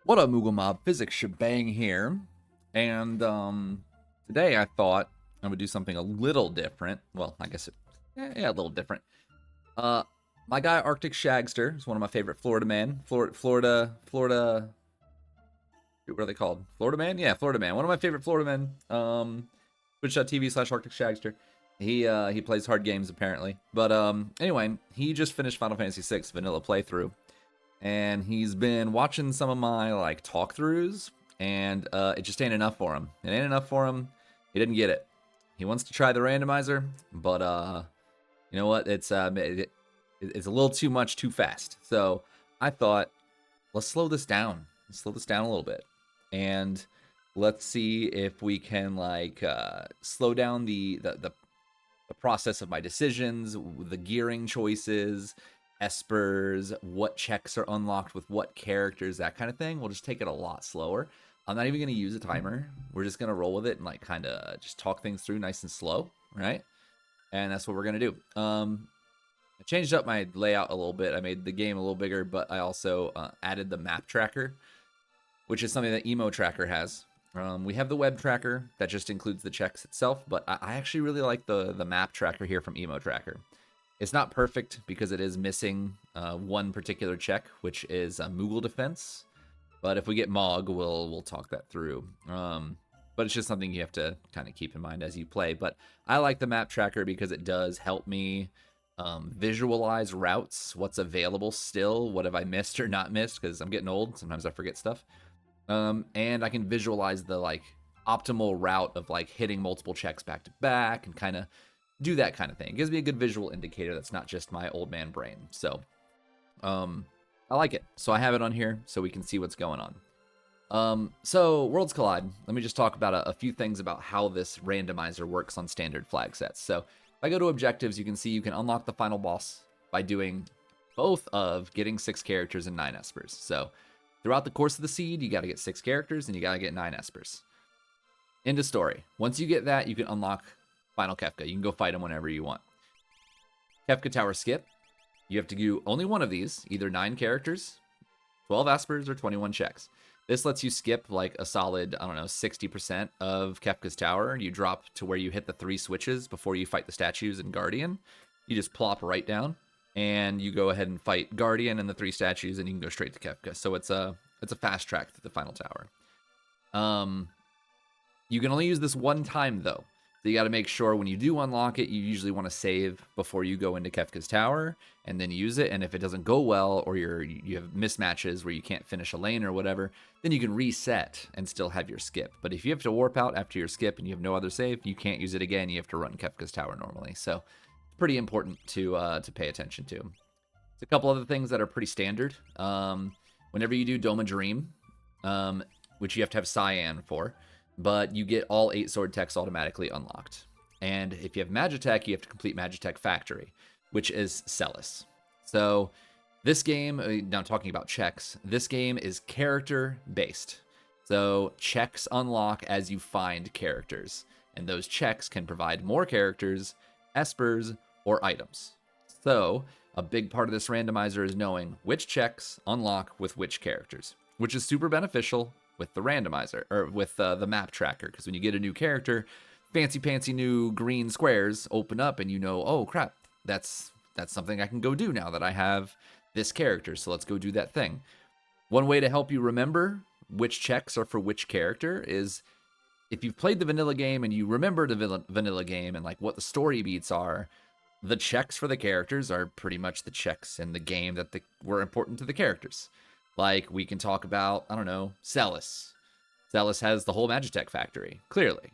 What up, Moogle Mob? Physics Shebang here. And today I thought I would do something a little different. Well, I guess yeah, a little different. Uh, my guy Arctic Shagster is one of my favorite Florida man. Florida. What are they called? Florida man? Yeah, Florida man. One of my favorite Florida men. Twitch.tv/Arctic Shagster. He plays hard games apparently. But anyway, he just finished Final Fantasy VI vanilla playthrough, and he's been watching some of my like talk throughs, and it just ain't enough for him. It ain't enough for him. He didn't get it. He wants to try the randomizer, but you know what? It's a little too much too fast. So I thought, let's slow this down. Let's slow this down a little bit, and let's see if we can like slow down the process of my decisions, the gearing choices, espers, what checks are unlocked with what characters, that kind of thing. We'll just take it a lot slower. I'm not even going to use a timer. We're just going to roll with it and like kind of just talk things through nice and slow, right? And that's what we're going to do. I changed up my layout a little bit. I made the game a little bigger, but I also added the map tracker, which is something that Emo Tracker has. We have the web tracker that just includes the checks itself, but I actually really like the map tracker here from Emo Tracker. It's not perfect because it is missing one particular check, which is Moogle defense. But if we get Mog, we'll talk that through. But it's just something you have to kind of keep in mind as you play. But I like the map tracker because it does help me visualize routes, what's available still, what have I missed or not missed, because I'm getting old. Sometimes I forget stuff. And I can visualize the like optimal route of like hitting multiple checks back to back and kind of do that kind of thing. It gives me a good visual indicator that's not just my old man brain. So I like it. So I have it on here so we can see what's going on. So Worlds Collide, let me just talk about a few things about how this randomizer works on standard flag sets. So if I go to objectives, you can see you can unlock the final boss by doing both of getting 6 characters and 9 espers. So throughout the course of the seed, you got to get 6 characters and you got to get 9 espers. Into story. Once you get that, you can unlock Final Kefka. You can go fight him whenever you want. Kefka Tower skip. You have to do only one of these, either 9 characters, 12 espers, or 21 checks. This lets you skip like a solid, 60% of Kefka's tower. You drop to where you hit the 3 switches before you fight the statues and Guardian. You just plop right down, and you go ahead and fight Guardian and the 3 statues, and you can go straight to Kefka. So it's a fast track to the final tower. You can only use this one time though. So you got to make sure when you do unlock it, you usually want to save before you go into Kefka's tower and then use it. And if it doesn't go well, or you have mismatches where you can't finish a lane or whatever, then you can reset and still have your skip. But if you have to warp out after your skip and you have no other save, you can't use it again. You have to run Kefka's tower normally. So it's pretty important to pay attention to. There's a couple other things that are pretty standard. Whenever you do Doma Dream, which you have to have Cyan for, but you get all 8 sword techs automatically unlocked. And if you have Magitech, you have to complete Magitech Factory, which is Celis. So this game, now talking about checks, this game is character based. So checks unlock as you find characters, and those checks can provide more characters, espers, or items. So a big part of this randomizer is knowing which checks unlock with which characters, which is super beneficial with the randomizer, or with the map tracker, because when you get a new character, fancy new green squares open up, and you know, oh crap, that's something I can go do now that I have this character, so let's go do that thing. One way to help you remember which checks are for which character is if you've played the vanilla game and you remember the vanilla game and like what the story beats are, the checks for the characters are pretty much the checks in the game that were important to the characters. Like, we can talk about, Celis. Celis has the whole Magitech Factory, clearly.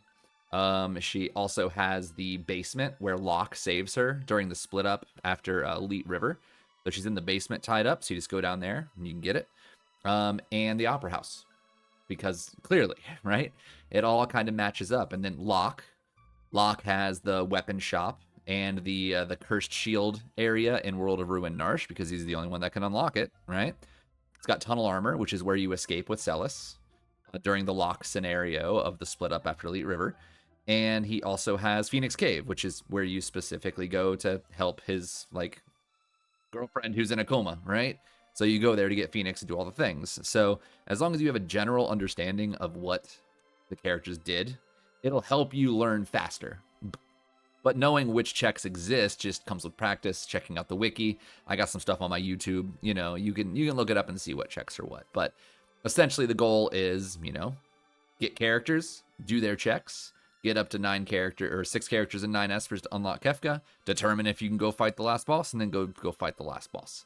She also has the basement where Locke saves her during the split up after Elite River. So she's in the basement tied up, so you just go down there and you can get it. And the Opera House, because clearly, right? It all kind of matches up. And then Locke has the weapon shop and the Cursed Shield area in World of Ruin Narsh, because he's the only one that can unlock it, right? It's got Tunnel Armor, which is where you escape with Celis during the Locke scenario of the split up after Elite River. And he also has Phoenix Cave, which is where you specifically go to help his like girlfriend who's in a coma, right? So you go there to get Phoenix and do all the things. So as long as you have a general understanding of what the characters did, it'll help you learn faster. But knowing which checks exist just comes with practice, checking out the wiki. I got some stuff on my YouTube. You know, you can look it up and see what checks are what. But essentially the goal is, you know, get characters, do their checks, get up to 6 characters and 9 espers to unlock Kefka, determine if you can go fight the last boss, and then go fight the last boss.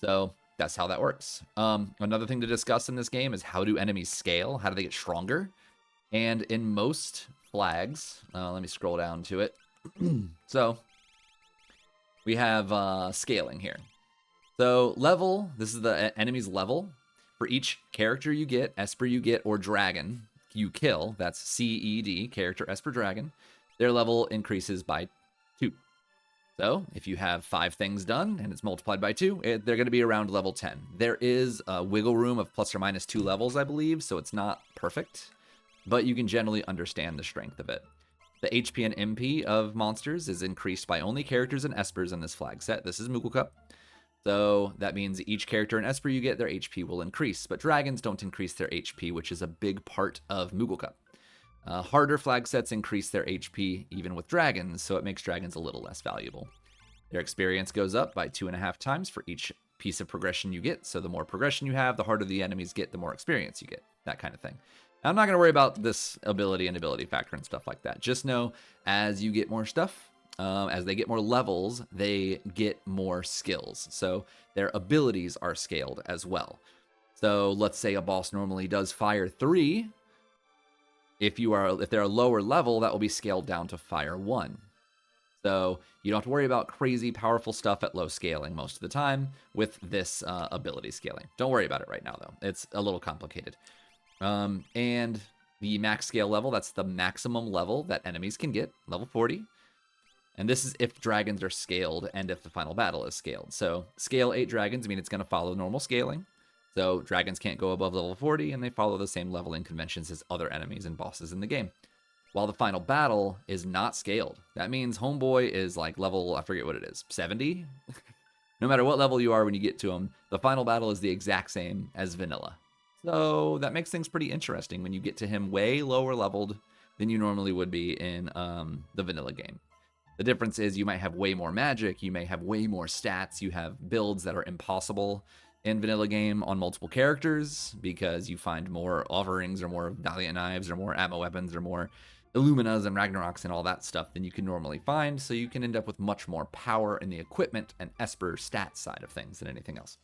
So that's how that works. Another thing to discuss in this game is how do enemies scale? How do they get stronger? And in most flags, let me scroll down to it. So we have scaling here. So level, this is the enemy's level. For each character you get, Esper you get, or dragon you kill, that's CED, character Esper Dragon, their level increases by 2. So if you have 5 things done and it's multiplied by 2, they're going to be around level 10. There is a wiggle room of plus or minus 2 levels, I believe, so it's not perfect, but you can generally understand the strength of it. The HP and MP of monsters is increased by only characters and espers in this flag set. This is Moogle Cup. So that means each character and esper you get, their HP will increase. But dragons don't increase their HP, which is a big part of Moogle Cup. Harder flag sets increase their HP even with dragons, so it makes dragons a little less valuable. Their experience goes up by 2.5 times for each piece of progression you get. So the more progression you have, the harder the enemies get, the more experience you get. That kind of thing. I'm not going to worry about this ability and ability factor and stuff like that. Just know as you get more stuff, as they get more levels, they get more skills. So their abilities are scaled as well. So let's say a boss normally does fire 3. If they're a lower level, that will be scaled down to fire 1. So you don't have to worry about crazy powerful stuff at low scaling most of the time with this ability scaling. Don't worry about it right now, though. It's a little complicated. And the max scale level, that's the maximum level that enemies can get, level 40. And this is if dragons are scaled and if the final battle is scaled. So scale 8 dragons mean it's going to follow normal scaling. So dragons can't go above level 40, and they follow the same leveling conventions as other enemies and bosses in the game. While the final battle is not scaled. That means Homeboy is like level, I forget what it is, 70? No matter what level you are when you get to him, the final battle is the exact same as vanilla. So that makes things pretty interesting when you get to him way lower leveled than you normally would be in the vanilla game. The difference is you might have way more magic, you may have way more stats, you have builds that are impossible in vanilla game on multiple characters because you find more offerings or more Valiant Knives or more ammo weapons or more Illuminas and Ragnaroks and all that stuff than you can normally find, so you can end up with much more power in the equipment and Esper stat side of things than anything else.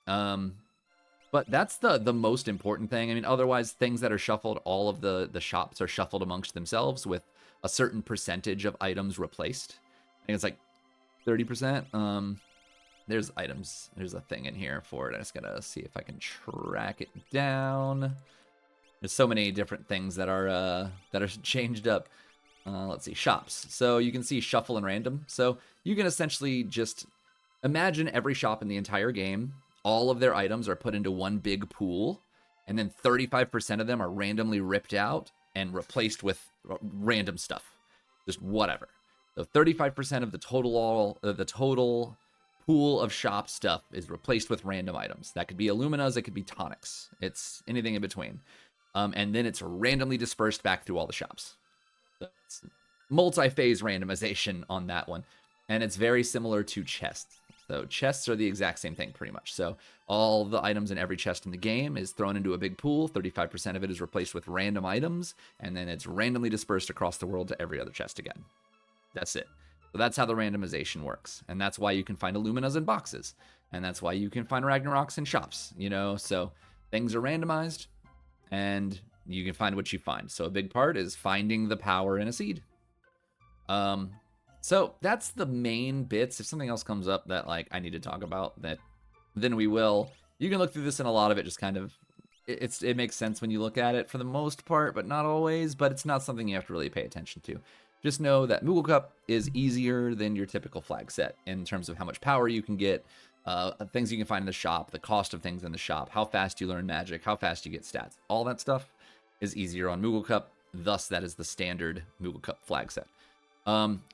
But that's the most important thing. I mean, otherwise, things that are shuffled, all of the shops are shuffled amongst themselves with a certain percentage of items replaced. I think it's like 30%. There's items. There's a thing in here for it. I just gotta see if I can track it down. There's so many different things that are changed up. Let's see, shops. So you can see shuffle and random. So you can essentially just imagine every shop in the entire game. All of their items are put into one big pool, and then 35% of them are randomly ripped out and replaced with random stuff. Just whatever. So 35% of the total pool of shop stuff is replaced with random items. That could be Illuminas, it could be tonics. It's anything in between. And then it's randomly dispersed back through all the shops. So it's multi-phase randomization on that one. And it's very similar to chests. So chests are the exact same thing pretty much. So all the items in every chest in the game is thrown into a big pool. 35% of it is replaced with random items, and then it's randomly dispersed across the world to every other chest again. That's it. So that's how the randomization works. And that's why you can find Illuminas in boxes. And that's why you can find Ragnaroks in shops, you know? So things are randomized, and you can find what you find. So a big part is finding the power in a seed. So that's the main bits. If something else comes up that like I need to talk about, then we will. You can look through this, and a lot of it just kind of it makes sense when you look at it for the most part, but not always. But it's not something you have to really pay attention to. Just know that Moogle Cup is easier than your typical flag set in terms of how much power you can get, things you can find in the shop, the cost of things in the shop, how fast you learn magic, how fast you get stats. All that stuff is easier on Moogle Cup. Thus, that is the standard Moogle Cup flag set.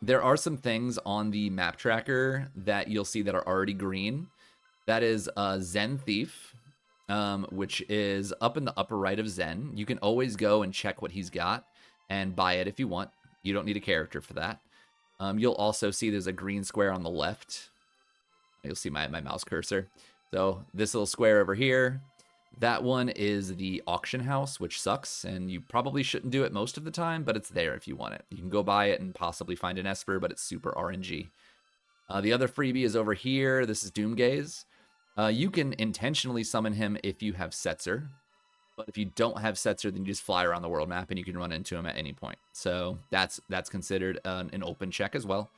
There are some things on the map tracker that you'll see that are already green. That is Zen Thief, which is up in the upper right of Zen. You can always go and check what he's got and buy it if you want. You don't need a character for that. You'll also see there's a green square on the left. You'll see my mouse cursor. So this little square over here, that one is the auction house, which sucks, and you probably shouldn't do it most of the time, but it's there if you want it. You can go buy it and possibly find an Esper, but it's super RNG. The other freebie is over here. This is Doomgaze. You can intentionally summon him if you have Setzer, but if you don't have Setzer, then you just fly around the world map and you can run into him at any point. So that's considered an open check as well.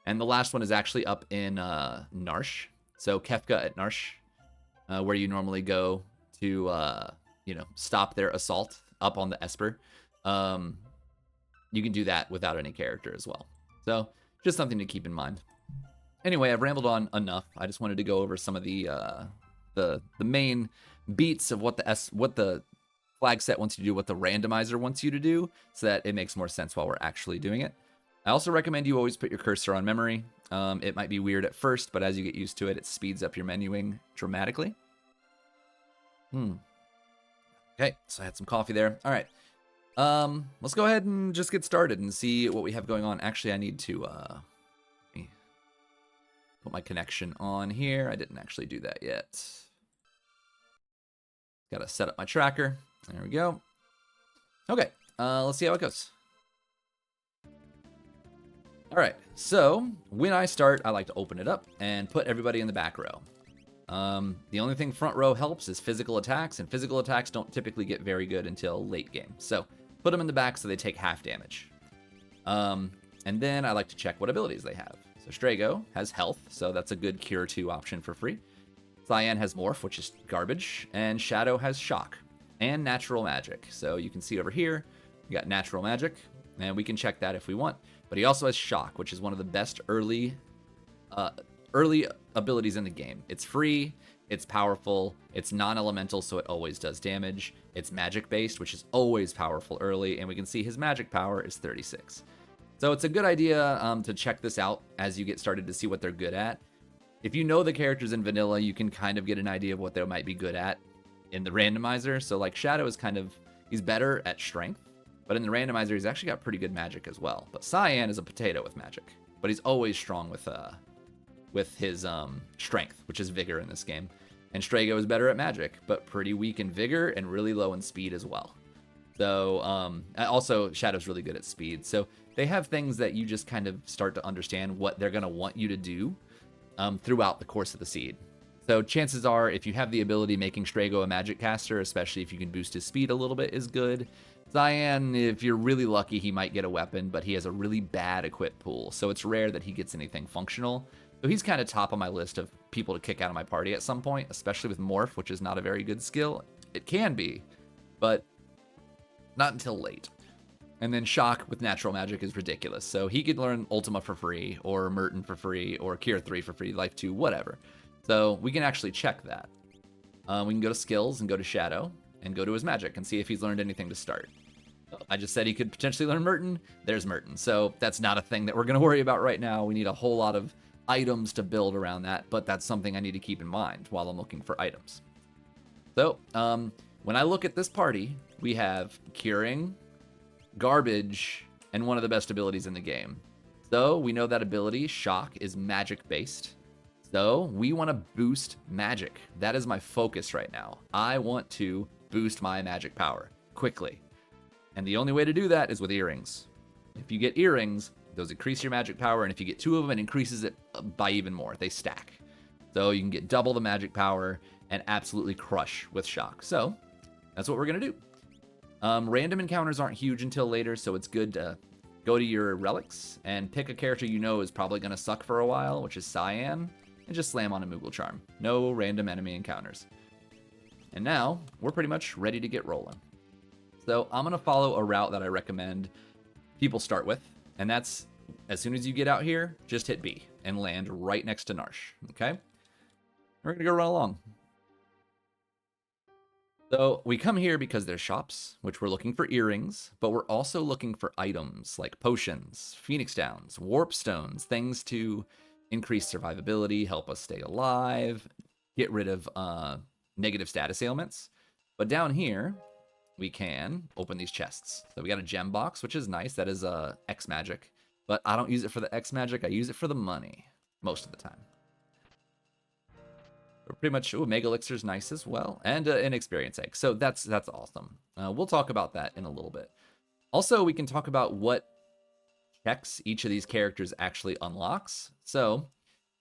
And the last one is actually up in Narsh. So Kefka at Narsh, where you normally go to, stop their assault up on the Esper. You can do that without any character as well. So just something to keep in mind. Anyway, I've rambled on enough. I just wanted to go over some of the main beats of what the flag set wants you to do, what the randomizer wants you to do, so that it makes more sense while we're actually doing it. I also recommend you always put your cursor on memory. It might be weird at first, but as you get used to it, it speeds up your menuing dramatically. Okay, so I had some coffee there. All right. Let's go ahead and just get started and see what we have going on. Actually, I need to put my connection on here. I didn't actually do that yet. Gotta set up my tracker. There we go. Okay, let's see how it goes. All right, so when I start, I like to open it up and put everybody in the back row. The only thing front row helps is physical attacks, and physical attacks don't typically get very good until late game. So put them in the back so they take half damage. And then I like to check what abilities they have. So Strago has health, so that's a good Cure 2 option for free. Cyan has Morph, which is garbage, and Shadow has Shock and Natural Magic. So you can see over here, we got Natural Magic, and we can check that if we want. But he also has Shock, which is one of the best early abilities in the game. It's free, it's powerful, it's non-elemental, so it always does damage. It's magic-based, which is always powerful early, and we can see his magic power is 36. So it's a good idea to check this out as you get started to see what they're good at. If you know the characters in vanilla, you can kind of get an idea of what they might be good at in the randomizer. So like Shadow is he's better at strength, but in the randomizer, he's actually got pretty good magic as well. But Cyan is a potato with magic, but he's always strong with his strength, which is vigor in this game. And Strago is better at magic, but pretty weak in vigor and really low in speed as well. So also Shadow's really good at speed. So they have things that you just kind of start to understand what they're going to want you to do throughout the course of the seed. So chances are, if you have the ability, making Strago a magic caster, especially if you can boost his speed a little bit, is good. Cyan, if you're really lucky, he might get a weapon, but he has a really bad equip pool, so it's rare that he gets anything functional. So he's kind of top on my list of people to kick out of my party at some point, especially with Morph, which is not a very good skill. It can be, but not until late. And then Shock with Natural Magic is ridiculous. So he could learn Ultima for free, or Merton for free, or Cure 3 for free, Life 2, whatever. So we can actually check that. We can go to Skills and go to Shadow and go to his Magic and see if he's learned anything to start. I just said he could potentially learn Merton. There's Merton. So that's not a thing that we're going to worry about right now. We need a whole lot of items to build around that, but that's something I need to keep in mind while I'm looking for items. So when I look at this party, we have Curing, Garbage, and one of the best abilities in the game. So we know that ability, Shock, is magic based. So we want to boost magic. That is my focus right now. I want to boost my magic power quickly. And the only way to do that is with earrings. If you get earrings, those increase your magic power, and if you get 2 of them, it increases it by even more. They stack. So you can get double the magic power and absolutely crush with Shock. So that's what we're going to do. Random encounters aren't huge until later, so it's good to go to your relics and pick a character you know is probably going to suck for a while, which is Cyan, and just slam on a Moogle Charm. No random enemy encounters. And now, we're pretty much ready to get rolling. So I'm going to follow a route that I recommend people start with, and that's, as soon as you get out here, just hit B and land right next to Narsh, okay? We're going to go run along. So we come here because there's shops, which we're looking for earrings, but we're also looking for items like potions, Phoenix Downs, Warp Stones, things to increase survivability, help us stay alive, get rid of negative status ailments. But down here, we can open these chests. So we got a gem box, which is nice. That is X magic. But I don't use it for the X magic. I use it for the money most of the time. But pretty much, Mega Elixir's nice as well. And an experience egg. So that's awesome. We'll talk about that in a little bit. Also, we can talk about what checks each of these characters actually unlocks. So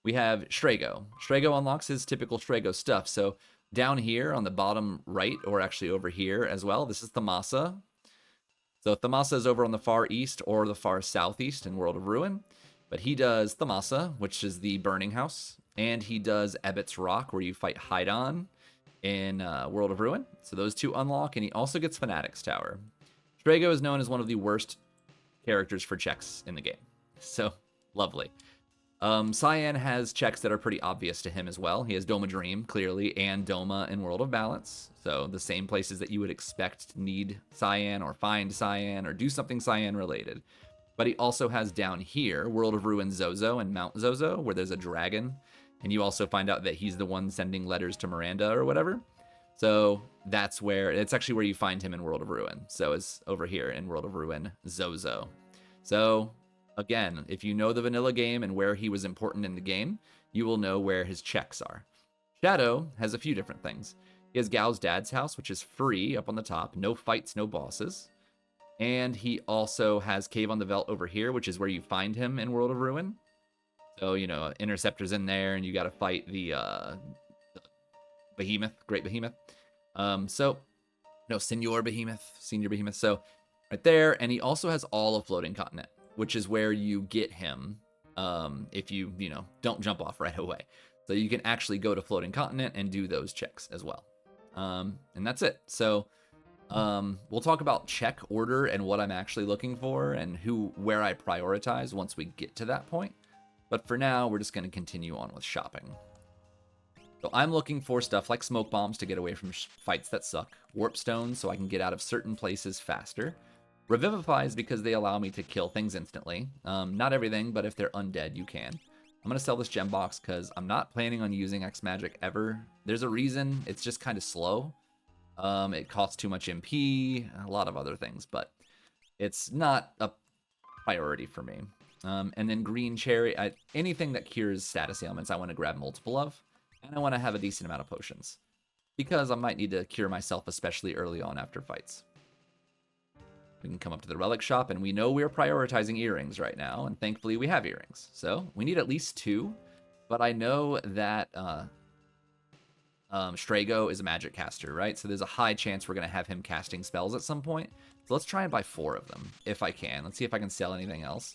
we have Strago. Strago unlocks his typical Strago stuff. So down here on the bottom right, or actually over here as well, this is Thamasa. So Thamasa is over on the far east or the far southeast in World of Ruin. But he does Thamasa, which is the Burning House. And he does Ebbet's Rock, where you fight Hydon in World of Ruin. So those two unlock, and he also gets Fanatic's Tower. Strago is known as one of the worst characters for checks in the game. So, lovely. Cyan has checks that are pretty obvious to him as well. He has Doma Dream, clearly, and Doma in World of Balance. So, the same places that you would expect to need Cyan or find Cyan or do something Cyan related. But he also has down here World of Ruin Zozo and Mount Zozo, where there's a dragon. And you also find out that he's the one sending letters to Miranda or whatever. So that's where, it's actually where you find him in World of Ruin. So it's over here in World of Ruin Zozo. So again, if you know the vanilla game and where he was important in the game, you will know where his checks are. Shadow has a few different things. He has Gao's dad's house, which is free up on the top. No fights, no bosses. And he also has Cave on the Veldt over here, which is where you find him in World of Ruin. So, you know, Interceptor's in there, and you got to fight the Behemoth, Great Behemoth. Senior Behemoth. So, right there, and he also has all of Floating Continent, which is where you get him if you don't jump off right away. So you can actually go to Floating Continent and do those checks as well. And that's it. So we'll talk about check order and what I'm actually looking for and where I prioritize once we get to that point. But for now, we're just going to continue on with shopping. So I'm looking for stuff like smoke bombs to get away from fights that suck, warp stones so I can get out of certain places faster, revivifies because they allow me to kill things instantly. Not everything, but if they're undead, you can. I'm going to sell this gem box because I'm not planning on using X magic ever. There's a reason. It's just kind of slow. It costs too much MP, a lot of other things, but it's not a priority for me. And then green cherry, anything that cures status ailments, I want to grab multiple of. And I want to have a decent amount of potions. Because I might need to cure myself, especially early on after fights. We can come up to the relic shop, and we know we're prioritizing earrings right now. And thankfully, we have earrings. So, we need at least 2. But I know that Strago is a magic caster, right? So there's a high chance we're going to have him casting spells at some point. So let's try and buy 4 of them, if I can. Let's see if I can sell anything else.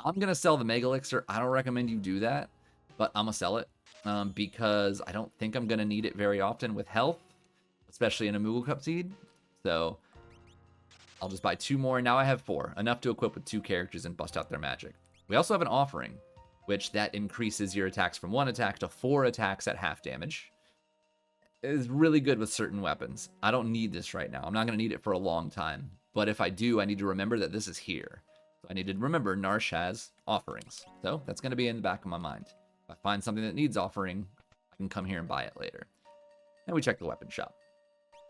I'm going to sell the Mega Elixir. I don't recommend you do that, but I'm going to sell it because I don't think I'm going to need it very often with health, especially in a Moogle Cup Seed. So I'll just buy 2 more. Now I have 4, enough to equip with 2 characters and bust out their magic. We also have an offering, which that increases your attacks from 1 attack to 4 attacks at half damage. It is really good with certain weapons. I don't need this right now. I'm not going to need it for a long time. But if I do, I need to remember that this is here. So I need to remember Narsh has offerings. So that's going to be in the back of my mind. If I find something that needs offering, I can come here and buy it later. And we check the weapon shop.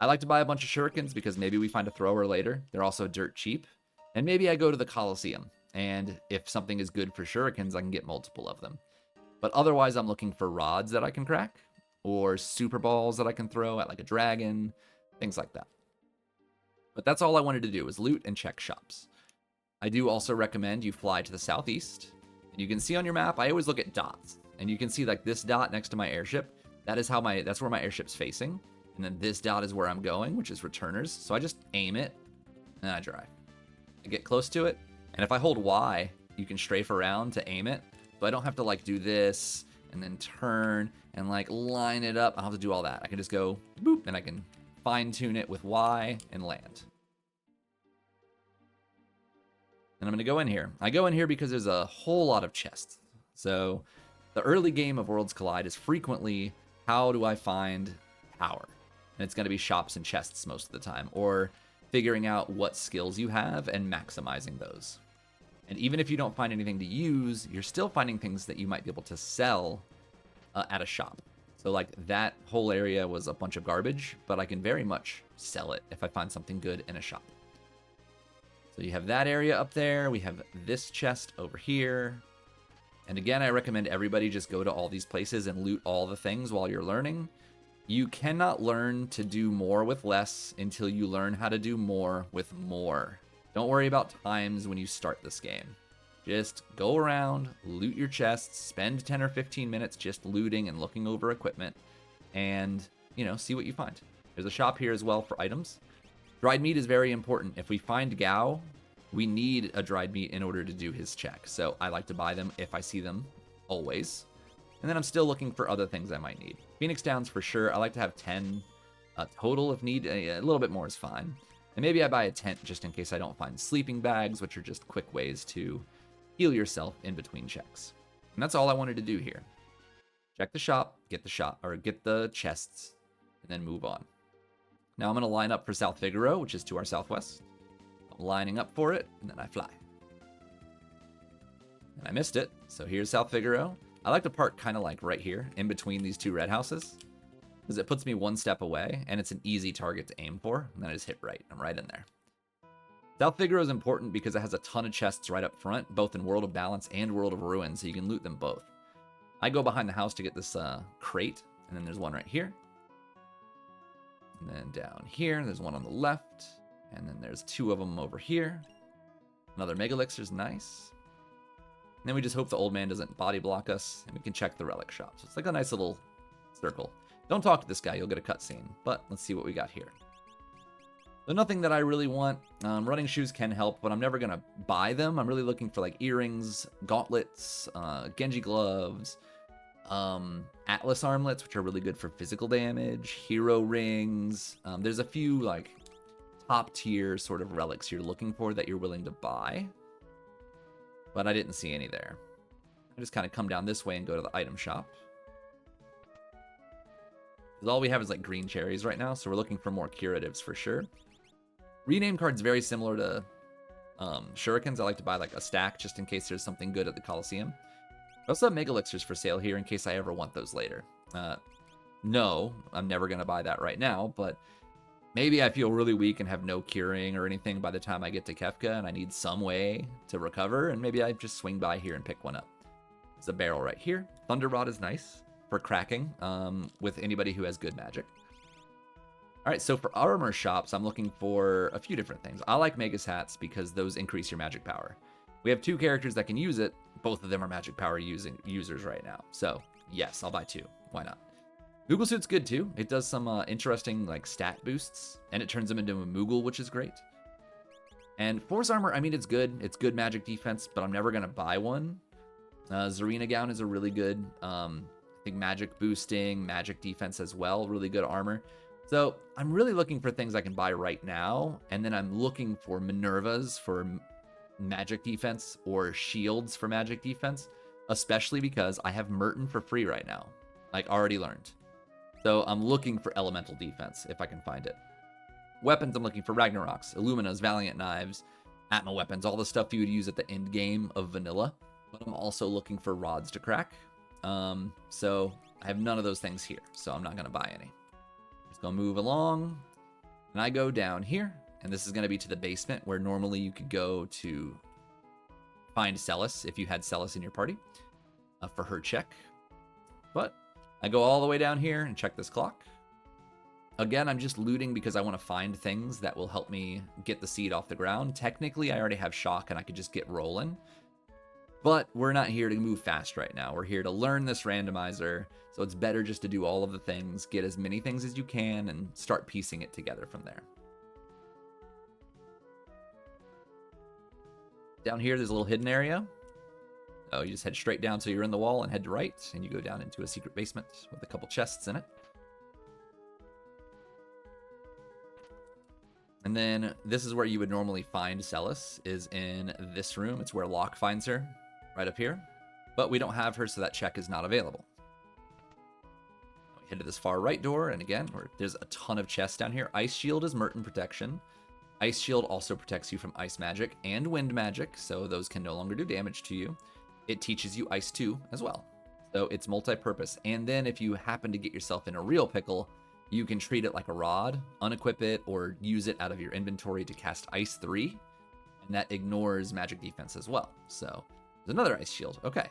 I like to buy a bunch of shurikens because maybe we find a thrower later. They're also dirt cheap. And maybe I go to the Colosseum. And if something is good for shurikens, I can get multiple of them. But otherwise, I'm looking for rods that I can crack. Or super balls that I can throw at like a dragon. Things like that. But that's all I wanted to do is loot and check shops. I do also recommend you fly to the southeast. And you can see on your map, I always look at dots. And you can see like this dot next to my airship. That's where my airship's facing. And then this dot is where I'm going, which is returners. So I just aim it and I drive. I get close to it. And if I hold Y, you can strafe around to aim it. So I don't have to like do this and then turn and like line it up. I don't have to do all that. I can just go boop and I can fine tune it with Y and land. And I'm going to go in here. I go in here because there's a whole lot of chests. So the early game of Worlds Collide is frequently, how do I find power? And it's going to be shops and chests most of the time. Or figuring out what skills you have and maximizing those. And even if you don't find anything to use, you're still finding things that you might be able to sell at a shop. So like that whole area was a bunch of garbage, but I can very much sell it if I find something good in a shop. So you have that area up there. We have this chest over here. And again, I recommend everybody just go to all these places and loot all the things while you're learning. You cannot learn to do more with less until you learn how to do more with more. Don't worry about times when you start this game. Just go around, loot your chests, spend 10 or 15 minutes just looting and looking over equipment, and, you know, see what you find. There's a shop here as well for items. Dried meat is very important. If we find Gao, we need a dried meat in order to do his check. So I like to buy them if I see them, always. And then I'm still looking for other things I might need. Phoenix Downs for sure. I like to have 10 total if need. A little bit more is fine. And maybe I buy a tent just in case I don't find sleeping bags, which are just quick ways to heal yourself in between checks. And that's all I wanted to do here. Check the shop, get the chests, and then move on. Now I'm going to line up for South Figaro, which is to our southwest. I'm lining up for it, and then I fly. And I missed it, so here's South Figaro. I like to park kind of like right here, in between these two red houses, because it puts me one step away, and it's an easy target to aim for, and then I just hit right. I'm right in there. South Figaro is important because it has a ton of chests right up front, both in World of Balance and World of Ruin, so you can loot them both. I go behind the house to get this crate, and then there's one right here. And then down here, there's one on the left, and then there's two of them over here. Another Mega Elixir's nice. And then we just hope the old man doesn't body block us, and we can check the relic shop. So it's like a nice little circle. Don't talk to this guy, you'll get a cutscene, but let's see what we got here. So nothing that I really want. Running shoes can help, but I'm never going to buy them. I'm really looking for like earrings, gauntlets, Genji gloves, Atlas armlets, which are really good for physical damage, hero rings. There's a few like top tier sort of relics you're looking for that you're willing to buy, but I didn't see any there. I just kind of come down this way and go to the item shop. Because all we have is like green cherries right now, so we're looking for more curatives for sure. Rename cards very similar to shurikens. I like to buy like a stack just in case there's something good at the Coliseum. I also have Mega Elixirs for sale here in case I ever want those later. No, I'm never going to buy that right now, but maybe I feel really weak and have no curing or anything by the time I get to Kefka and I need some way to recover, and maybe I just swing by here and pick one up. There's a barrel right here. Thunder Rod is nice for cracking with anybody who has good magic. All right, so for armor shops, I'm looking for a few different things. I like Magus hats because those increase your magic power. We have two characters that can use it. Both of them are magic power users right now. So yes, I'll buy two. Why not? Moogle suit's good too. It does some interesting like stat boosts, and it turns them into a Moogle, which is great. And force armor, I mean, it's good. It's good magic defense, but I'm never gonna buy one. Zarina gown is a really good, I think magic boosting, magic defense as well. Really good armor. So I'm really looking for things I can buy right now, and then I'm looking for Minervas for magic defense or shields for magic defense, especially because I have Merton for free right now, like already learned. So I'm looking for elemental defense if I can find it. Weapons, I'm looking for Ragnaroks, Illuminas, Valiant Knives, Atma weapons, all the stuff you would use at the end game of vanilla. But I'm also looking for rods to crack. So I have none of those things here, so I'm not going to buy any. Just going to move along, and I go down here, and this is going to be to the basement where normally you could go to find Celis if you had Celis in your party for her check. But I go all the way down here and check this clock. Again, I'm just looting because I want to find things that will help me get the seed off the ground. Technically, I already have shock and I could just get rolling. But we're not here to move fast right now. We're here to learn this randomizer. So it's better just to do all of the things, get as many things as you can, and start piecing it together from there. Down here, there's a little hidden area. Oh, you just head straight down till you're in the wall and head to right, and you go down into a secret basement with a couple chests in it. And then this is where you would normally find Celis, is in this room. It's where Locke finds her, right up here. But we don't have her, so that check is not available. We head to this far right door, and again, there's a ton of chests down here. Ice Shield is Merton protection. Ice Shield also protects you from ice magic and wind magic, so those can no longer do damage to you. It teaches you Ice 2 as well. So it's multi-purpose. And then if you happen to get yourself in a real pickle, you can treat it like a rod, unequip it, or use it out of your inventory to cast Ice 3. And that ignores magic defense as well. So there's another Ice Shield. Okay.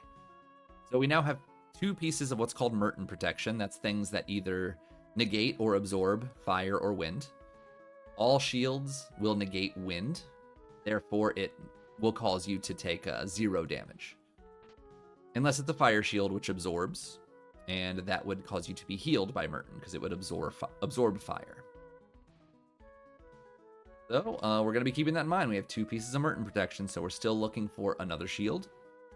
So we now have 2 pieces of what's called Merton Protection. That's things that either negate or absorb fire or wind. All shields will negate wind. Therefore, it will cause you to take 0 damage. Unless it's a fire shield, which absorbs. And that would cause you to be healed by Merton, because it would absorb fire. So, we're going to be keeping that in mind. We have 2 pieces of Merton Protection, so we're still looking for another shield.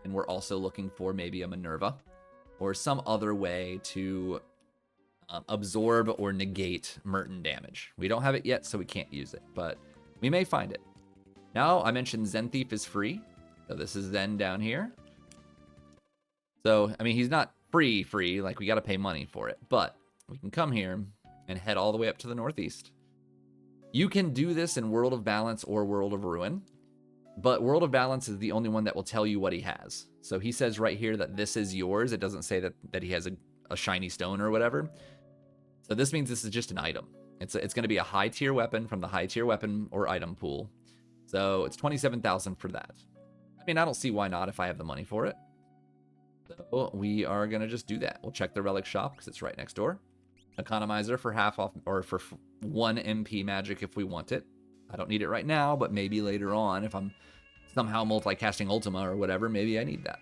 And we're also looking for maybe a Minerva, or some other way to absorb or negate Merton damage. We don't have it yet, so we can't use it, but we may find it. Now, I mentioned Zen Thief is free. So this is Zen down here. So, I mean, he's not free, like we got to pay money for it, but we can come here and head all the way up to the northeast. You can do this in World of Balance or World of Ruin, but World of Balance is the only one that will tell you what he has. So he says right here that this is yours. It doesn't say that he has a shiny stone or whatever. So this means this is just an item. It's going to be a high tier weapon from the high tier weapon or item pool. So it's 27,000 for that. I mean, I don't see why not if I have the money for it. So we are going to just do that. We'll check the relic shop because it's right next door. Economizer for half off, or for 1 MP magic if we want it. I don't need it right now, but maybe later on if I'm somehow multi-casting Ultima or whatever, maybe I need that.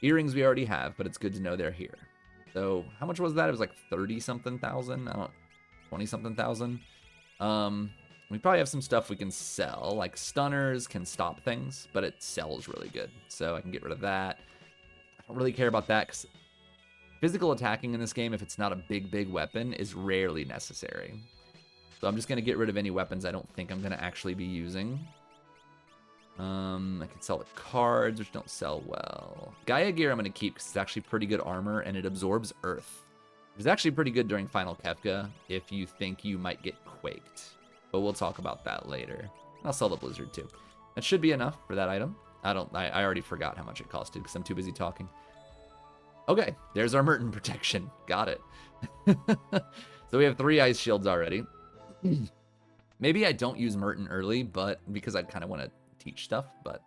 Earrings we already have, but it's good to know they're here. So how much was that? It was like 30-something thousand. I don't 20-something thousand. We probably have some stuff we can sell. Like stunners can stop things, but it sells really good. So I can get rid of that. I don't really care about that because physical attacking in this game, if it's not a big weapon, is rarely necessary. So I'm just going to get rid of any weapons I don't think I'm going to actually be using. I can sell the cards, which don't sell well. Gaia gear I'm going to keep because it's actually pretty good armor and it absorbs earth. It's actually pretty good during Final Kefka if you think you might get quaked. But we'll talk about that later. I'll sell the blizzard too. That should be enough for that item. I already forgot how much it costed because I'm too busy talking. Okay, there's our Merton protection. Got it. So we have 3 ice shields already. Maybe I don't use Merton early, but because I kind of want to teach stuff, but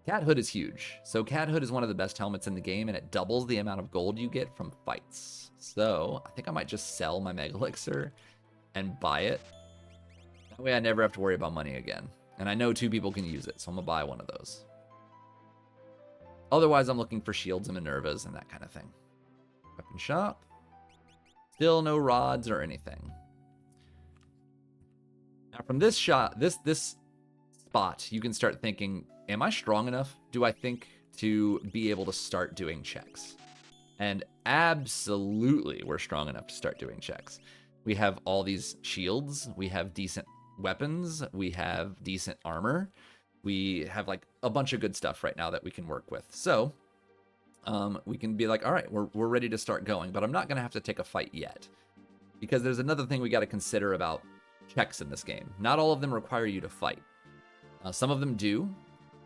Cat Hood is huge. So Cat Hood is one of the best helmets in the game, and it doubles the amount of gold you get from fights. So I think I might just sell my Mega Elixir and buy it. That way I never have to worry about money again. And I know 2 people can use it, so I'm going to buy one of those. Otherwise, I'm looking for shields and Minervas and that kind of thing. Weapon shop. Still no rods or anything. Now from this shot, this spot, you can start thinking, am I strong enough, do I think, to be able to start doing checks? And absolutely, we're strong enough to start doing checks. We have all these shields. We have decent weapons. We have decent armor. We have like a bunch of good stuff right now that we can work with. So we can be like, all right, we're ready to start going, but I'm not going to have to take a fight yet. Because there's another thing we got to consider about checks in this game. Not all of them require you to fight. Some of them do.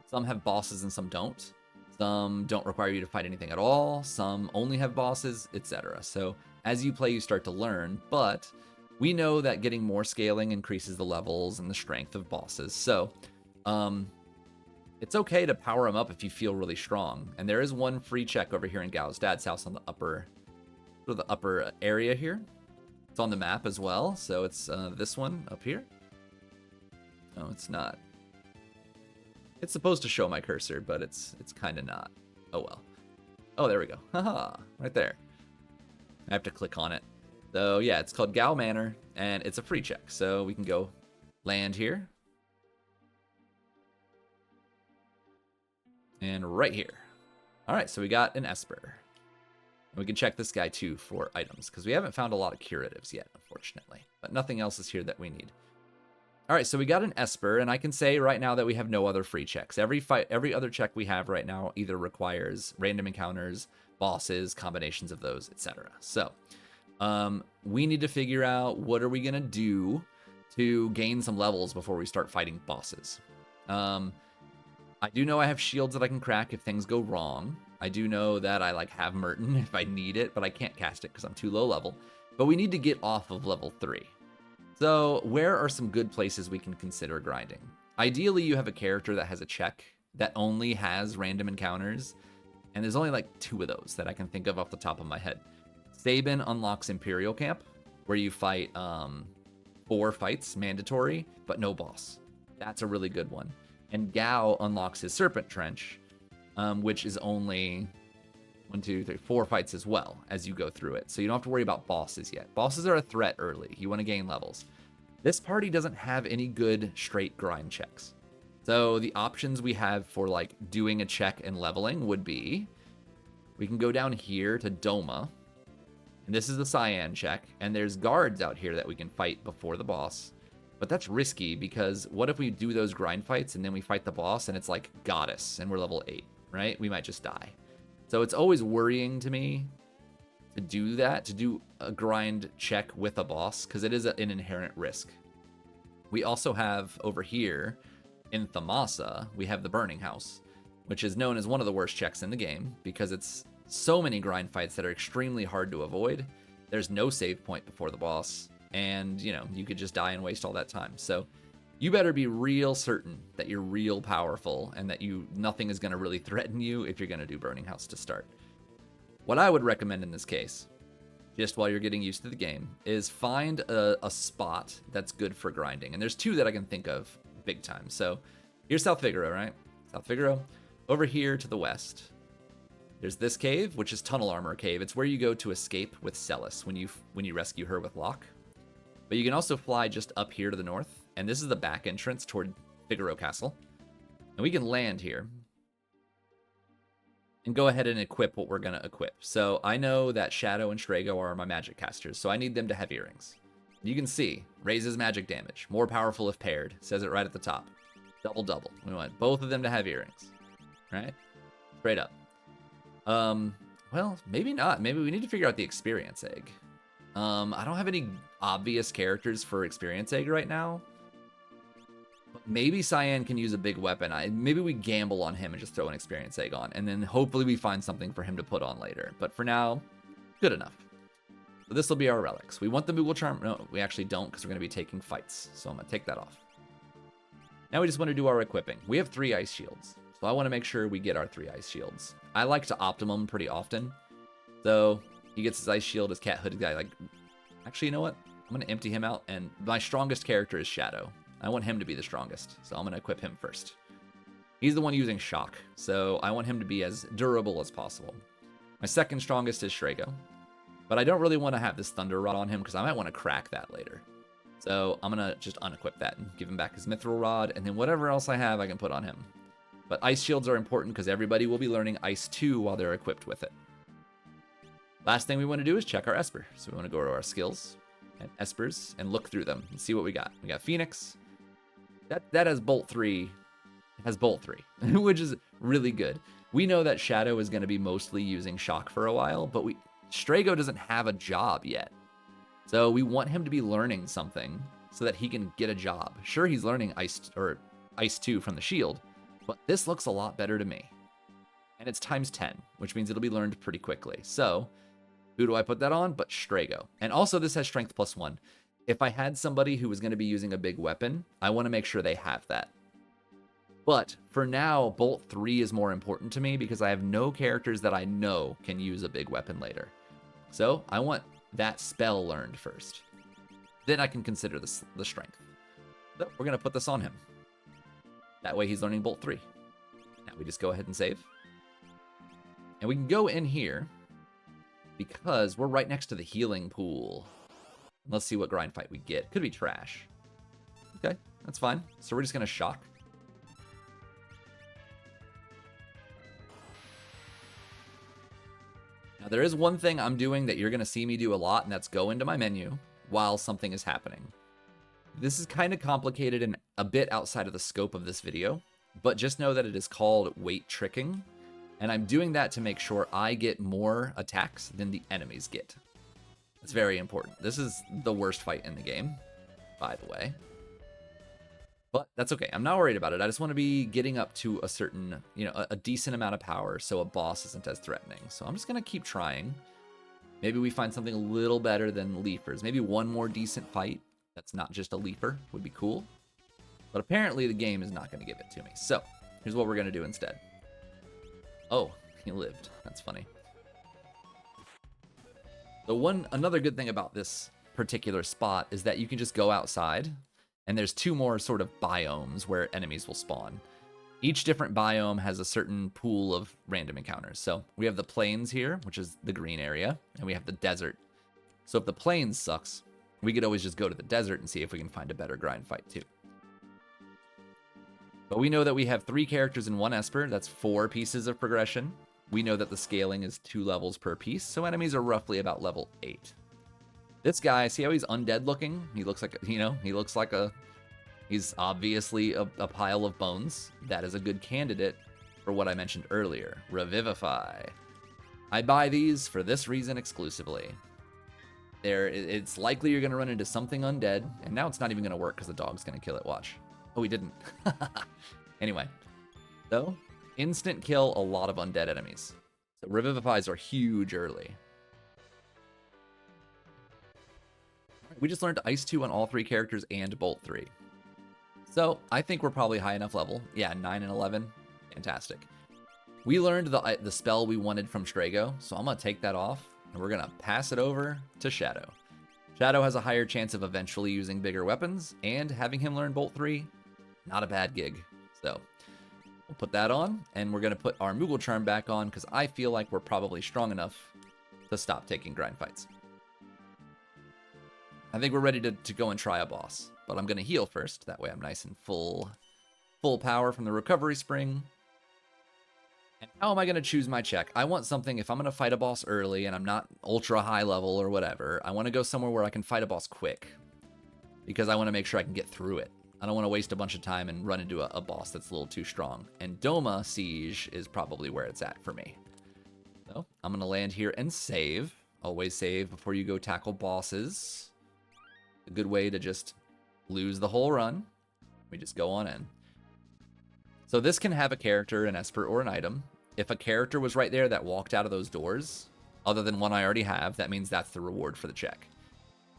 Some have bosses and some don't. Some don't require you to fight anything at all. Some only have bosses, etc. So as you play, you start to learn, but we know that getting more scaling increases the levels and the strength of bosses. So it's okay to power them up if you feel really strong. And there is one free check over here in Gao's dad's house on the upper area here. It's on the map as well. So it's this one up here. No, it's not. It's supposed to show my cursor, but it's kind of not. Oh well. Oh, there we go. Haha, right there. I have to click on it. So yeah, it's called Gao Manor, and it's a free check. So we can go land here. And right here. All right, so we got an Esper. And we can check this guy too for items, because we haven't found a lot of curatives yet, unfortunately. But nothing else is here that we need. All right, so we got an Esper, and I can say right now that we have no other free checks. Every other check we have right now either requires random encounters, bosses, combinations of those, etc. So we need to figure out what are we going to do to gain some levels before we start fighting bosses. I do know I have shields that I can crack if things go wrong. I do know that I like have Merton if I need it, but I can't cast it because I'm too low level. But we need to get off of level 3. So where are some good places we can consider grinding? Ideally, you have a character that has a check that only has random encounters, and there's only like 2 of those that I can think of off the top of my head. Sabin unlocks Imperial Camp, where you fight 4 fights, mandatory, but no boss. That's a really good one. And Gao unlocks his Serpent Trench, which is only 4 fights as well as you go through it. So you don't have to worry about bosses yet. Bosses are a threat early. You want to gain levels. This party doesn't have any good straight grind checks. So the options we have for like doing a check and leveling would be, we can go down here to Doma. And this is the Cyan check. And there's guards out here that we can fight before the boss. But that's risky because what if we do those grind fights and then we fight the boss and it's like Goddess and we're level 8, right? We might just die. So it's always worrying to me to do that, to do a grind check with a boss, because it is an inherent risk. We also have over here in Thamasa, we have the Burning House, which is known as one of the worst checks in the game because it's so many grind fights that are extremely hard to avoid. There's no save point before the boss, and you know, you could just die and waste all that time. So you better be real certain that you're real powerful and that nothing is going to really threaten you if you're going to do Burning House to start. What I would recommend in this case, just while you're getting used to the game, is find a spot that's good for grinding. And there's 2 that I can think of big time. So here's South Figaro, right? South Figaro. Over here to the west, there's this cave, which is Tunnel Armor Cave. It's where you go to escape with Celis when you rescue her with Locke. But you can also fly just up here to the north, and this is the back entrance toward Figaro Castle. And we can land here and go ahead and equip what we're going to equip. So I know that Shadow and Strago are my magic casters, so I need them to have earrings. You can see, raises magic damage, more powerful if paired, says it right at the top. Double. We want both of them to have earrings, right? Straight up. Well, maybe not. Maybe we need to figure out the experience egg. I don't have any obvious characters for experience egg right now. But maybe Cyan can use a big weapon. Maybe we gamble on him and just throw an experience egg on, and then hopefully we find something for him to put on later. But for now, good enough. So this will be our relics. We want the Moogle Charm. No, we actually don't, because we're going to be taking fights. So I'm going to take that off. Now we just want to do our equipping. We have 3 ice shields. So I want to make sure we get our 3 ice shields. I like to optimum pretty often. So he gets his ice shield, his cat hooded guy. Like, actually, you know what? I'm going to empty him out. And my strongest character is Shadow. I want him to be the strongest. So I'm going to equip him first. He's the one using shock. So I want him to be as durable as possible. My second strongest is Strago. But I don't really want to have this Thunder Rod on him because I might want to crack that later. So I'm going to just unequip that and give him back his Mithril Rod. And then whatever else I have, I can put on him. But ice shields are important because everybody will be learning Ice 2 while they're equipped with it. Last thing we want to do is check our Esper. So we want to go to our skills and Espers and look through them and see what we got. We got Phoenix. That has Bolt 3. It has Bolt 3, which is really good. We know that Shadow is going to be mostly using Shock for a while, but Strago doesn't have a job yet. So we want him to be learning something so that he can get a job. Sure, he's learning Ice 2 from the shield, but this looks a lot better to me. And it's times 10, which means it'll be learned pretty quickly. So who do I put that on? But Strago. And also this has strength +1. If I had somebody who was going to be using a big weapon, I want to make sure they have that. But for now, Bolt 3 is more important to me because I have no characters that I know can use a big weapon later. So I want that spell learned first. Then I can consider the strength. So we're going to put this on him. That way he's learning Bolt 3. Now we just go ahead and save. And we can go in here because we're right next to the healing pool. Let's see what grind fight we get. Could be trash. Okay, that's fine. So we're just going to shock. Now there is one thing I'm doing that you're going to see me do a lot, and that's go into my menu while something is happening. This is kind of complicated and a bit outside of the scope of this video, but just know that it is called weight tricking, and I'm doing that to make sure I get more attacks than the enemies get. It's very important. This is the worst fight in the game, by the way. But that's okay. I'm not worried about it. I just want to be getting up to a certain, a decent amount of power so a boss isn't as threatening. So I'm just going to keep trying. Maybe we find something a little better than Leafers. Maybe one more decent fight that's not just a Leafer would be cool. But apparently the game is not going to give it to me. So here's what we're going to do instead. Oh, he lived. That's funny. So another good thing about this particular spot is that you can just go outside, and there's two more sort of biomes where enemies will spawn. Each different biome has a certain pool of random encounters. So we have the plains here, which is the green area, and we have the desert. So if the plains sucks, we could always just go to the desert and see if we can find a better grind fight too. But we know that we have 3 characters in 1 Esper. That's 4 pieces of progression. We know that the scaling is 2 levels per piece, so enemies are roughly about level 8. This guy, see how he's undead looking? He looks like, he's obviously a pile of bones. That is a good candidate for what I mentioned earlier, Revivify. I buy these for this reason exclusively. It's likely you're going to run into something undead, and now it's not even going to work because the dog's going to kill it. Watch. Oh, he didn't. Anyway, so instant kill a lot of undead enemies. So Revivifies are huge early. We just learned Ice 2 on all 3 characters and Bolt 3. So I think we're probably high enough level. Yeah, 9 and 11. Fantastic. We learned the spell we wanted from Strago, so I'm going to take that off, and we're going to pass it over to Shadow. Shadow has a higher chance of eventually using bigger weapons, and having him learn Bolt 3, not a bad gig. So we'll put that on, and we're going to put our Moogle Charm back on, because I feel like we're probably strong enough to stop taking grind fights. I think we're ready to go and try a boss, but I'm going to heal first. That way I'm nice and full power from the recovery spring. And how am I going to choose my check? I want something, if I'm going to fight a boss early and I'm not ultra high level or whatever, I want to go somewhere where I can fight a boss quick, because I want to make sure I can get through it. I don't want to waste a bunch of time and run into a boss that's a little too strong. And Doma Siege is probably where it's at for me. So I'm going to land here and save. Always save before you go tackle bosses. A good way to just lose the whole run. We just go on in. So this can have a character, an Esper, or an item. If a character was right there that walked out of those doors, other than one I already have, that means that's the reward for the check.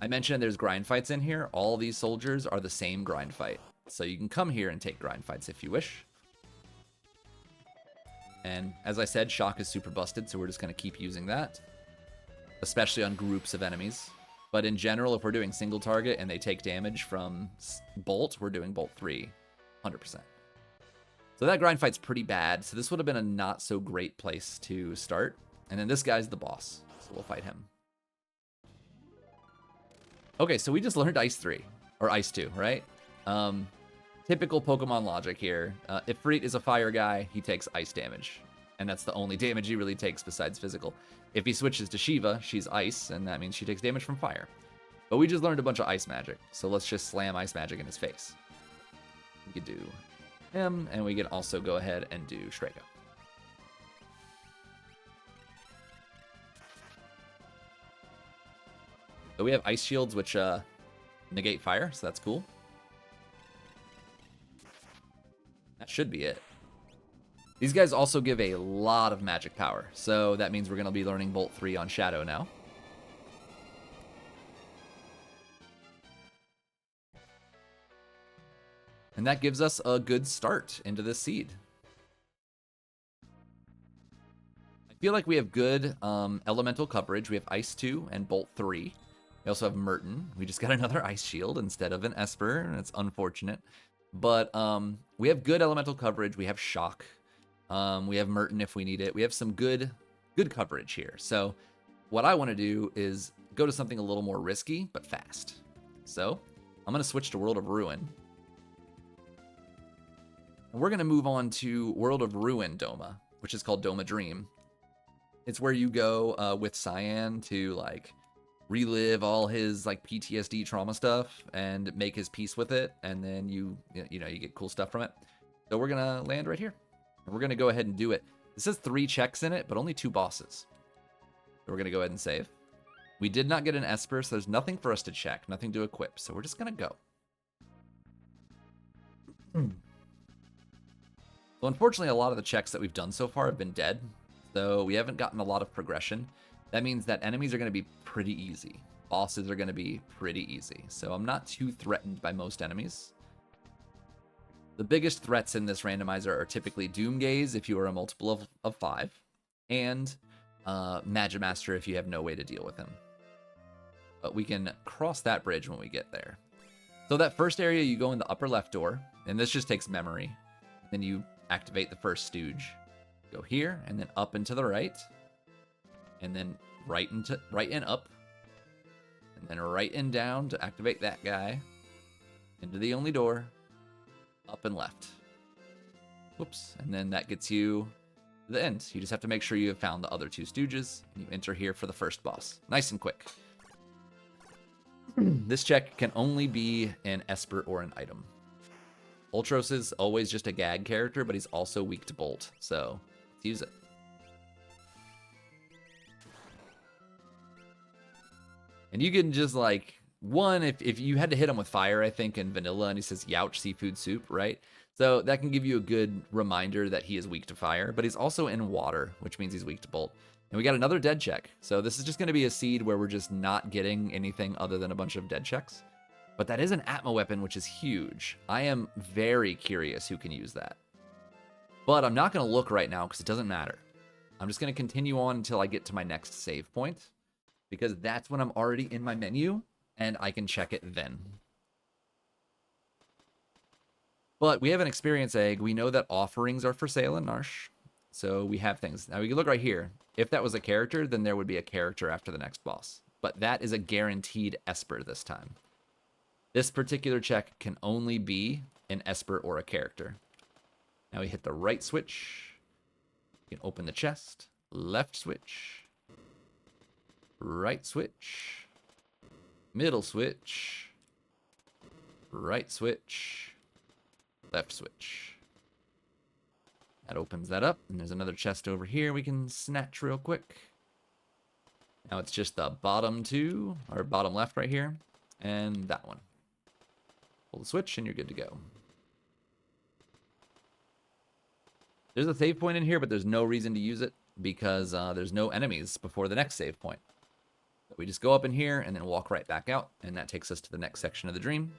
I mentioned there's grind fights in here. All these soldiers are the same grind fight. So you can come here and take grind fights if you wish. And as I said, Shock is super busted, so we're just going to keep using that. Especially on groups of enemies. But in general, if we're doing single target and they take damage from Bolt, we're doing Bolt 3, 100%. So that grind fight's pretty bad, so this would have been a not so great place to start. And then this guy's the boss, so we'll fight him. Okay, so we just learned Ice 3, or Ice 2, right? Typical Pokemon logic here. Ifrit is a fire guy, he takes ice damage. And that's the only damage he really takes besides physical. If he switches to Shiva, she's ice, and that means she takes damage from fire. But we just learned a bunch of ice magic, so let's just slam ice magic in his face. We could do him, and we can also go ahead and do Strago. So we have ice shields, which negate fire, so that's cool. That should be it. These guys also give a lot of magic power, so that means we're going to be learning Bolt 3 on Shadow now. And that gives us a good start into this seed. I feel like we have good elemental coverage. We have Ice 2 and Bolt 3. We also have Merton. We just got another Ice Shield instead of an Esper, and it's unfortunate. But we have good elemental coverage. We have Shock. We have Merton if we need it. We have some good coverage here. So what I want to do is go to something a little more risky, but fast. So I'm going to switch to World of Ruin. And we're going to move on to World of Ruin Doma, which is called Doma Dream. It's where you go with Cyan to like relive all his like PTSD trauma stuff and make his peace with it, and then you get cool stuff from it. So we're going to land right here. And we're going to go ahead and do it. This has 3 checks in it, but only 2 bosses. So we're going to go ahead and save. We did not get an Esper, so there's nothing for us to check, nothing to equip. So we're just going to go. So unfortunately, a lot of the checks that we've done so far have been dead, so we haven't gotten a lot of progression. That means that enemies are going to be pretty easy. Bosses are going to be pretty easy, so I'm not too threatened by most enemies. The biggest threats in this randomizer are typically Doomgaze if you are a multiple of 5, and Magimaster if you have no way to deal with him. But we can cross that bridge when we get there. So that first area, you go in the upper left door, and this just takes memory. Then you activate the first stooge. Go here, and then up and to the right, and then right and up, and then right and down to activate that guy, into the only door, up and left. Whoops, and then that gets you to the end. You just have to make sure you have found the other 2 stooges, and you enter here for the first boss. Nice and quick. This check can only be an Esper or an item. Ultros is always just a gag character, but he's also weak to Bolt, so let's use it. And you can just like, if you had to hit him with fire, I think, in vanilla, and he says Youch seafood soup, right? So that can give you a good reminder that he is weak to fire, but he's also in water, which means he's weak to Bolt. And we got another dead check. So this is just going to be a seed where we're just not getting anything other than a bunch of dead checks. But that is an Atma weapon, which is huge. I am very curious who can use that. But I'm not going to look right now because it doesn't matter. I'm just going to continue on until I get to my next save point, because that's when I'm already in my menu and I can check it then. But we have an experience egg. We know that offerings are for sale in Narsh. So we have things. Now we can look right here. If that was a character, then there would be a character after the next boss. But that is a guaranteed Esper this time. This particular check can only be an Esper or a character. Now we hit the right switch. You can open the chest. Left switch. Right switch. Middle switch. Right switch. Left switch. That opens that up, and there's another chest over here we can snatch real quick. Now it's just the bottom 2, or bottom left right here, and that one. Pull the switch, and you're good to go. There's a save point in here, but there's no reason to use it, because there's no enemies before the next save point. So we just go up in here, and then walk right back out, and that takes us to the next section of the dream.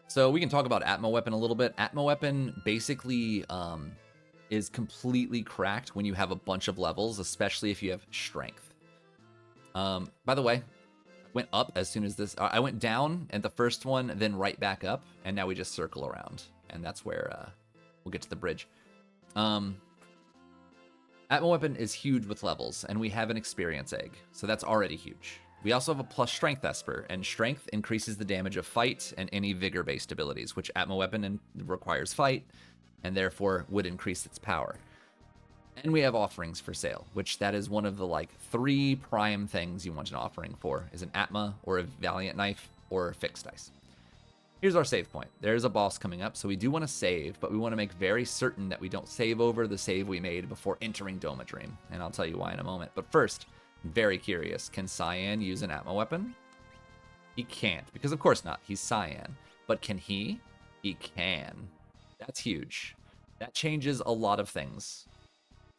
So we can talk about Atma Weapon a little bit. Atma Weapon basically is completely cracked when you have a bunch of levels, especially if you have Strength. By the way, I went up as soon as this... I went down at the first one, then right back up, and now we just circle around. And that's where we'll get to the bridge. Atma Weapon is huge with levels, and we have an Experience Egg, so that's already huge. We also have a plus Strength Esper, and Strength increases the damage of Fight and any Vigor-based abilities, which Atma Weapon requires Fight, and therefore would increase its power. And we have Offerings for sale, which that is one of the 3 prime things you want an offering for, is an Atma, or a Valiant Knife, or Fixed Dice. Here's our save point. There's a boss coming up, so we do want to save, but we want to make very certain that we don't save over the save we made before entering Doma Dream, and I'll tell you why in a moment. But first, very curious. Can Cyan use an Atma weapon? He can't, because of course not. He's Cyan. But can he? He can. That's huge. That changes a lot of things.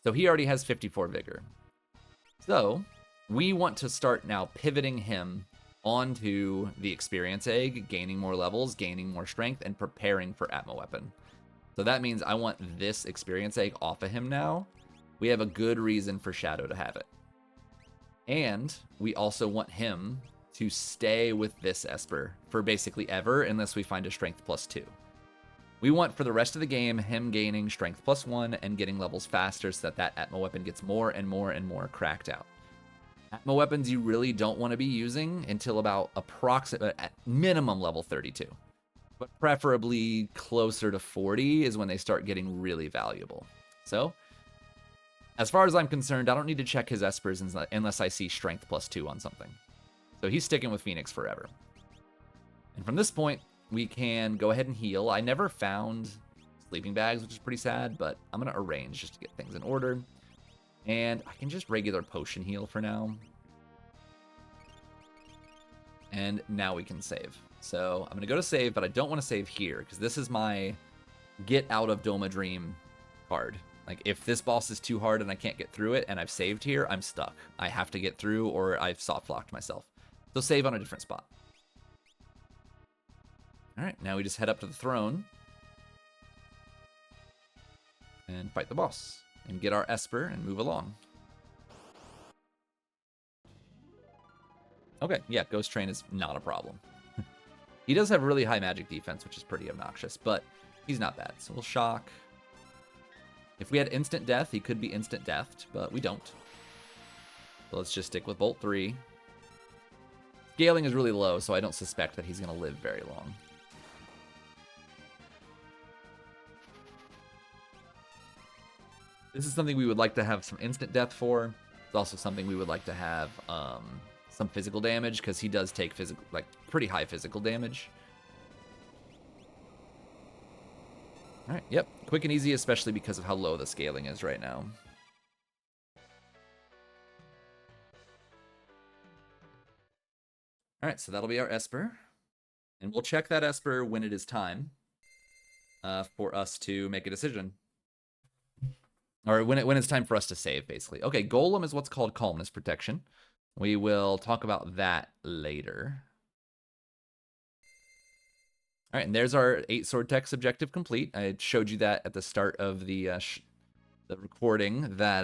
So he already has 54 vigor. So we want to start now pivoting him onto the Experience Egg, gaining more levels, gaining more strength, and preparing for Atma weapon. So that means I want this Experience Egg off of him now. We have a good reason for Shadow to have it. And we also want him to stay with this Esper for basically ever, unless we find a Strength +2. We want for the rest of the game him gaining Strength +1 and getting levels faster so that Atma weapon gets more and more and more cracked out. Atma weapons you really don't want to be using until about at minimum level 32. But preferably closer to 40 is when they start getting really valuable. So, as far as I'm concerned, I don't need to check his Espers unless I see Strength +2 on something. So he's sticking with Phoenix forever. And from this point, we can go ahead and heal. I never found sleeping bags, which is pretty sad, but I'm going to arrange just to get things in order. And I can just regular potion heal for now. And now we can save. So I'm going to go to save, but I don't want to save here because this is my get out of Doma Dream card. Like, if this boss is too hard and I can't get through it and I've saved here, I'm stuck. I have to get through or I've soft-locked myself. So save on a different spot. All right, now we just head up to the throne and fight the boss and get our Esper and move along. Okay, yeah, Ghost Train is not a problem. He does have really high magic defense, which is pretty obnoxious, but he's not bad. So we'll shock. If we had instant death, he could be instant deathed, but we don't. So let's just stick with Bolt 3. Scaling is really low, so I don't suspect that he's going to live very long. This is something we would like to have some instant death for. It's also something we would like to have some physical damage, because he does take physical, like pretty high physical damage. All right, yep, quick and easy, especially because of how low the scaling is right now. All right, so that'll be our Esper. And we'll check that Esper when it is time for us to make a decision. Or when it's time for us to save, basically. Okay, Golem is what's called Calmness Protection. We will talk about that later. All right, and there's our 8 sword text objective complete. I showed you that at the start of the recording that,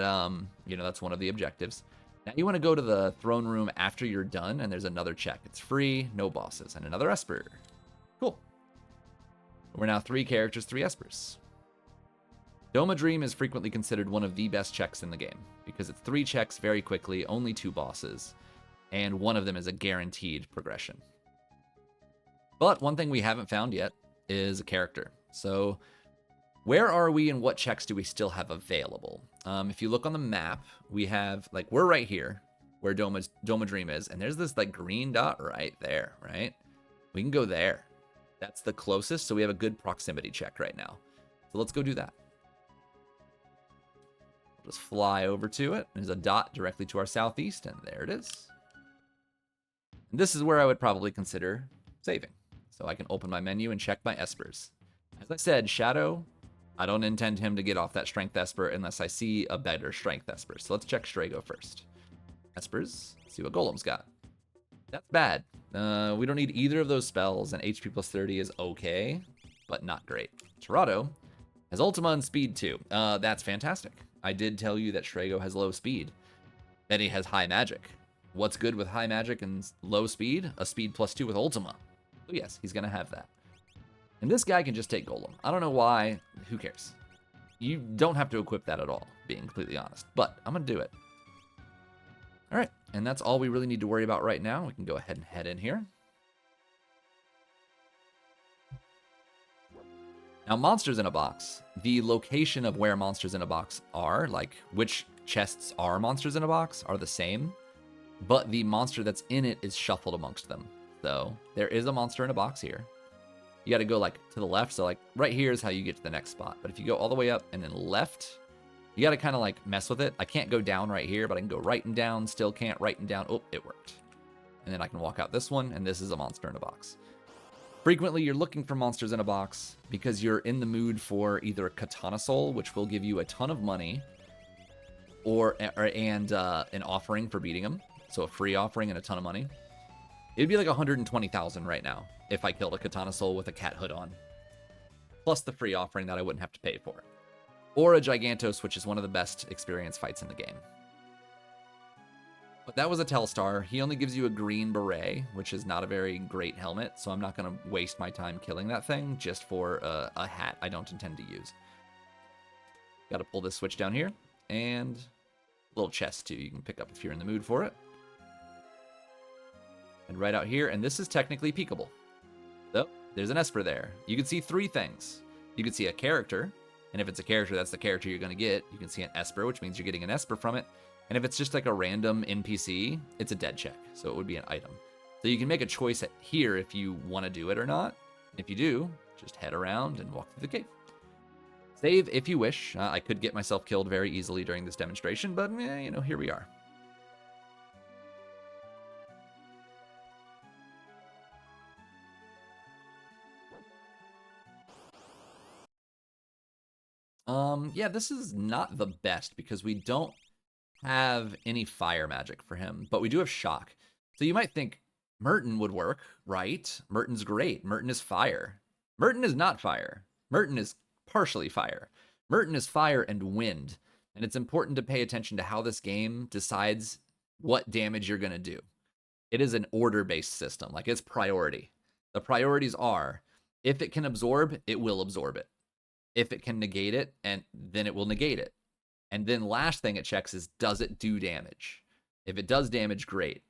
that's one of the objectives. Now you want to go to the throne room after you're done, and there's another check. It's free, no bosses, and another Esper. Cool. We're now 3 characters, 3 Espers. Doma Dream is frequently considered one of the best checks in the game, because it's 3 checks very quickly, only 2 bosses, and one of them is a guaranteed progression. But one thing we haven't found yet is a character. So where are we and what checks do we still have available? If you look on the map, we have, like, we're right here where Doma Dream is, and there's this, like, green dot right there, right? We can go there. That's the closest, so we have a good proximity check right now. So let's go do that. We'll just fly over to it. There's a dot directly to our southeast, and there it is. And this is where I would probably consider saving. So I can open my menu and check my Espers. As I said, Shadow, I don't intend him to get off that Strength Esper unless I see a better Strength Esper. So let's check Strago first. Espers, see what Golem's got. That's bad. We don't need either of those spells, and HP plus 30 is okay, but not great. Torado has Ultima and Speed too. That's fantastic. I did tell you that Strago has low speed. Then he has high magic. What's good with high magic and low speed? A speed plus 2 with Ultima. So yes, he's going to have that. And this guy can just take Golem. I don't know why. Who cares? You don't have to equip that at all, being completely honest. But I'm going to do it. All right, and that's all we really need to worry about right now. We can go ahead and head in here. Now, Monsters in a Box. The location of where Monsters in a Box are, like which chests are Monsters in a Box, are the same. But the monster that's in it is shuffled amongst them. So there is a monster in a box here. You got to go like to the left. So like right here is how you get to the next spot. But if you go all the way up and then left, you got to kind of like mess with it. I can't go down right here, but I can go right and down. Still can't right and down. Oh, it worked. And then I can walk out this one, and this is a monster in a box. Frequently, you're looking for monsters in a box because you're in the mood for either a Katana Soul, which will give you a ton of money, and an offering for beating them. So a free offering and a ton of money. It'd be like 120,000 right now if I killed a Katana Soul with a cat hood on. Plus the free offering that I wouldn't have to pay for. Or a Gigantos, which is one of the best experience fights in the game. But that was a Telstar. He only gives you a green beret, which is not a very great helmet, so I'm not going to waste my time killing that thing just for a hat I don't intend to use. Got to pull this switch down here. And a little chest, too, you can pick up if you're in the mood for it. And right out here, and this is technically peekable. So, there's an Esper there. You can see 3 things. You can see a character, and if it's a character, that's the character you're going to get. You can see an Esper, which means you're getting an Esper from it. And if it's just like a random NPC, it's a dead check, so it would be an item. So you can make a choice here if you want to do it or not. If you do, just head around and walk through the cave. Save if you wish. I could get myself killed very easily during this demonstration, but you know, here we are. Yeah, this is not the best because we don't have any fire magic for him, but we do have shock. So you might think Merton would work, right? Merton's great. Merton is fire. Merton is not fire. Merton is partially fire. Merton is fire and wind. And it's important to pay attention to how this game decides what damage you're going to do. It is an order-based system, like it's priority. The priorities are, if it can absorb, it will absorb it. If it can negate it, and then it will negate it. And then last thing it checks is, does it do damage? If it does damage, great.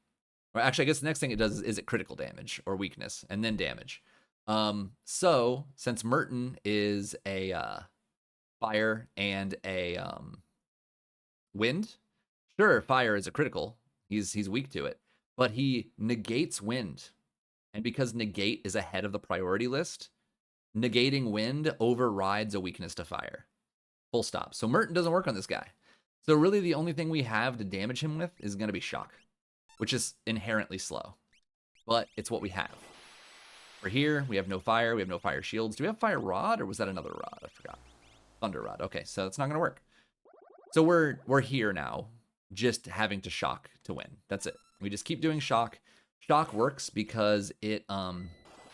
Or actually, I guess the next thing it does is it critical damage or weakness, and then damage. So since Merton is a fire and a wind, sure, fire is a critical. He's weak to it, but he negates wind. And because negate is ahead of the priority list, negating wind overrides a weakness to fire. Full stop. So Merton doesn't work on this guy. So really the only thing we have to damage him with is going to be shock, which is inherently slow. But it's what we have. For here, we have no fire. We have no fire shields. Do we have fire rod, or was that another rod? I forgot. Thunder rod. Okay, so that's not going to work. So we're here now, just having to shock to win. That's it. We just keep doing shock. Shock works because it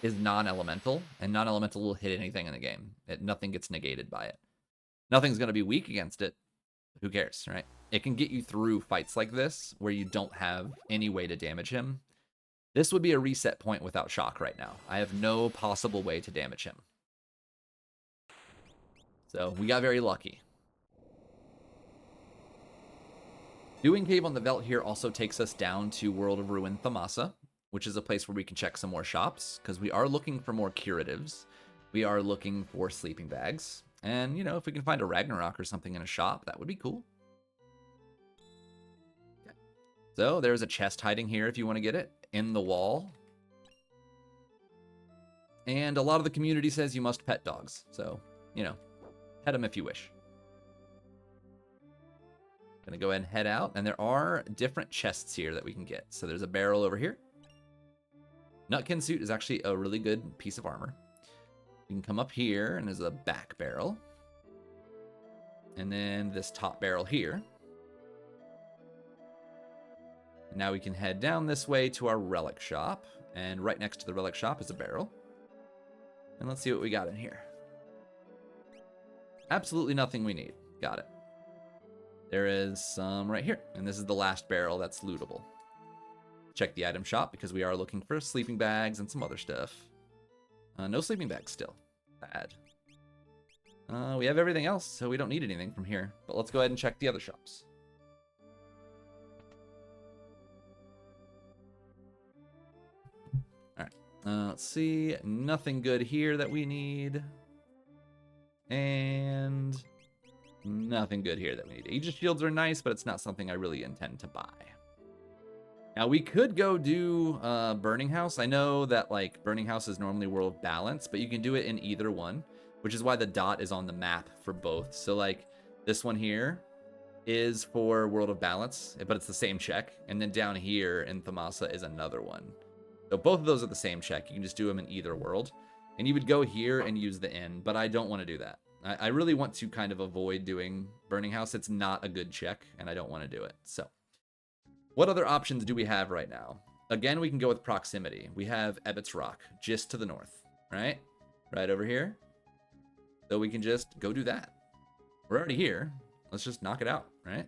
is non-elemental, and non-elemental will hit anything in the game. Nothing gets negated by it. Nothing's going to be weak against it. Who cares, right? It can get you through fights like this where you don't have any way to damage him. This would be a reset point without shock right now. I have no possible way to damage him. So we got very lucky. Doing Cave on the Veldt here also takes us down to World of Ruin Thamasa, which is a place where we can check some more shops, because we are looking for more curatives. We are looking for sleeping bags. And, you know, if we can find a Ragnarok or something in a shop, that would be cool. Okay. So there's a chest hiding here if you want to get it, in the wall. And a lot of the community says you must pet dogs. So, you know, pet them if you wish. Gonna go ahead and head out, and there are different chests here that we can get. So there's a barrel over here. Nutkin suit is actually a really good piece of armor. You can come up here, and there's a back barrel. And then this top barrel here. And now we can head down this way to our relic shop. And right next to the relic shop is a barrel. And let's see what we got in here. Absolutely nothing we need. Got it. There is some right here. And this is the last barrel that's lootable. Check the item shop because we are looking for sleeping bags and some other stuff. No sleeping bags still. Bad. We have everything else, so we don't need anything from here. But let's go ahead and check the other shops. Alright. Let's see. Nothing good here that we need. And nothing good here that we need. Aegis shields are nice, but it's not something I really intend to buy. Now, we could go do Burning House. I know that, like, Burning House is normally World Balance, but you can do it in either one, which is why the dot is on the map for both. So, like, this one here is for World of Balance, but it's the same check. And then down here in Thamasa is another one. So both of those are the same check. You can just do them in either world. And you would go here and use the inn, but I don't want to do that. I really want to kind of avoid doing Burning House. It's not a good check, and I don't want to do it. So what other options do we have right now? Again, we can go with proximity. We have Ebbets Rock, just to the north, right? Right over here. So we can just go do that. We're already here. Let's just knock it out, right?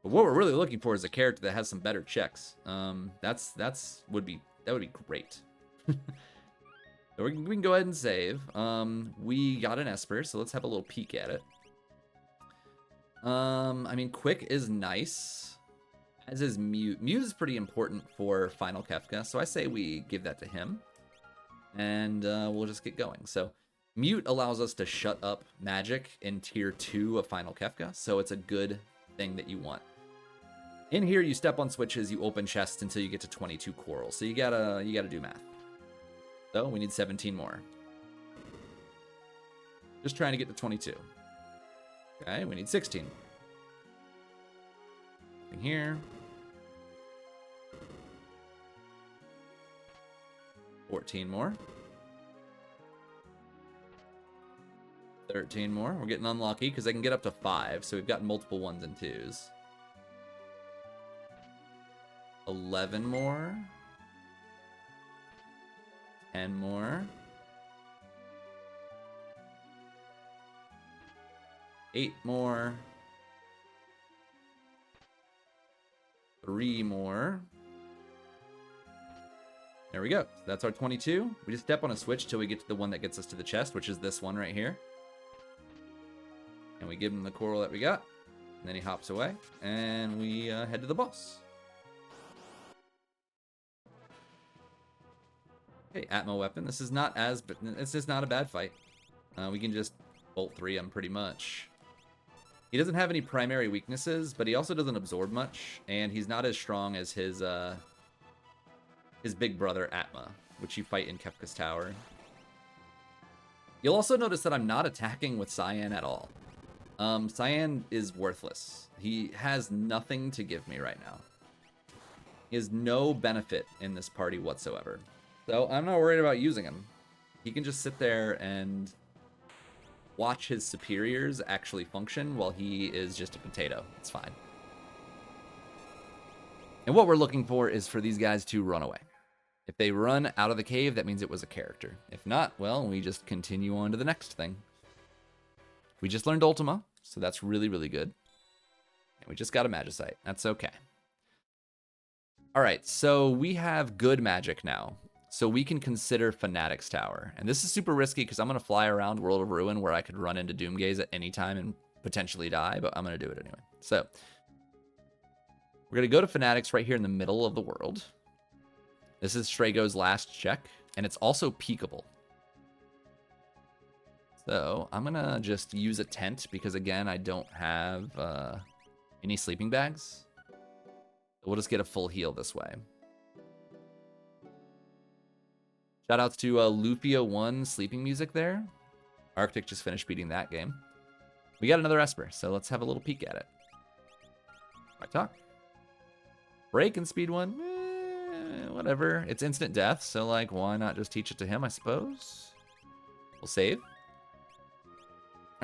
But what we're really looking for is a character that has some better checks. That would be great. So we can go ahead and save. We got an Esper, so let's have a little peek at it. I mean, Quick is nice, as is Mute. Mute is pretty important for Final Kefka, so I say we give that to him. And we'll just get going. So Mute allows us to shut up magic in tier 2 of Final Kefka, so it's a good thing that you want. In here, you step on switches, you open chests until you get to 22 coral. So you gotta do math. So we need 17 more. Just trying to get to 22. Okay, we need 16. Nothing here. 14 more. 13 more. We're getting unlucky because I can get up to 5, so we've got multiple 1s and 2s. 11 more. 10 more. 8 more. 3 more. There we go. That's our 22. We just step on a switch till we get to the one that gets us to the chest, which is this one right here. And we give him the coral that we got. And then he hops away. And we head to the boss. Okay, Atmo weapon. This is not as... It's just not a bad fight. We can just bolt 3 him pretty much. He doesn't have any primary weaknesses, but he also doesn't absorb much. And he's not as strong as his big brother, Atma, which you fight in Kefka's Tower. You'll also notice that I'm not attacking with Cyan at all. Cyan is worthless. He has nothing to give me right now. He has no benefit in this party whatsoever. So I'm not worried about using him. He can just sit there and watch his superiors actually function while he is just a potato. It's fine. And what we're looking for is for these guys to run away. If they run out of the cave, that means it was a character. If not, well, we just continue on to the next thing. We just learned Ultima, so that's really, really good. And we just got a Magicite. That's okay. All right, so we have good magic now. So we can consider Fanatic's Tower. And this is super risky because I'm going to fly around World of Ruin where I could run into Doomgaze at any time and potentially die, but I'm going to do it anyway. So we're going to go to Fanatics right here in the middle of the world. This is Strago's last check, and it's also peekable. So I'm going to just use a tent because, again, I don't have any sleeping bags. So we'll just get a full heal this way. Shoutouts to Lufia1 sleeping music there. Arctic just finished beating that game. We got another Esper, so let's have a little peek at it. Why talk? Break and speed 1. Whatever. It's instant death, so like, why not just teach it to him, I suppose? We'll save.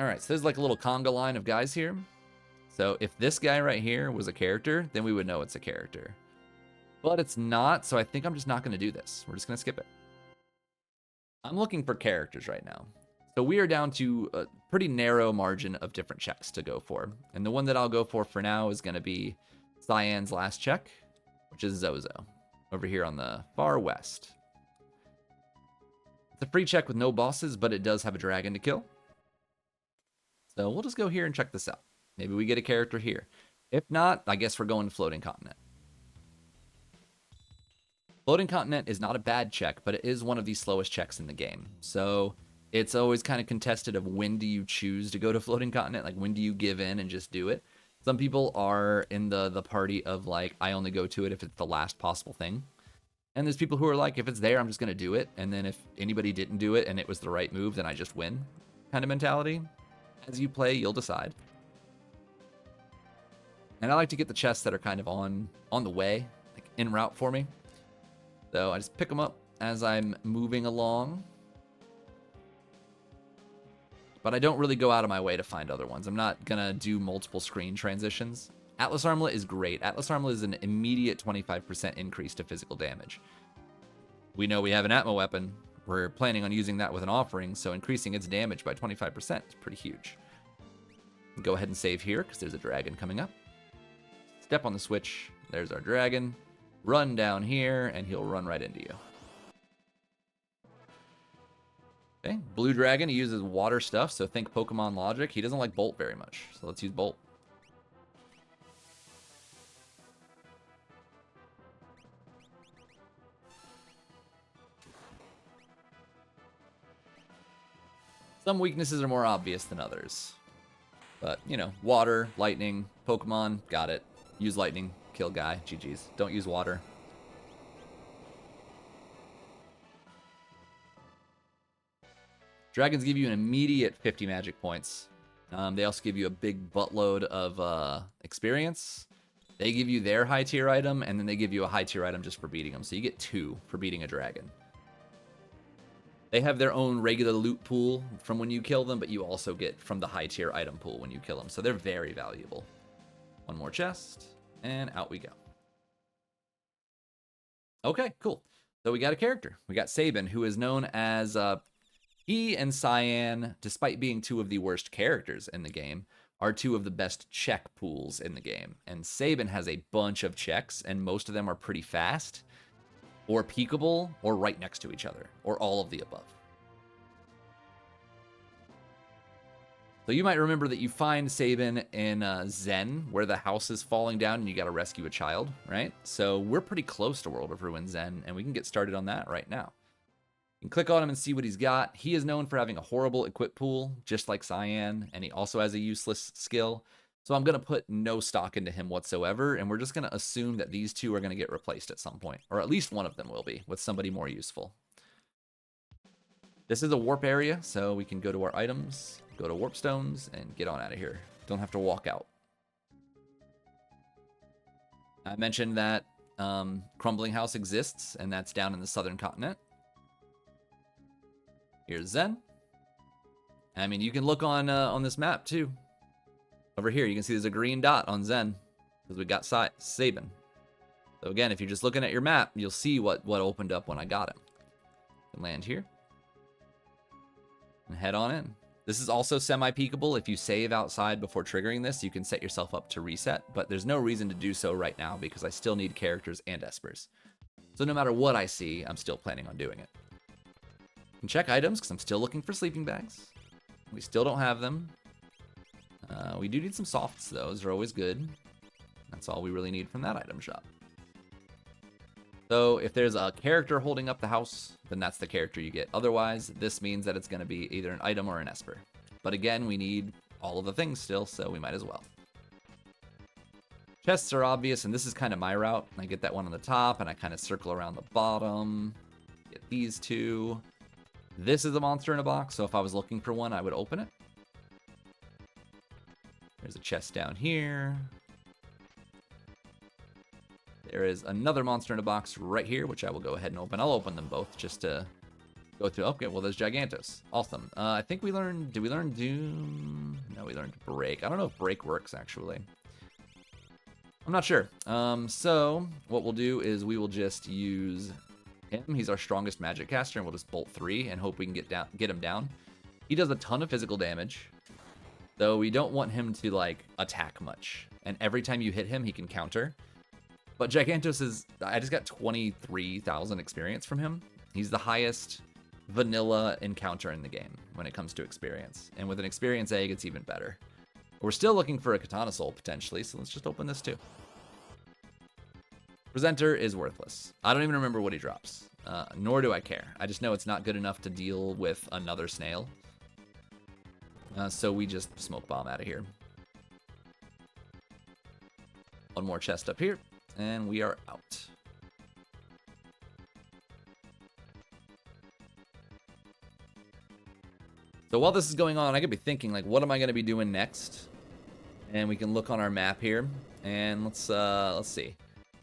Alright, so there's like a little conga line of guys here. So if this guy right here was a character, then we would know it's a character. But it's not, so I think I'm just not going to do this. We're just going to skip it. I'm looking for characters right now. So we are down to a pretty narrow margin of different checks to go for. And the one that I'll go for now is going to be Cyan's last check, which is Zozo, over here on the far west. It's a free check with no bosses, but it does have a dragon to kill. So we'll just go here and check this out. Maybe we get a character here. If not, I guess we're going to Floating Continent. Floating Continent is not a bad check, but it is one of the slowest checks in the game. So it's always kind of contested of when do you choose to go to Floating Continent? Like, when do you give in and just do it? Some people are in the party of, like, I only go to it if it's the last possible thing. And there's people who are like, if it's there, I'm just going to do it. And then if anybody didn't do it and it was the right move, then I just win kind of mentality. As you play, you'll decide. And I like to get the chests that are kind of on the way, like en route for me. So I just pick them up as I'm moving along. But I don't really go out of my way to find other ones. I'm not going to do multiple screen transitions. Atlas Armlet is great. Atlas Armlet is an immediate 25% increase to physical damage. We know we have an Atmo weapon. We're planning on using that with an offering, so increasing its damage by 25% is pretty huge. Go ahead and save here because there's a dragon coming up. Step on the switch. There's our dragon. Run down here, and he'll run right into you. Okay, blue dragon, he uses water stuff, so think Pokemon logic. He doesn't like Bolt very much, so let's use Bolt. Some weaknesses are more obvious than others. But, you know, water, lightning, Pokemon, got it. Use lightning, kill guy, GG's. Don't use water. Dragons give you an immediate 50 magic points. They also give you a big buttload of experience. They give you their high tier item, and then they give you a high tier item just for beating them. So you get 2 for beating a dragon. They have their own regular loot pool from when you kill them, but you also get from the high tier item pool when you kill them. So they're very valuable. One more chest, and out we go. Okay, cool. So we got a character. We got Sabin, who is known as... he and Cyan, despite being 2 of the worst characters in the game, are 2 of the best check pools in the game. And Sabin has a bunch of checks, and most of them are pretty fast, or peekable, or right next to each other, or all of the above. So you might remember that you find Sabin in Zen, where the house is falling down and you got to rescue a child, right? So we're pretty close to World of Ruin Zen, and we can get started on that right now. You can click on him and see what he's got. He is known for having a horrible equip pool, just like Cyan, and he also has a useless skill. So I'm going to put no stock into him whatsoever, and we're just going to assume that these 2 are going to get replaced at some point, or at least one of them will be, with somebody more useful. This is a warp area, so we can go to our items, go to warp stones, and get on out of here. Don't have to walk out. I mentioned that Crumbling House exists, and that's down in the southern continent. Here's Zen. I mean, you can look on this map too. Over here, you can see there's a green dot on Zen because we got Sabin. So again, if you're just looking at your map, you'll see what opened up when I got him. Can land here and head on in. This is also semi-peekable. If you save outside before triggering this, you can set yourself up to reset, but there's no reason to do so right now because I still need characters and espers. So no matter what I see, I'm still planning on doing it. Can check items because I'm still looking for sleeping bags. We still don't have them. We do need some softs, though. Those are always good. That's all we really need from that item shop. So if there's a character holding up the house, then that's the character you get. Otherwise, this means that it's going to be either an item or an esper. But again, we need all of the things still, so we might as well. Chests are obvious, and this is kind of my route. I get that one on the top, and I kind of circle around the bottom. Get these 2. This is a monster in a box, so if I was looking for one, I would open it. There's a chest down here. There is another monster in a box right here, which I will go ahead and open. I'll open them both just to go through. Okay, well, there's Gigantos. Awesome. I think we learned... Did we learn Doom? No, we learned Break. I don't know if Break works, actually. I'm not sure. So what we'll do is we will just use him. He's our strongest magic caster, and we'll just bolt 3 and hope we can get him down. He does a ton of physical damage, though we don't want him to, like, attack much. And every time you hit him, he can counter. But Gigantos is... I just got 23,000 experience from him. He's the highest vanilla encounter in the game when it comes to experience. And with an experience egg, it's even better. We're still looking for a Katana Soul, potentially, so let's just open this too. Presenter is worthless. I don't even remember what he drops. Nor do I care. I just know it's not good enough to deal with another snail. So we just smoke bomb out of here. One more chest up here. And we are out. So while this is going on, I could be thinking, like, what am I going to be doing next? And we can look on our map here, and let's see.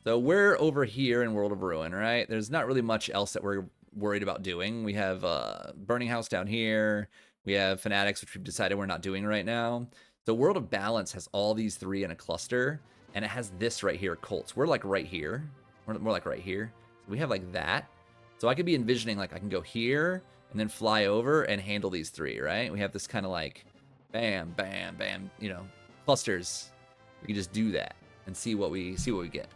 So we're over here in World of Ruin, right? There's not really much else that we're worried about doing. We have Burning House down here. We have Fanatics, which we've decided we're not doing right now. So World of Balance has all these 3 in a cluster. And it has this right here, Cults. We're like right here. We're more like right here. So we have like that. So I could be envisioning like I can go here and then fly over and handle these 3, right? We have this kind of like bam, bam, bam, you know, clusters. We can just do that and see what we get.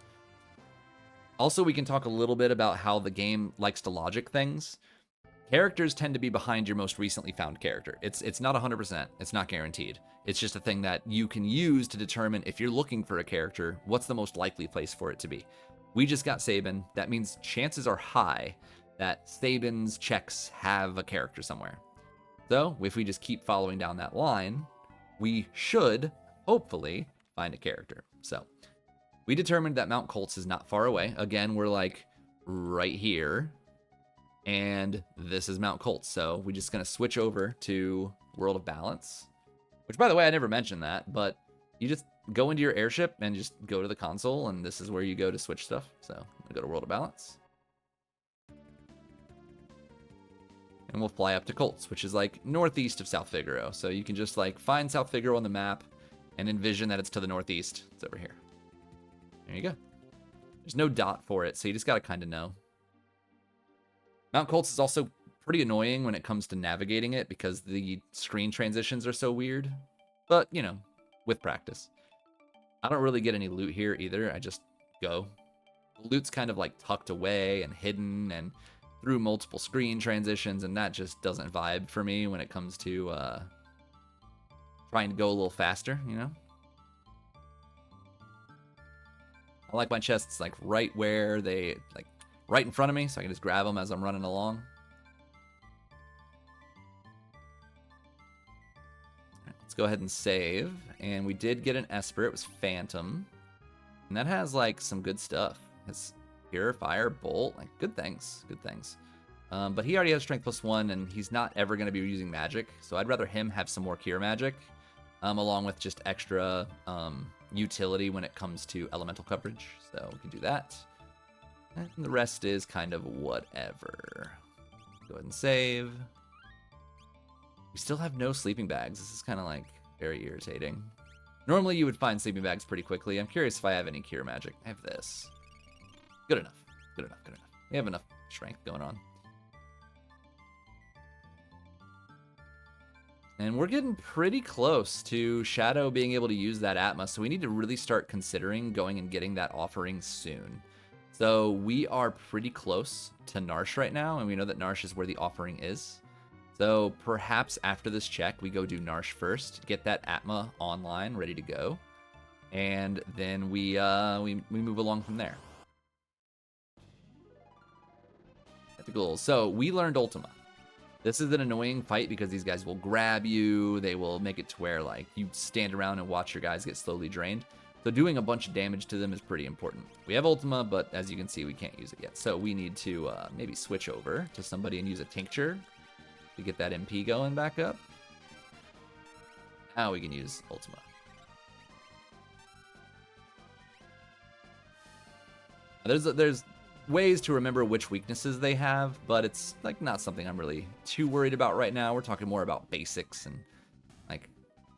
Also, we can talk a little bit about how the game likes to logic things. Characters tend to be behind your most recently found character. It's not 100%. It's not guaranteed. It's just a thing that you can use to determine if you're looking for a character, what's the most likely place for it to be. We just got Sabin. That means chances are high that Sabin's checks have a character somewhere. So if we just keep following down that line, we should hopefully find a character. So we determined that Mount Colts is not far away. Again, we're like right here. and this is Mount Colt. So we're just going to switch over to World of Balance, which, by the way, I never mentioned that, but you just go into your airship and just go to the console, and this is where you go to switch stuff. So I'm going to go to World of Balance. And we'll fly up to Colts, which is like northeast of South Figaro. So you can just like find South Figaro on the map and envision that it's to the northeast. It's over here. There you go. There's no dot for it, so you just got to kind of know. Mount Colts is also pretty annoying when it comes to navigating it because the screen transitions are so weird. But, you know, with practice. I don't really get any loot here either. I just go. The loot's kind of like tucked away and hidden and through multiple screen transitions, and that just doesn't vibe for me when it comes to trying to go a little faster, you know? I like my chests like right where they, like right in front of me, so I can just grab them as I'm running along. Right, let's go ahead and save. And we did get an Esper. It was Phantom. And that has like some good stuff. It's Purifier, Bolt, like good things, good things. But he already has Strength +1, and he's not ever going to be using magic, so I'd rather him have some more Cure Magic, along with just extra utility when it comes to elemental coverage, so we can do that. And the rest is kind of whatever. Go ahead and save. We still have no sleeping bags. This is kind of like very irritating. Normally you would find sleeping bags pretty quickly. I'm curious if I have any Cure Magic. I have this. Good enough. Good enough. Good enough. We have enough strength going on. And we're getting pretty close to Shadow being able to use that Atma, so we need to really start considering going and getting that offering soon. So we are pretty close to Narsh right now, and we know that Narsh is where the offering is. So perhaps after this check, we go do Narsh first, get that Atma online, ready to go, and then we move along from there. That's cool. So we learned Ultima. This is an annoying fight because these guys will grab you. They will make it to where like you stand around and watch your guys get slowly drained. So doing a bunch of damage to them is pretty important. We have Ultima, but as you can see, we can't use it yet. So we need to maybe switch over to somebody and use a Tincture to get that MP going back up. Now we can use Ultima. There's ways to remember which weaknesses they have, but it's like not something I'm really too worried about right now. We're talking more about basics and like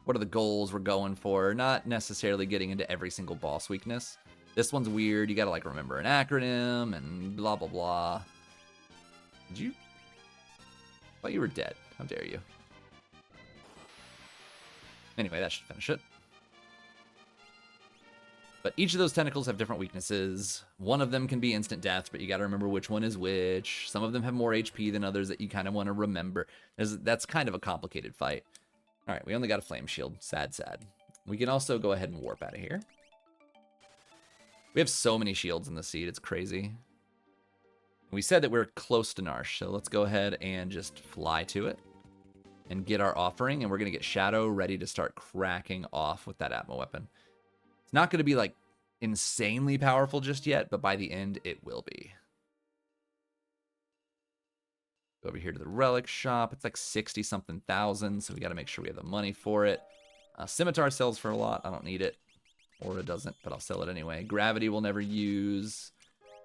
what are the goals we're going for, not necessarily getting into every single boss weakness. This one's weird. You gotta like remember an acronym and blah blah blah. Did you? I thought you were dead. How dare you? Anyway, that should finish it. But each of those tentacles have different weaknesses. One of them can be instant death, but you got to remember which one is which. Some of them have more HP than others that you kind of want to remember. That's kind of a complicated fight. All right, we only got a flame shield. Sad, sad. We can also go ahead and warp out of here. We have so many shields in the seed. It's crazy. We said that we're close to Narsh, so let's go ahead and just fly to it and get our offering, and we're going to get Shadow ready to start cracking off with that Atma weapon. It's not going to be like insanely powerful just yet, but by the end it will be. Go over here to the relic shop. It's like 60 something thousand, so we got to make sure we have the money for it. Scimitar sells for a lot. I don't need it. Aura doesn't, but I'll sell it anyway. Gravity we'll never use.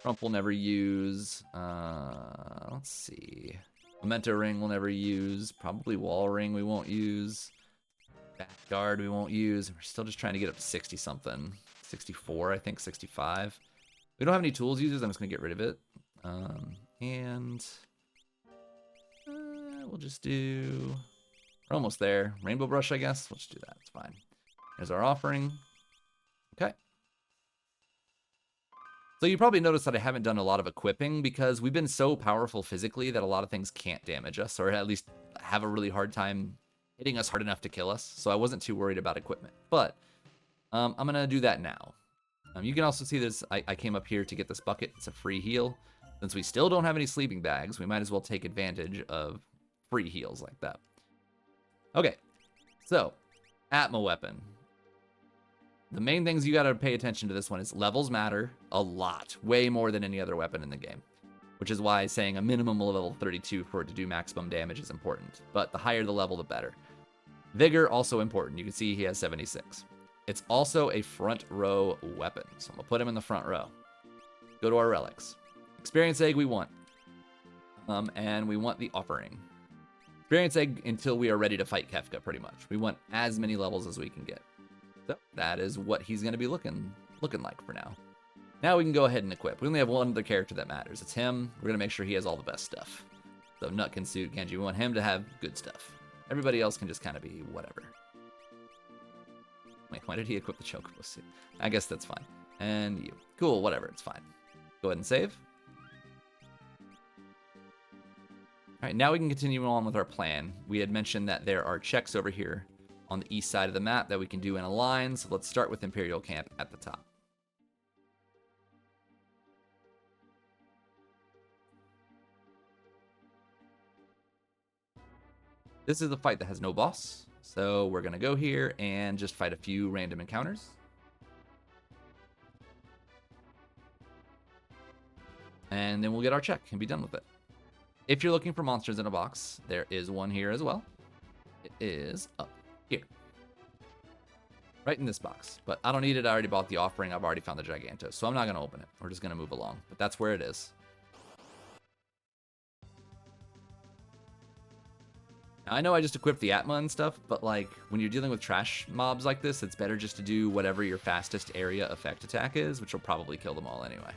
Trump will never use. Let's see. Memento ring we'll never use. Probably wall ring we won't use. Back guard we won't use. We're still just trying to get up to 60 something. 64, I think, 65. We don't have any tools users. I'm just gonna get rid of it. We'll just do, we're almost there. Rainbow brush, I guess. Let's do that. It's fine. There's our offering. Okay. So you probably noticed that I haven't done a lot of equipping because we've been so powerful physically that a lot of things can't damage us, or at least have a really hard time hitting us hard enough to kill us. So I wasn't too worried about equipment, but I'm gonna do that now. You can also see this. I came up here to get this bucket. It's a free heal. Since we still don't have any sleeping bags, we might as well take advantage of free heals like that. Okay, so Atma weapon. The main things you gotta pay attention to this one is levels matter a lot, way more than any other weapon in the game. which is why saying a minimum level 32 for it to do maximum damage is important. But the higher the level, the better. Vigor, also important. You can see he has 76. It's also a front row weapon, so I'm going to put him in the front row. Go to our relics. Experience egg we want. And we want the offering. Experience egg until we are ready to fight Kefka, pretty much. We want as many levels as we can get. So that is what he's going to be looking like for now. Now we can go ahead and equip. We only have one other character that matters. It's him. We're going to make sure he has all the best stuff. So Nutkin Suit, Genji, we want him to have good stuff. Everybody else can just kind of be whatever. Wait, why did he equip the Chocobo suit? I guess that's fine. And you. Cool, whatever, it's fine. Go ahead and save. All right, now we can continue on with our plan. We had mentioned that there are checks over here on the east side of the map that we can do in a line. So let's start with Imperial Camp at the top. This is a fight that has no boss. So we're going to go here and just fight a few random encounters. And then we'll get our check and be done with it. If you're looking for monsters in a box, there is one here as well. It is up here. Right in this box. But I don't need it. I already bought the offering. I've already found the Gigantos. So I'm not going to open it. We're just going to move along. But that's where it is. I know I just equipped the Atma and stuff, but like when you're dealing with trash mobs like this, it's better just to do whatever your fastest area effect attack is, which will probably kill them all anyway.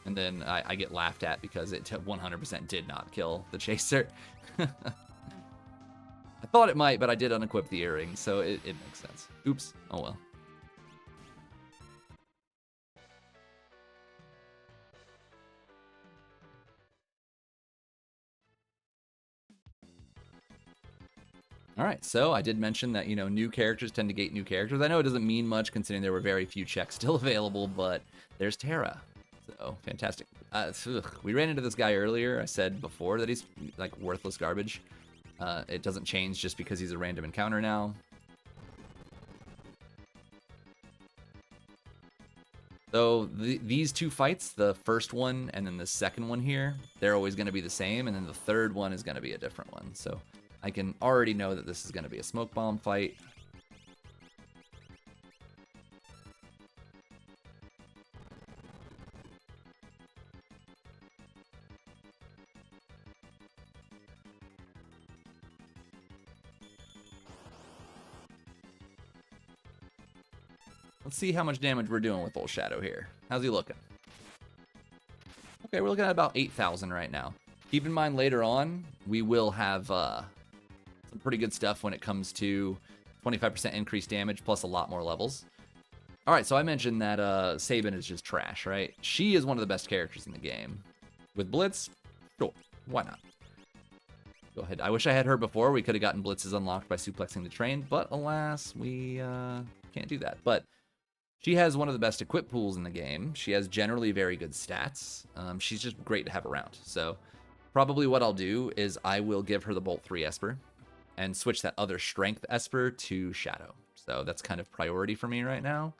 And then I get laughed at because it 100% did not kill the Chaser. I thought it might, but I did unequip the earring, so it makes sense. Oops. Oh well. All right, so I did mention that, you know, new characters tend to gate new characters. I know it doesn't mean much considering there were very few checks still available, but there's Terra. So, fantastic. We ran into this guy earlier. I said before that he's, like, worthless garbage. It doesn't change just because he's a random encounter now. So, these two fights, the first one and then the second one here, they're always going to be the same, and then the third one is going to be a different one. So, I can already know that this is going to be a smoke bomb fight. Let's see how much damage we're doing with old Shadow here. How's he looking? Okay, we're looking at about 8,000 right now. Keep in mind later on, we will have some pretty good stuff when it comes to 25% increased damage plus a lot more levels. All right, so I mentioned that Sabin is just trash, right? She is one of the best characters in the game. With Blitz, sure, why not? Go ahead. I wish I had her before. We could have gotten Blitzes unlocked by suplexing the train, but alas, we can't do that. But she has one of the best equip pools in the game. She has generally very good stats. She's just great to have around. So probably what I'll do is I will give her the Bolt 3 Esper and switch that other Strength Esper to Shadow. So that's kind of priority for me right now.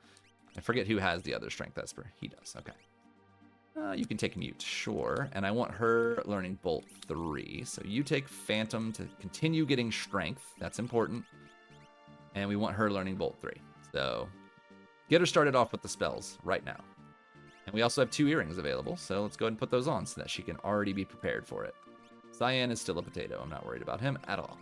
I forget who has the other Strength Esper. He does. Okay. You can take Mute, sure. And I want her learning Bolt 3. So you take Phantom to continue getting Strength. That's important. And we want her learning Bolt 3. So get her started off with the spells right now. And we also have 2 earrings available, so let's go ahead and put those on so that she can already be prepared for it. Cyan is still a potato. I'm not worried about him at all.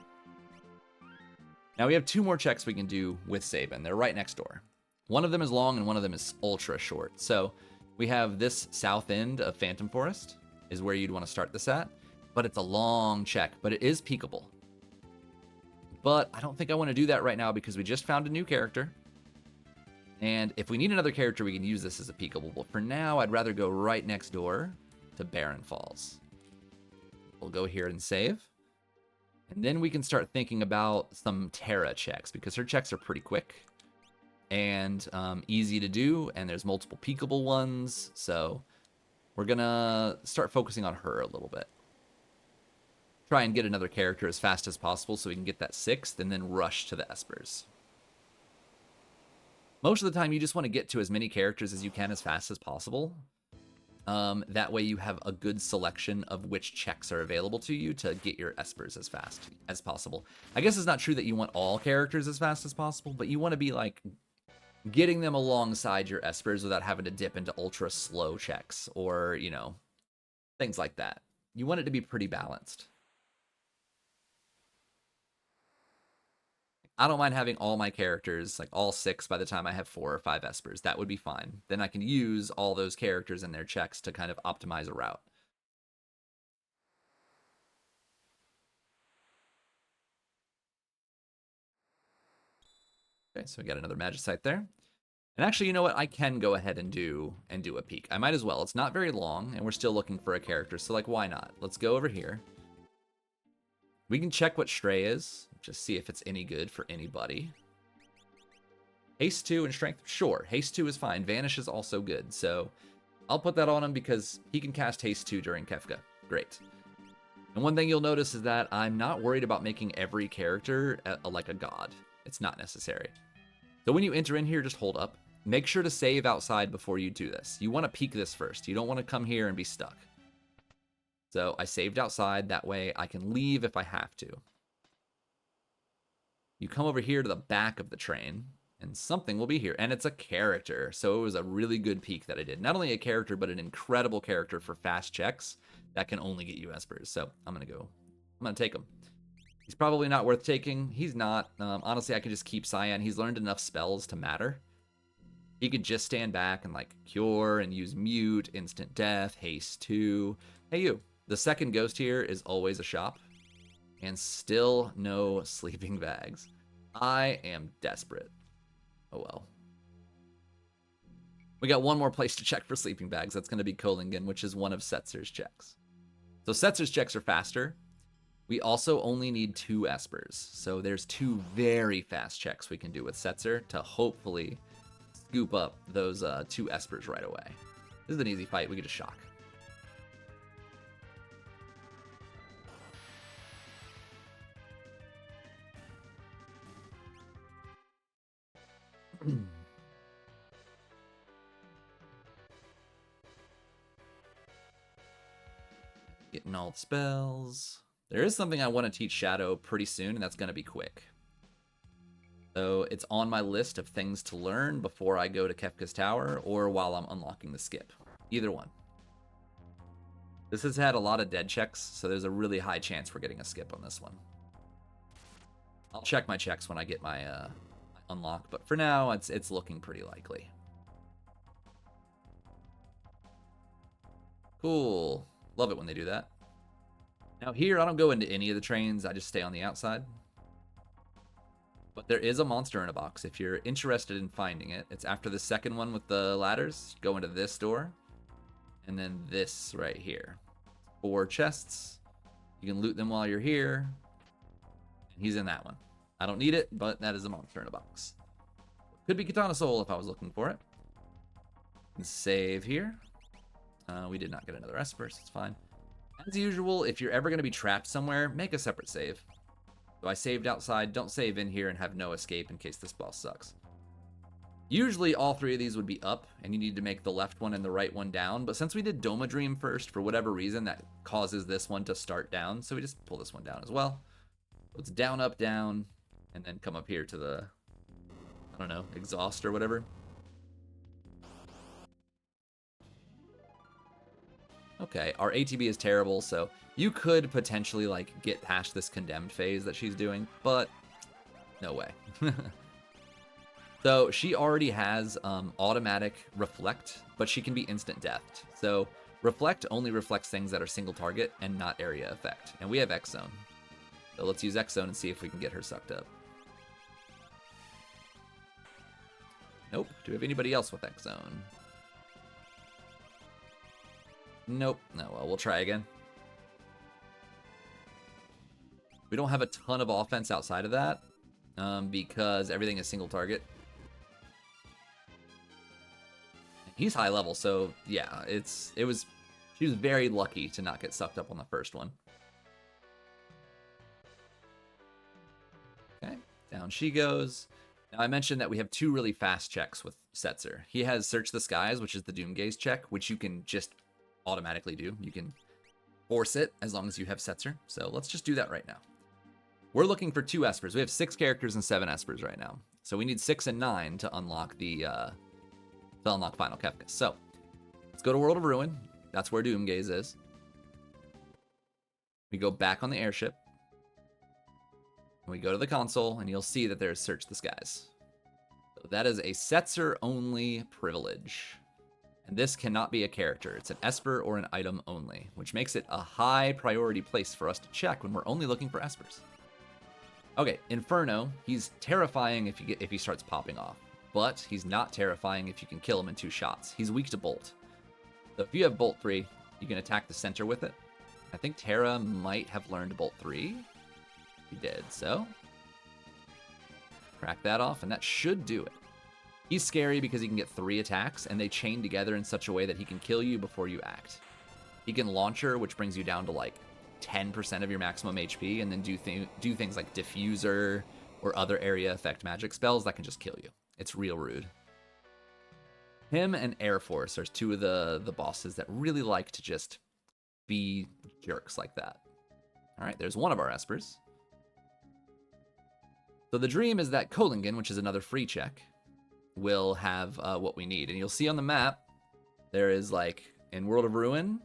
Now we have 2 more checks we can do with Sabin. They're right next door. One of them is long and one of them is ultra short. So we have this south end of Phantom Forest is where you'd want to start this at. But it's a long check, but it is peekable. But I don't think I want to do that right now because we just found a new character. And if we need another character, we can use this as a peekable. But for now, I'd rather go right next door to Barren Falls. We'll go here and save. And then we can start thinking about some Terra checks because her checks are pretty quick and easy to do. And there's multiple peekable ones. So we're going to start focusing on her a little bit. Try and get another character as fast as possible so we can get that 6th and then rush to the Espers. Most of the time, you just want to get to as many characters as you can as fast as possible. That way you have a good selection of which checks are available to you to get your espers as fast as possible. I guess it's not true that you want all characters as fast as possible, but you want to be like getting them alongside your espers without having to dip into ultra slow checks or, you know, things like that. You want it to be pretty balanced. I don't mind having all my characters, like all 6 by the time I have 4 or 5 espers. That would be fine. Then I can use all those characters and their checks to kind of optimize a route. Okay, so we got another Magicite there. And actually, you know what? I can go ahead and do a peek. I might as well. It's not very long, and we're still looking for a character, so like, why not? Let's go over here. We can check what Stray is, just see if it's any good for anybody. Haste 2 and Strength, sure. Haste 2 is fine. Vanish is also good, so I'll put that on him because he can cast Haste 2 during Kefka. Great. And one thing you'll notice is that I'm not worried about making every character like a god. It's not necessary. So when you enter in here, just hold up. Make sure to save outside before you do this. You want to peek this first. You don't want to come here and be stuck. So I saved outside. That way I can leave if I have to. You come over here to the back of the train, and something will be here. And it's a character. So it was a really good peek that I did. Not only a character, but an incredible character for fast checks that can only get you espers. So I'm going to take him. He's probably not worth taking. He's not. Honestly, I could just keep Cyan. He's learned enough spells to matter. He could just stand back and like cure and use mute, instant death, haste 2. Hey you, the second ghost here is always a shop. And still no sleeping bags. I am desperate. Oh well. We got one more place to check for sleeping bags. That's going to be Kolingen, which is one of Setzer's checks. So Setzer's checks are faster. We also only need 2 espers. So there's 2 very fast checks we can do with Setzer to hopefully scoop up those 2 espers right away. This is an easy fight. We get a shock. Getting all the spells. There is something I want to teach Shadow pretty soon, and that's going to be quick. So it's on my list of things to learn before I go to Kefka's Tower or while I'm unlocking the skip. Either one. This has had a lot of dead checks, so there's a really high chance we're getting a skip on this one. I'll check my checks when I get my unlock, but for now, it's looking pretty likely. Cool. Love it when they do that. Now here, I don't go into any of the trains. I just stay on the outside. But there is a monster in a box. If you're interested in finding it, it's after the second one with the ladders. Go into this door. And then this right here. 4 chests. You can loot them while you're here. And he's in that one. I don't need it, but that is a monster in a box. Could be Katana Soul if I was looking for it. And save here. We did not get another Espers. It's fine. As usual, if you're ever going to be trapped somewhere, make a separate save. So I saved outside. Don't save in here and have no escape in case this boss sucks. Usually all 3 of these would be up, and you need to make the left one and the right one down. But since we did Doma Dream first, for whatever reason, that causes this one to start down. So we just pull this one down as well. So it's down, up, down, and then come up here to the, I don't know, exhaust or whatever. Okay, our ATB is terrible, so you could potentially like get past this condemned phase that she's doing, but no way. So she already has automatic reflect, but she can be instant deathed. So reflect only reflects things that are single target and not area effect. And we have X Zone. So let's use X Zone and see if we can get her sucked up. Nope. Do we have anybody else with X Zone? Nope. No, well, we'll try again. We don't have a ton of offense outside of that because everything is single target. He's high level, so yeah, she was very lucky to not get sucked up on the first one. Okay, down she goes. Now, I mentioned that we have 2 really fast checks with Setzer. He has Search the Skies, which is the Doomgaze check, which you can just automatically do. You can force it as long as you have Setzer. So let's just do that right now. We're looking for 2 Espers. We have 6 characters and 7 Espers right now. So we need 6 and 9 to unlock Final Kefka. So let's go to World of Ruin. That's where Doomgaze is. We go back on the airship. We go to the console, and you'll see that there's Search the Skies. So that is a Setzer-only privilege. And this cannot be a character. It's an Esper or an item only, which makes it a high priority place for us to check when we're only looking for Espers. Okay, Inferno, he's terrifying if he starts popping off, but he's not terrifying if you can kill him in 2 shots. He's weak to Bolt. So if you have Bolt 3, you can attack the center with it. I think Terra might have learned Bolt 3. He did, so crack that off, and that should do it. He's scary because he can get 3 attacks, and they chain together in such a way that he can kill you before you act. He can Launcher, which brings you down to like 10% of your maximum HP, and then do things like Diffuser or other area effect magic spells that can just kill you. It's real rude. Him and Air Force are 2 of the bosses that really like to just be jerks like that. All right, there's one of our Espers. So the dream is that Kolingen, which is another free check, will have what we need. And you'll see on the map, there is like, in World of Ruin,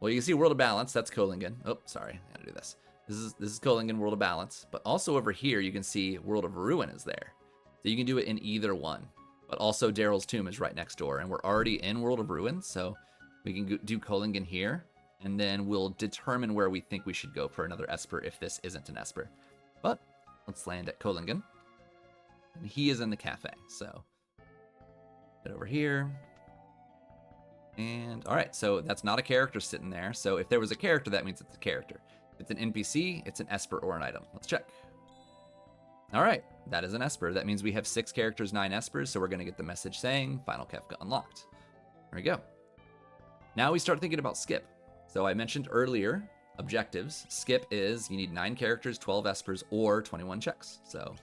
well, you can see World of Balance, that's Kolingen. Oh, sorry, I gotta do this. This is Kolingen, World of Balance. But also over here, you can see World of Ruin is there. So you can do it in either one. But also Daryl's Tomb is right next door. And we're already in World of Ruin, so we can do Kolingen here. And then we'll determine where we think we should go for another Esper if this isn't an Esper. But let's land at Kolingen. And he is in the cafe, so get over here. And all right, so that's not a character sitting there. So if there was a character, that means it's a character. If it's an NPC, it's an Esper or an item. Let's check. All right, that is an Esper. That means we have 6 characters, 9 Espers, so we're going to get the message saying Final Kefka unlocked. There we go. Now we start thinking about skip. So I mentioned earlier, objectives. Skip is you need 9 characters, 12 Espers, or 21 checks. So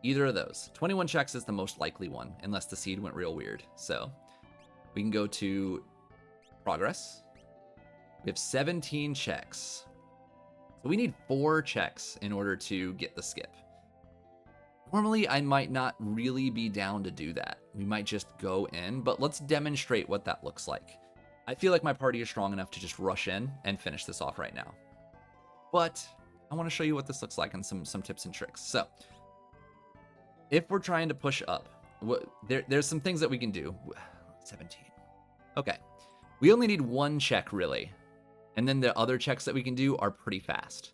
either of those. 21 checks is the most likely one, unless the seed went real weird. So we can go to progress. We have 17 checks. So we need 4 checks in order to get the skip. Normally, I might not really be down to do that. We might just go in, but let's demonstrate what that looks like. I feel like my party is strong enough to just rush in and finish this off right now. But I want to show you what this looks like and some tips and tricks. So if we're trying to push up, there's some things that we can do. 17. Okay. We only need 1 check, really. And then the other checks that we can do are pretty fast.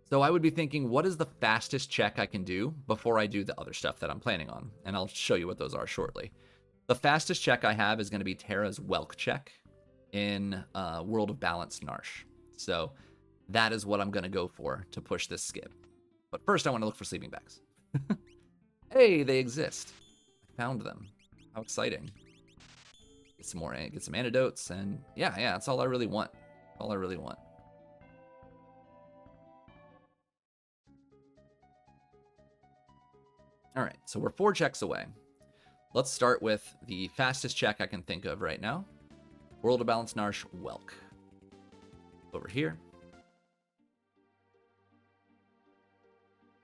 So I would be thinking, what is the fastest check I can do before I do the other stuff that I'm planning on? And I'll show you what those are shortly. The fastest check I have is going to be Terra's Welk check in World of Balance Narsh. So that is what I'm going to go for to push this skip. But first I want to look for sleeping bags. Hey, they exist. I found them. How exciting. Get some antidotes, and yeah, that's all I really want. All I really want. All right, so we're 4 checks away. Let's start with the fastest check I can think of right now. World of Balance Narsh Welk. Over here.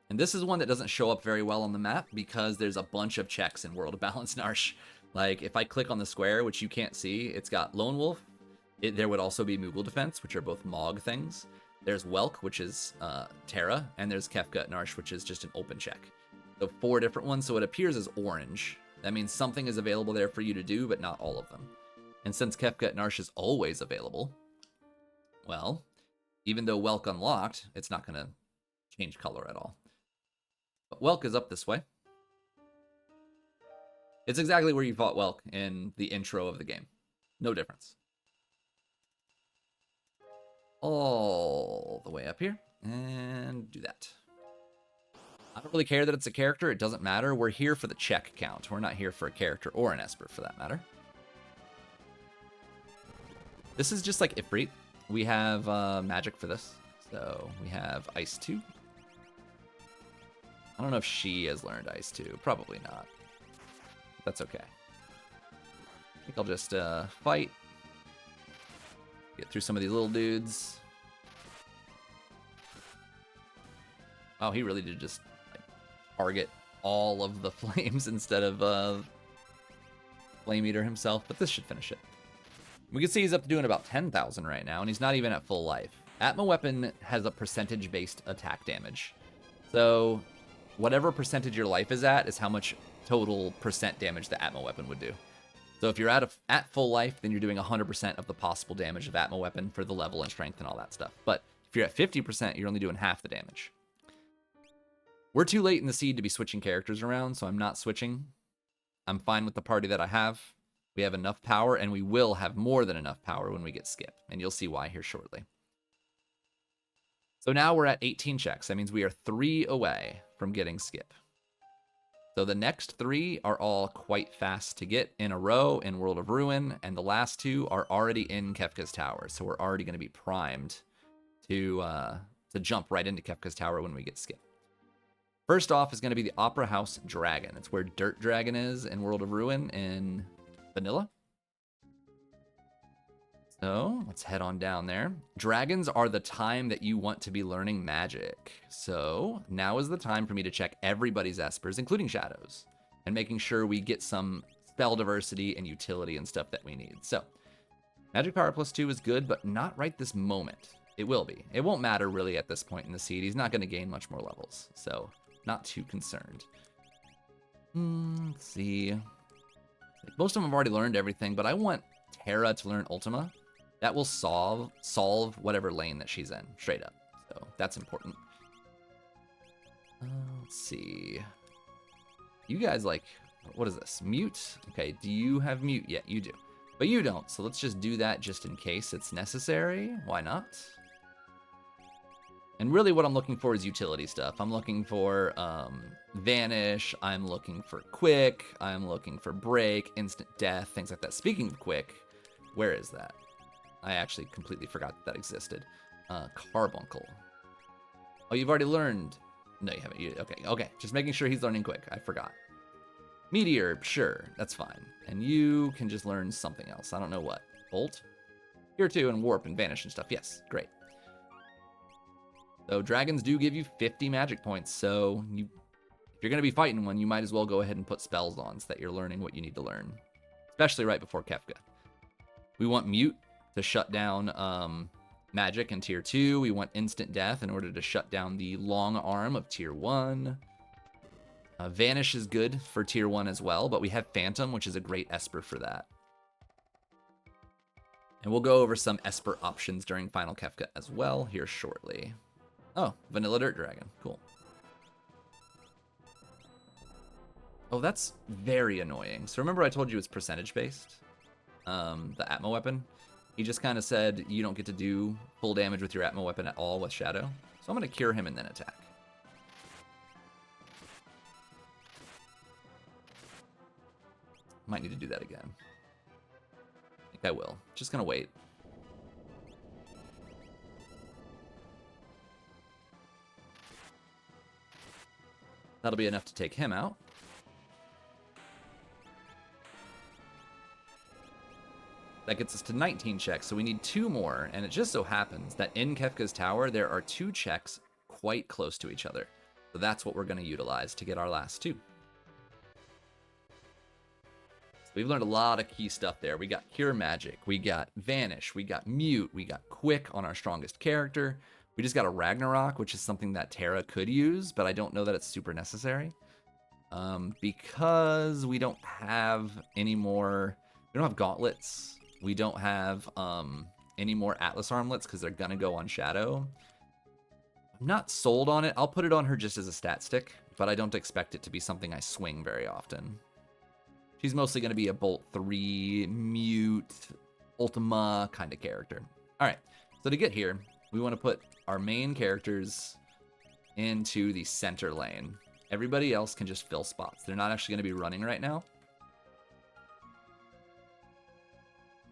And this is one that doesn't show up very well on the map because there's a bunch of checks in World of Balance Narsh. Like, if I click on the square, which you can't see, it's got Lone Wolf. There would also be Moogle Defense, which are both Mog things. There's Welk, which is Terra. And there's Kefka at Narsh, which is just an open check. So 4 different ones, so it appears as orange. That means something is available there for you to do, but not all of them. And since Kefka at Narsh is always available, well, even though Welk unlocked, it's not going to change color at all. But Welk is up this way. It's exactly where you fought Welk in the intro of the game. No difference. All the way up here. And do that. I don't really care that it's a character. It doesn't matter. We're here for the check count. We're not here for a character or an Esper for that matter. This is just like Ifrit. We have magic for this. So we have Ice 2. I don't know if she has learned Ice too. Probably not. That's okay. I think I'll just fight. Get through some of these little dudes. Oh, he really did just like, target all of the flames instead of Flame Eater himself, but this should finish it. We can see he's up to doing about 10,000 right now, and he's not even at full life. Atma Weapon has a percentage-based attack damage. So whatever percentage your life is at is how much total percent damage the Atma Weapon would do. So if you're at full life, then you're doing 100% of the possible damage of Atma Weapon for the level and strength and all that stuff. But if you're at 50%, you're only doing half the damage. We're too late in the seed to be switching characters around, so I'm not switching. I'm fine with the party that I have. We have enough power, and we will have more than enough power when we get Skip, and you'll see why here shortly. So now we're at 18 checks. That means we are 3 away from getting Skip. So the next 3 are all quite fast to get in a row in World of Ruin, and the last 2 are already in Kefka's Tower, so we're already going to be primed to jump right into Kefka's Tower when we get Skip. First off is going to be the Opera House Dragon. It's where Dirt Dragon is in World of Ruin in Vanilla. So let's head on down there. Dragons are the time that you want to be learning magic. So now is the time for me to check everybody's espers, including Shadows, and making sure we get some spell diversity and utility and stuff that we need. So magic power +2 is good, but not right this moment. It will be. It won't matter really at this point in the seed. He's not going to gain much more levels, so not too concerned. Let's see. Most of them have already learned everything, but I want Terra to learn Ultima. That will solve whatever lane that she's in, straight up. So that's important. Let's see. You guys like, what is this? Mute? Okay, do you have mute? Yeah, you do. But you don't, so let's just do that just in case it's necessary. Why not? And really what I'm looking for is utility stuff. I'm looking for Vanish, I'm looking for Quick, I'm looking for Break, Instant Death, things like that. Speaking of Quick, where is that? I actually completely forgot that existed. Carbuncle. Oh, you've already learned. No, you haven't. Okay. Just making sure he's learning Quick. I forgot. Meteor, sure, that's fine. And you can just learn something else. I don't know what. Bolt? Here too, and Warp and Vanish and stuff. Yes, great. So dragons do give you 50 magic points, so if you're going to be fighting one, you might as well go ahead and put spells on so that you're learning what you need to learn, especially right before Kefka. We want Mute to shut down magic in Tier 2. We want Instant Death in order to shut down the Long Arm of Tier 1. Vanish is good for Tier 1 as well, but we have Phantom, which is a great Esper for that. And we'll go over some Esper options during Final Kefka as well here shortly. Oh, Vanilla Dirt Dragon. Cool. Oh, that's very annoying. So remember I told you it's percentage-based? The Atma Weapon? He just kind of said you don't get to do full damage with your Atma Weapon at all with Shadow. So I'm going to cure him and then attack. Might need to do that again. I think I will. Just going to wait. That'll be enough to take him out. That gets us to 19 checks, so we need 2 more, and it just so happens that in Kefka's Tower, there are 2 checks quite close to each other. So that's what we're going to utilize to get our last 2. So we've learned a lot of key stuff there. We got Cure Magic, we got Vanish, we got Mute, we got Quick on our strongest character. We just got a Ragnarok, which is something that Terra could use, but I don't know that it's super necessary. Because we don't have any more... We don't have Gauntlets. We don't have any more Atlas Armlets because they're going to go on Shadow. I'm not sold on it. I'll put it on her just as a stat stick, but I don't expect it to be something I swing very often. She's mostly going to be a Bolt 3, Mute, Ultima kind of character. All right, so to get here, we want to put our main characters into the center lane. Everybody else can just fill spots. They're not actually going to be running right now.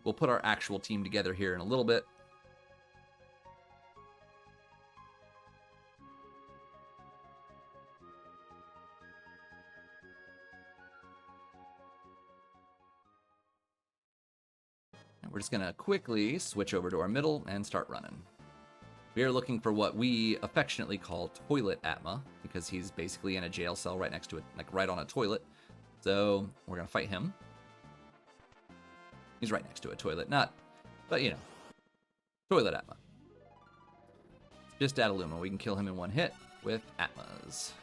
We'll put our actual team together here in a little bit. we're just going to quickly switch over to our middle and start running. We are looking for what we affectionately call Toilet Atma, because he's basically in a jail cell right next to it, like right on a toilet. So we're going to fight him. He's right next to a toilet, but you know, Toilet Atma. Just Adaluma. We can kill him in one hit with Atmas.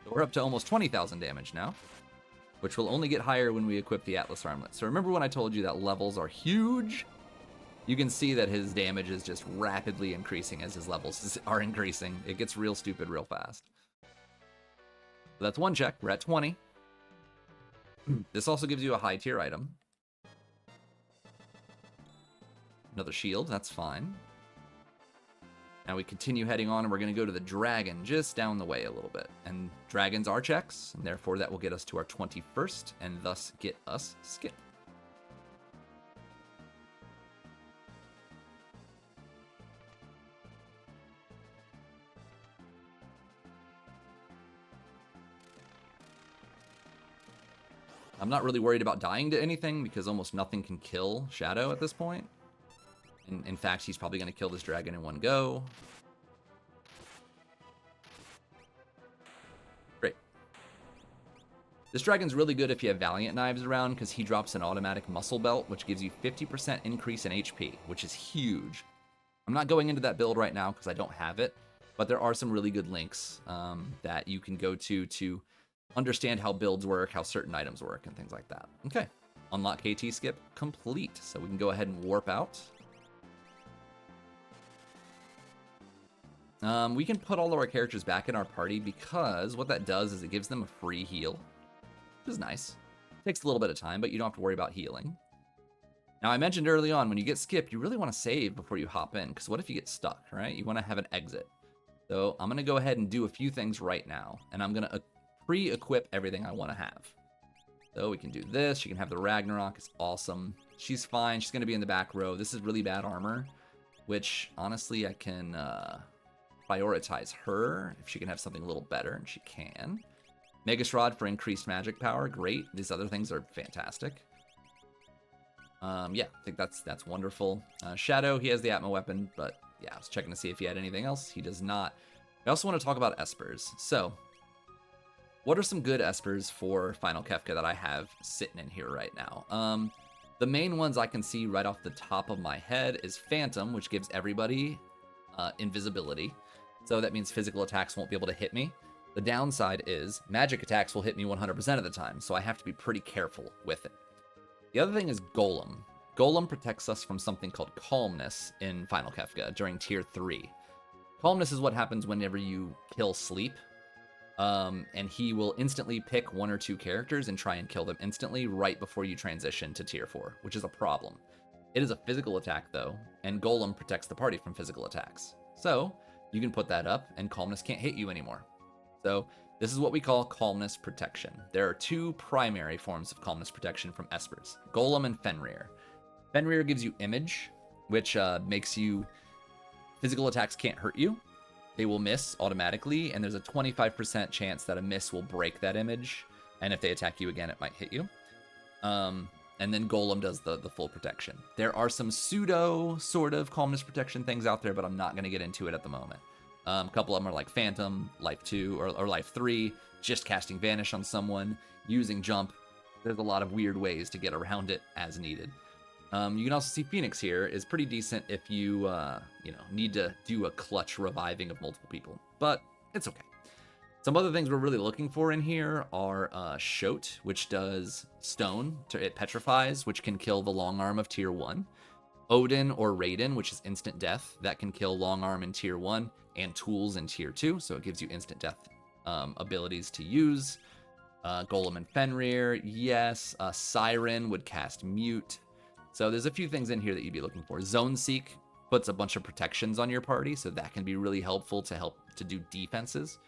So we're up to almost 20,000 damage now, which will only get higher when we equip the Atlas Armlet. So remember when I told you that levels are huge? You can see that his damage is just rapidly increasing as his levels are increasing. It gets real stupid real fast. So that's one check. We're at 20. This also gives you a high tier item. Another shield. That's fine. Now we continue heading on, and we're going to go to the dragon just down the way a little bit. And dragons are checks, and therefore that will get us to our 21st, and thus get us skip. I'm not really worried about dying to anything, because almost nothing can kill Shadow at this point. In fact, he's probably going to kill this dragon in one go. Great. This dragon's really good if you have Valiant Knives around, because he drops an automatic muscle belt, which gives you 50% increase in HP, which is huge. I'm not going into that build right now because I don't have it, but there are some really good links that you can go to understand how builds work, how certain items work, and things like that. Okay. Unlock KT skip complete. So we can go ahead and warp out. We can put all of our characters back in our party, because what that does is it gives them a free heal, which is nice. It takes a little bit of time, but you don't have to worry about healing. Now, I mentioned early on, when you get skipped, you really want to save before you hop in, because what if you get stuck, right? You want to have an exit. So I'm going to go ahead and do a few things right now, and I'm going to pre-equip everything I want to have. So we can do this. You can have the Ragnarok. It's awesome. She's fine. She's going to be in the back row. This is really bad armor, which honestly I can prioritize her if she can have something a little better, and she can. Megasrod for increased magic power. Great. These other things are fantastic. Yeah, I think that's wonderful. Shadow, he has the Atma weapon, but yeah, I was checking to see if he had anything else. He does not. I also want to talk about Espers. So, what are some good Espers for Final Kefka that I have sitting in here right now? The main ones I can see right off the top of my head is Phantom, which gives everybody invisibility. So that means physical attacks won't be able to hit me. The downside is magic attacks will hit me 100% of the time, so I have to be pretty careful with it. The other thing is Golem. Golem protects us from something called Calmness in Final Kefka during Tier 3. Calmness is what happens whenever you kill Sleep. And he will instantly pick one or two characters and try and kill them instantly right before you transition to Tier 4, which is a problem. It is a physical attack, though, and Golem protects the party from physical attacks. So, you can put that up, and Calmness can't hit you anymore. So, this is what we call Calmness Protection. There are two primary forms of Calmness Protection from Espers, Golem and Fenrir. Fenrir gives you Image, which makes you... physical attacks can't hurt you. They will miss automatically, and there's a 25% chance that a miss will break that image, and if they attack you again, it might hit you. And then Golem does the full protection. There are some pseudo sort of Calmness Protection things out there, but I'm not going to get into it at the moment. A couple of them are like Phantom, Life 2, or Life 3, just casting Vanish on someone, using Jump. There's a lot of weird ways to get around it as needed. You can also see Phoenix here is pretty decent if you, need to do a clutch reviving of multiple people, but it's okay. Some other things we're really looking for in here are Shote, which does Stone, it petrifies, which can kill the long arm of Tier 1. Odin or Raiden, which is instant death, that can kill long arm in Tier 1 and tools in Tier 2, so it gives you instant death abilities to use. Golem and Fenrir, yes. Siren would cast Mute. So there's a few things in here that you'd be looking for. Zone Seek puts a bunch of protections on your party, so that can be really helpful to do defenses.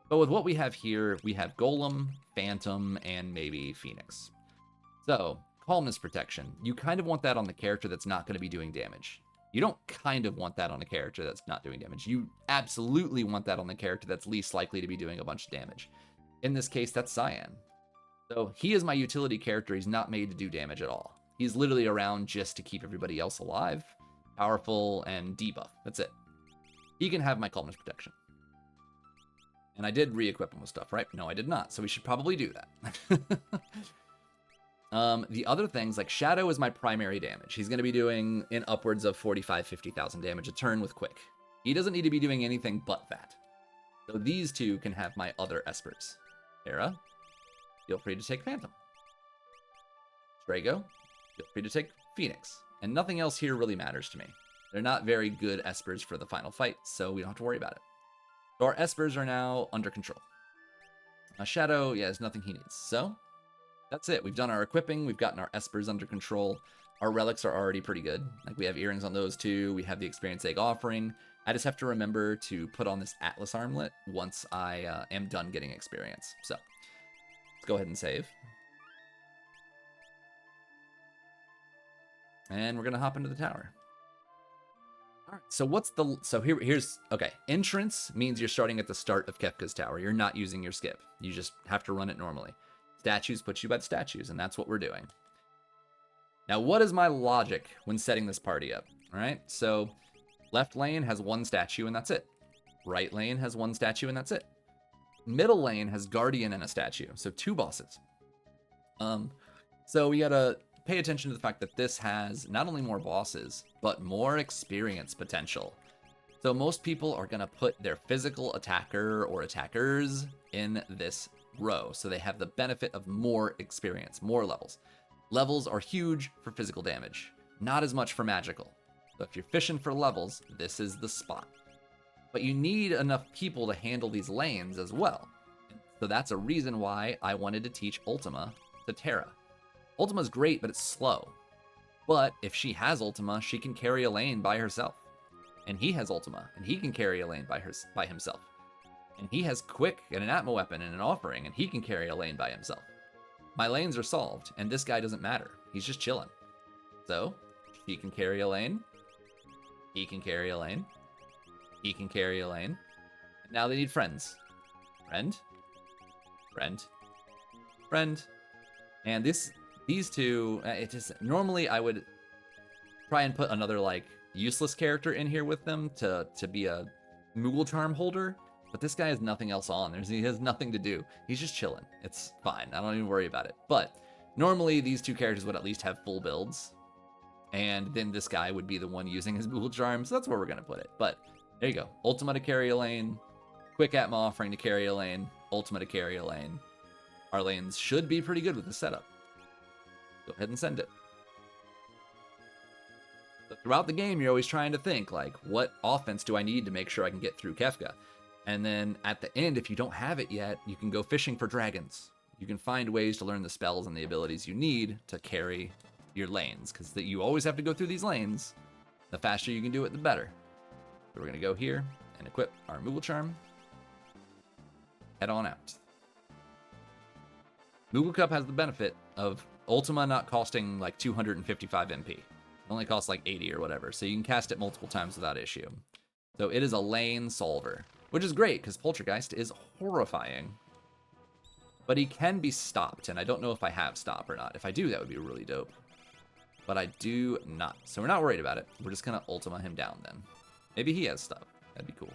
But with what we have here, we have Golem, Phantom, and maybe Phoenix. So, Calmness Protection. You kind of want that on the character that's not going to be doing damage. You don't kind of want that on a character that's not doing damage. You absolutely want that on the character that's least likely to be doing a bunch of damage. In this case, that's Cyan. So, he is my utility character. He's not made to do damage at all. He's literally around just to keep everybody else alive, powerful, and debuff. That's it. He can have my Calmness Protection. And I did re-equip him with stuff, right? No, I did not, so we should probably do that. The other things, like Shadow is my primary damage. He's going to be doing in upwards of 45, 50,000 damage a turn with Quick. He doesn't need to be doing anything but that. So these two can have my other Espers. Terra, feel free to take Phantom. Strago, feel free to take Phoenix. And nothing else here really matters to me. They're not very good Espers for the final fight, so we don't have to worry about it. So our Espers are now under control. Shadow, yeah, there's nothing he needs. So that's it. We've done our equipping. We've gotten our Espers under control. Our relics are already pretty good. Like, we have earrings on those two. We have the Experience Egg offering. I just have to remember to put on this Atlas armlet once I am done getting experience. So let's go ahead and save. And we're going to hop into the tower. All right, so what's the... So here's... Okay, entrance means you're starting at the start of Kefka's tower. You're not using your skip. You just have to run it normally. Statues put you by the statues, and that's what we're doing. Now, what is my logic when setting this party up? All right, so left lane has one statue, and that's it. Right lane has one statue, and that's it. Middle lane has Guardian and a statue, so 2 bosses. So we gotta pay attention to the fact that this has not only more bosses, but more experience potential. So most people are gonna put their physical attacker or attackers in this row, so they have the benefit of more experience, more levels. Levels are huge for physical damage, not as much for magical. So if you're fishing for levels, this is the spot. But you need enough people to handle these lanes as well. So that's a reason why I wanted to teach Ultima to Terra. Ultima's great, but it's slow. But if she has Ultima, she can carry a lane by herself. And he has Ultima, and he can carry a lane by himself. And he has Quick and an Atma weapon and an offering, and he can carry a lane by himself. My lanes are solved, and this guy doesn't matter. He's just chilling. So, he can carry a lane. He can carry a lane. He can carry a lane. And now they need friends. Friend. Friend. Friend. And these two, it just... Normally, I would try and put another, like, useless character in here with them to be a Moogle charm holder. But this guy has nothing else on. He has nothing to do. He's just chilling. It's fine. I don't even worry about it. But normally these two characters would at least have full builds. And then this guy would be the one using his Moogle charm. So that's where we're going to put it. But there you go. Ultima to carry a lane. Quick Atma offering to carry a lane. Ultima to carry a lane. Our lanes should be pretty good with the setup. Go ahead and send it. But throughout the game, you're always trying to think, like, what offense do I need to make sure I can get through Kefka? And then at the end, if you don't have it yet, you can go fishing for dragons. You can find ways to learn the spells and the abilities you need to carry your lanes, because you always have to go through these lanes. The faster you can do it, the better. So we're going to go here and equip our Moogle charm. Head on out. Moogle Cup has the benefit of Ultima not costing like 255 MP. It only costs like 80 or whatever, so you can cast it multiple times without issue. So it is a lane solver. Which is great, because Poltergeist is horrifying. But he can be stopped, and I don't know if I have stop or not. If I do, that would be really dope. But I do not. So we're not worried about it. We're just going to Ultima him down then. Maybe he has stuff. That'd be cool.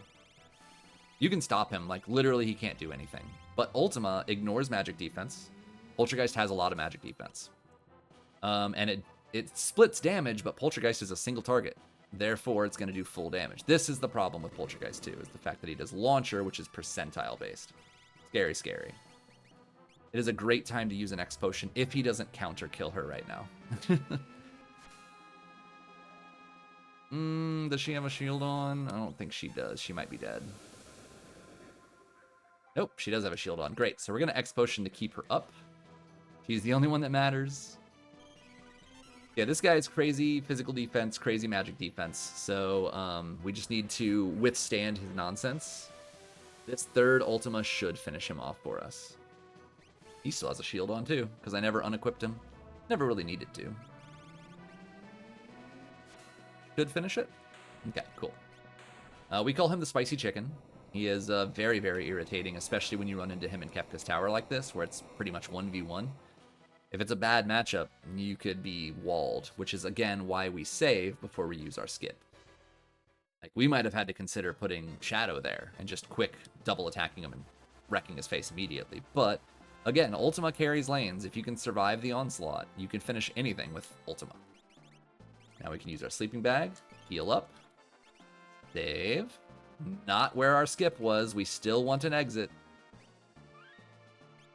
You can stop him. Like, literally, he can't do anything. But Ultima ignores magic defense. Poltergeist has a lot of magic defense. And it splits damage, but Poltergeist is a single target. Therefore, it's going to do full damage. This is the problem with Poltergeist 2, is the fact that he does Launcher, which is percentile-based. Scary, scary. It is a great time to use an X potion if he doesn't counter-kill her right now. Does she have a shield on? I don't think she does. She might be dead. Nope, she does have a shield on. Great, so we're going to X potion to keep her up. She's the only one that matters. Yeah, this guy is crazy physical defense, crazy magic defense. So we just need to withstand his nonsense. This third Ultima should finish him off for us. He still has a shield on too, because I never unequipped him. Never really needed to. Should finish it? Okay, cool. We call him the Spicy Chicken. He is very, very irritating, especially when you run into him in Kefka's Tower like this, where it's pretty much 1v1. If it's a bad matchup, you could be walled, which is, again, why we save before we use our skip. Like, we might have had to consider putting Shadow there and just quick double attacking him and wrecking his face immediately. But, again, Ultima carries lanes. If you can survive the onslaught, you can finish anything with Ultima. Now we can use our sleeping bag, heal up, save. Not where our skip was. We still want an exit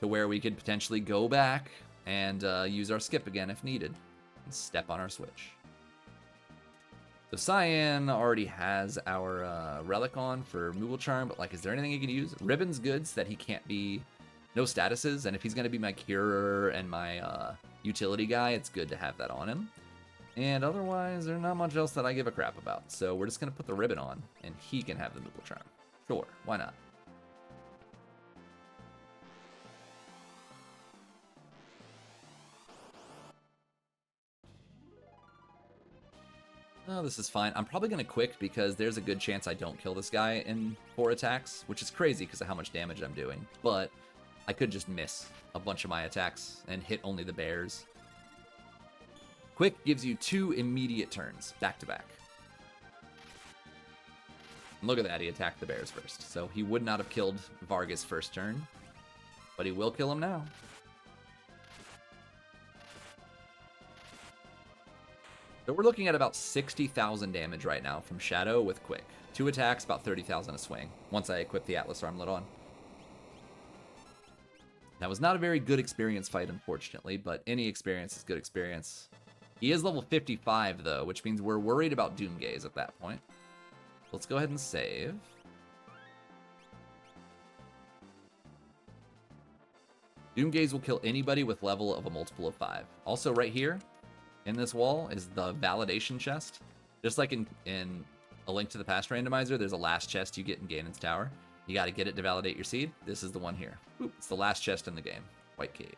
to where we could potentially go back and use our skip again if needed and step on our switch. So Cyan already has our relic on for Moogle Charm, but like, is there anything he can use? Ribbon's good so that he can't be no statuses, and if he's going to be my curer and my utility guy, it's good to have that on him. And otherwise, there's not much else that I give a crap about. So we're just going to put the ribbon on, and he can have the Moogle Charm. Sure, why not? Oh, this is fine. I'm probably going to quick because there's a good chance I don't kill this guy in 4 attacks, which is crazy because of how much damage I'm doing. But I could just miss a bunch of my attacks and hit only the bears. Quick gives you 2 immediate turns, back to back. And look at that, he attacked the bears first. So he would not have killed Vargas first turn, but he will kill him now. So we're looking at about 60,000 damage right now from Shadow with Quick. 2 attacks, about 30,000 a swing, once I equip the Atlas Armlet on. That was not a very good experience fight, unfortunately, but any experience is good experience. He is level 55, though, which means we're worried about Doomgaze at that point. Let's go ahead and save. Doomgaze will kill anybody with level of a multiple of 5. Also, right here, in this wall, is the validation chest. Just like in A Link to the Past randomizer, there's a last chest you get in Ganon's Tower. You got to get it to validate your seed. This is the one here. Oop, it's the last chest in the game. White Cave.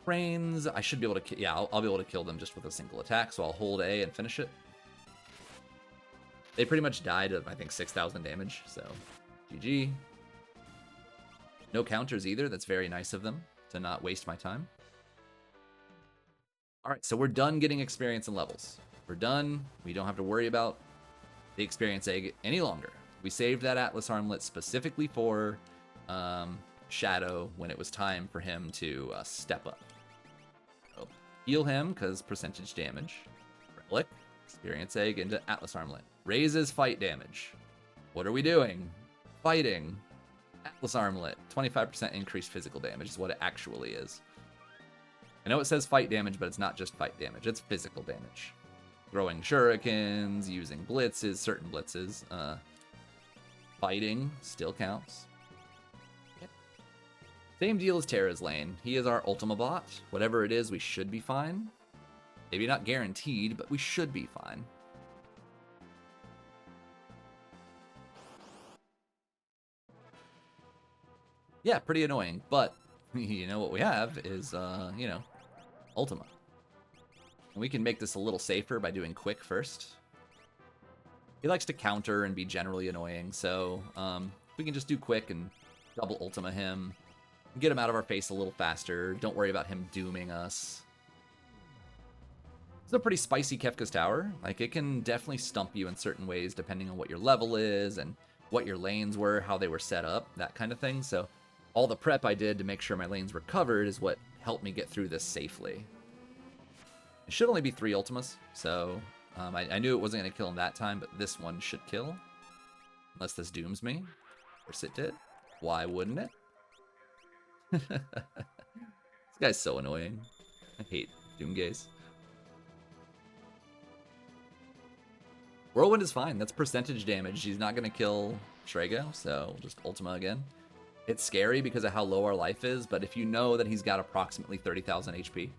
Cranes, I should be able to... Yeah, I'll be able to kill them just with a single attack, so I'll hold A and finish it. They pretty much died of, I think, 6,000 damage, so GG. No counters either. That's very nice of them to not waste my time. All right, so we're done getting experience and levels. We're done. We don't have to worry about the experience egg any longer. We saved that Atlas Armlet specifically for Shadow when it was time for him to step up. So heal him because percentage damage. Relic, experience egg into Atlas Armlet. Raises fight damage. What are we doing? Fighting. Atlas Armlet, 25% increased physical damage is what it actually is. I know it says fight damage, but it's not just fight damage. It's physical damage. Throwing shurikens, using blitzes, certain blitzes. Fighting still counts. Okay. Same deal as Terra's Lane. He is our Ultima bot. Whatever it is, we should be fine. Maybe not guaranteed, but we should be fine. Yeah, pretty annoying, but you know what we have is, you know, Ultima. And we can make this a little safer by doing Quick first. He likes to counter and be generally annoying, so we can just do Quick and double Ultima him. Get him out of our face a little faster. Don't worry about him dooming us. It's a pretty spicy Kefka's Tower. Like, it can definitely stump you in certain ways depending on what your level is and what your lanes were, how they were set up, that kind of thing. So all the prep I did to make sure my lanes were covered is what helped me get through this safely. It should only be 3 Ultimas, so I knew it wasn't going to kill him that time, but this one should kill. Unless this dooms me. Of course it did. Why wouldn't it? This guy's so annoying. I hate Doomgaze. Whirlwind is fine. That's percentage damage. He's not going to kill Shrego, so we'll just Ultima again. It's scary because of how low our life is, but if you know that he's got approximately 30,000 HP,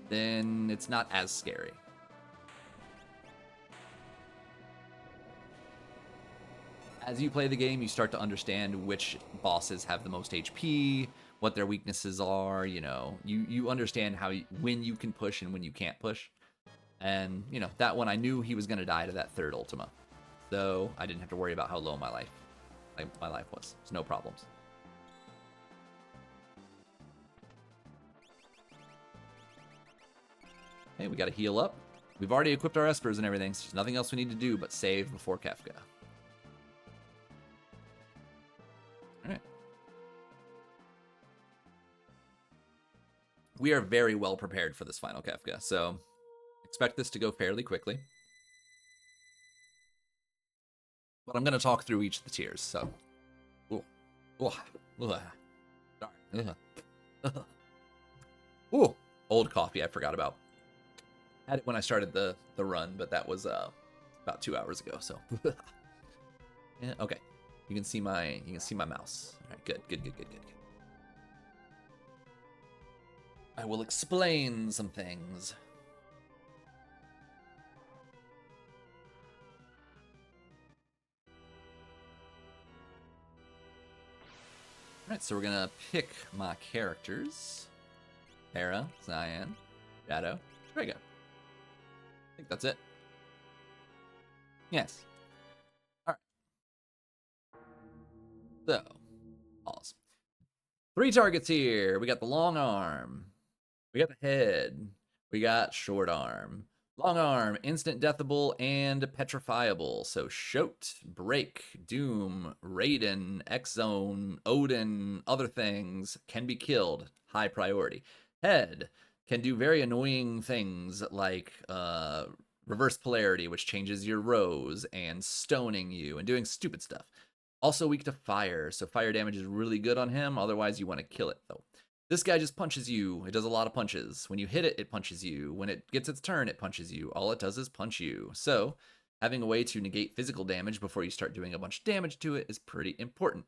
then it's not as scary. As you play the game, you start to understand which bosses have the most HP, what their weaknesses are, you know. You understand when you can push and when you can't push. And, you know, that one I knew he was going to die to that 3rd Ultima. So I didn't have to worry about how low my life my life was. There's no problems. Hey, we got to heal up. We've already equipped our espers and everything, so there's nothing else we need to do but save before Kefka. Alright. We are very well prepared for this final Kefka, so expect this to go fairly quickly. But I'm going to talk through each of the tiers, so... Ooh. Ooh. Ooh. Sorry. Ooh. Old coffee I forgot about. Had it when I started the run, but that was about 2 hours ago. So, yeah, okay, you can see my mouse. All right, good. I will explain some things. All right, so we're gonna pick my characters: Hera, Cyan, Shadow, Drago. I think that's it. Yes. All right. So, pause. 3 targets here. We got the long arm. We got the head. We got short arm. Long arm, instant deathable and petrifiable. So Shoat, Break, Doom, Raiden, X-Zone, Odin, other things can be killed. High priority. Head can do very annoying things like reverse polarity, which changes your rows, and stoning you, and doing stupid stuff. Also weak to fire, so fire damage is really good on him. Otherwise, you want to kill it, though. This guy just punches you. It does a lot of punches. When you hit it, it punches you. When it gets its turn, it punches you. All it does is punch you. So having a way to negate physical damage before you start doing a bunch of damage to it is pretty important.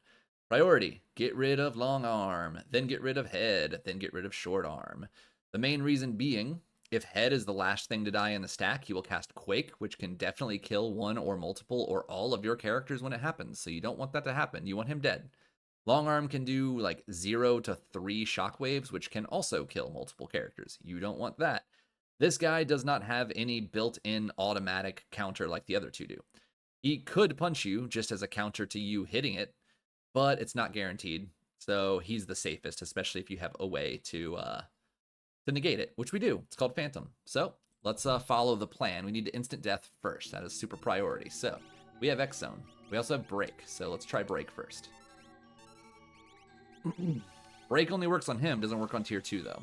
Priority, get rid of long arm, then get rid of head, then get rid of short arm. The main reason being, if head is the last thing to die in the stack, you will cast Quake, which can definitely kill one or multiple or all of your characters when it happens. So you don't want that to happen. You want him dead. Long arm can do like 0 to 3 shockwaves, which can also kill multiple characters. You don't want that. This guy does not have any built-in automatic counter like the other two do. He could punch you just as a counter to you hitting it, but it's not guaranteed. So he's the safest, especially if you have a way to negate it, which we do. It's called Phantom. So let's follow the plan. We need to instant death first. That is super priority. So we have X-Zone. We also have Break. So let's try Break first. Break only works on him, doesn't work on tier 2 though.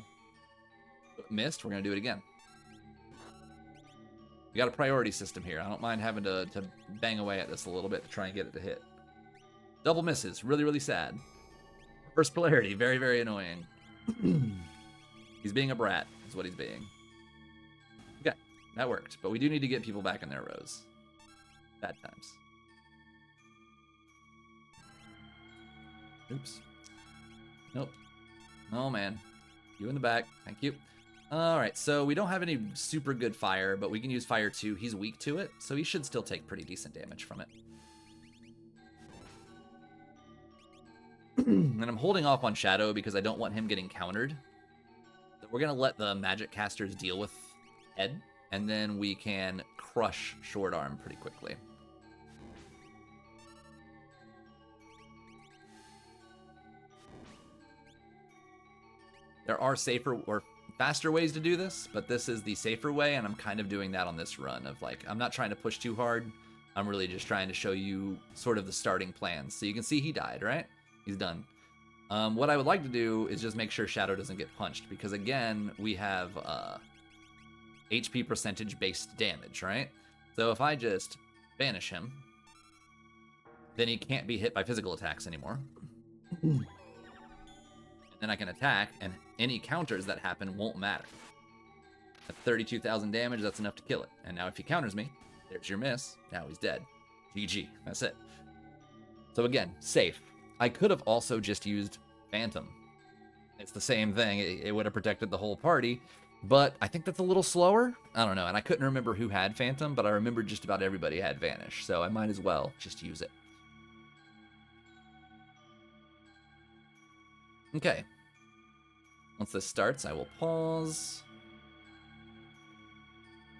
Missed, we're gonna do it again. We got a priority system here. I don't mind having to bang away at this a little bit to try and get it to hit. Double misses, really, really sad. First polarity, very, very annoying. He's being a brat, is what he's being. Okay, that worked. But we do need to get people back in their rows. Bad times. Oops. Nope. Oh, man. You in the back. Thank you. All right, so we don't have any super good fire, but we can use fire too. He's weak to it, so he should still take pretty decent damage from it. And I'm holding off on Shadow because I don't want him getting countered. So we're going to let the magic casters deal with Head, and then we can crush Short Arm pretty quickly. There are safer or faster ways to do this, but this is the safer way, and I'm kind of doing that on this run of like, I'm not trying to push too hard. I'm really just trying to show you sort of the starting plans. So you can see he died, right? He's done. What I would like to do is just make sure Shadow doesn't get punched, because again, we have HP percentage based damage, right? So if I just banish him, then he can't be hit by physical attacks anymore. And then I can attack, and any counters that happen won't matter. At 32,000 damage, that's enough to kill it. And now if he counters me, there's your miss. Now he's dead. GG. That's it. So again, safe. I could have also just used Phantom. It's the same thing. It would have protected the whole party, but I think that's a little slower. I don't know, and I couldn't remember who had Phantom, but I remember just about everybody had Vanish, so I might as well just use it. Okay. Once this starts, I will pause.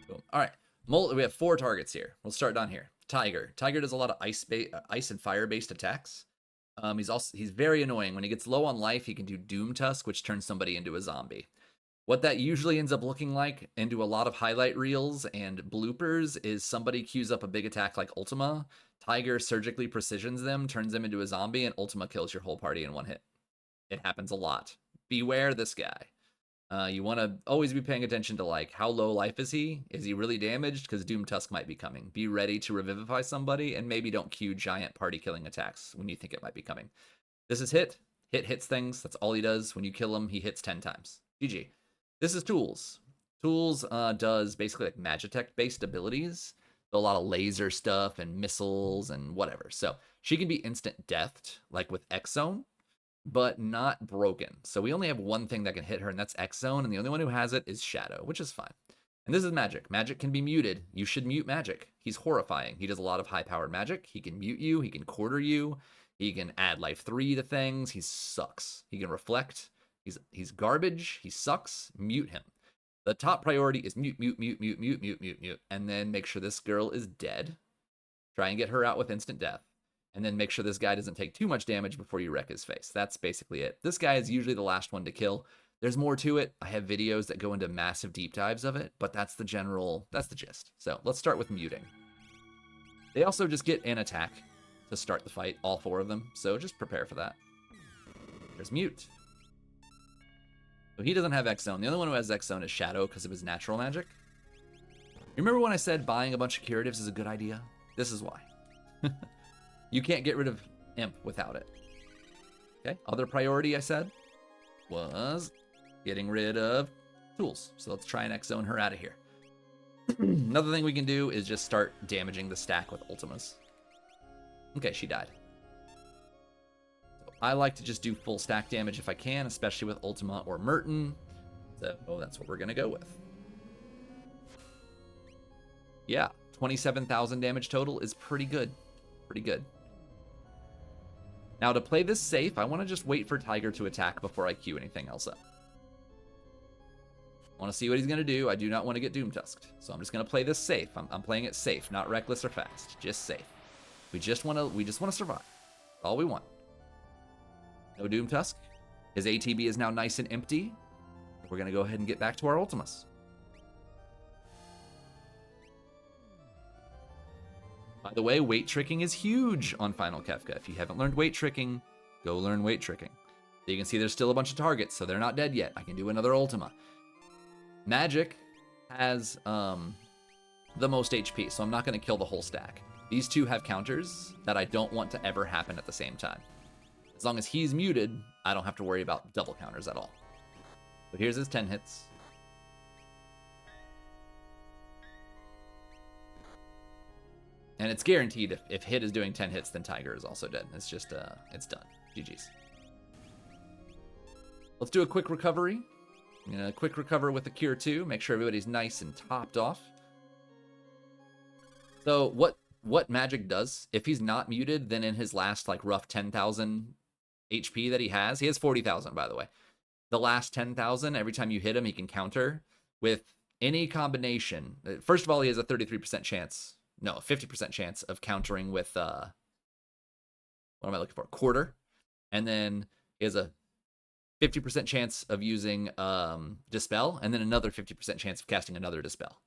Boom. All right. We have 4 targets here. We'll start down here. Tiger. Tiger does a lot of ice and fire-based attacks. He's very annoying. When he gets low on life, he can do Doom Tusk, which turns somebody into a zombie. What that usually ends up looking like into a lot of highlight reels and bloopers is somebody queues up a big attack like Ultima, Tiger surgically precisions them, turns them into a zombie, and Ultima kills your whole party in one hit. It happens a lot. Beware this guy. You want to always be paying attention to, like, how low life is he? Is he really damaged? Because Doom Tusk might be coming. Be ready to revivify somebody, and maybe don't queue giant party-killing attacks when you think it might be coming. This is hit. Hit hits things. That's all he does. When you kill him, he hits 10 times. GG. This is Tools. Tools does basically like Magitech-based abilities. So a lot of laser stuff and missiles and whatever. So she can be instant deathed, like with X-Zone, but not broken. So we only have one thing that can hit her, and that's X-Zone, and the only one who has it is Shadow, which is fine. And this is magic. Magic can be muted. You should mute magic. He's horrifying. He does a lot of high-powered magic. He can mute you. He can quarter you. He can add life 3 to things. He sucks. He can reflect. He's garbage. He sucks. Mute him. The top priority is mute, and then make sure this girl is dead. Try and get her out with instant death. And then make sure this guy doesn't take too much damage before you wreck his face. That's basically it. This guy is usually the last one to kill. There's more to it. I have videos that go into massive deep dives of it, but that's the gist. So let's start with muting. They also just get an attack to start the fight, all 4 of them. So just prepare for that. There's mute. So he doesn't have X-Zone. The only one who has X-Zone is Shadow because of his natural magic. You remember when I said buying a bunch of curatives is a good idea? This is why. You can't get rid of Imp without it. Okay, other priority I said was getting rid of Tools. So let's try and X-Zone her out of here. Another thing we can do is just start damaging the stack with Ultimas. Okay, she died. I like to just do full stack damage if I can, especially with Ultima or Merton. So that's what we're going to go with. Yeah, 27,000 damage total is pretty good. Pretty good. Now, to play this safe, I want to just wait for Tiger to attack before I queue anything else up. I want to see what he's going to do. I do not want to get Doom Tusked. So I'm just going to play this safe. I'm playing it safe, not reckless or fast. Just safe. We just want to survive. That's all we want. No Doom Tusk. His ATB is now nice and empty. We're going to go ahead and get back to our Ultimas. By the way, weight tricking is huge on Final Kefka. If you haven't learned weight tricking, go learn weight tricking. So you can see there's still a bunch of targets, so they're not dead yet. I can do another Ultima. Magic has the most HP, so I'm not going to kill the whole stack. These 2 have counters that I don't want to ever happen at the same time. As long as he's muted, I don't have to worry about double counters at all. So here's his 10 hits. And it's guaranteed if Hit is doing 10 hits, then Tiger is also dead. It's just, it's done. GG's. Let's do a quick recovery. A quick recover with the Cure 2. Make sure everybody's nice and topped off. So what magic does, if he's not muted, then in his last, like, rough 10,000 HP that he has 40,000, by the way. The last 10,000, every time you hit him, he can counter with any combination. First of all, he has a 33% chance. No, 50% chance of countering with, what am I looking for? Quarter. And then he has a 50% chance of using Dispel, and then another 50% chance of casting another Dispel.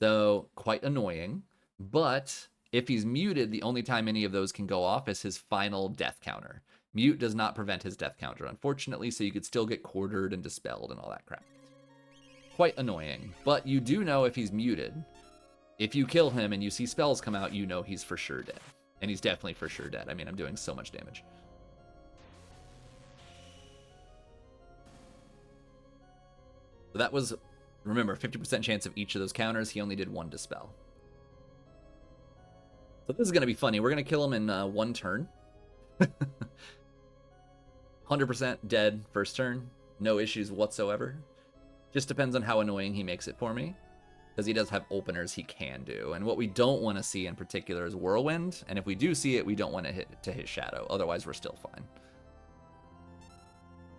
So, quite annoying. But if he's muted, the only time any of those can go off is his final death counter. Mute does not prevent his death counter, unfortunately, so you could still get quartered and dispelled and all that crap. Quite annoying. But you do know if he's muted. If you kill him and you see spells come out, you know he's for sure dead. And he's definitely for sure dead. I mean, I'm doing so much damage. So that was, remember, 50% chance of each of those counters. He only did 1 dispel. So this is going to be funny. We're going to kill him in 1 turn. 100% dead first turn. No issues whatsoever. Just depends on how annoying he makes it for me. Because he does have openers he can do. And what we don't want to see in particular is Whirlwind. And if we do see it, we don't want to hit Shadow. Otherwise, we're still fine.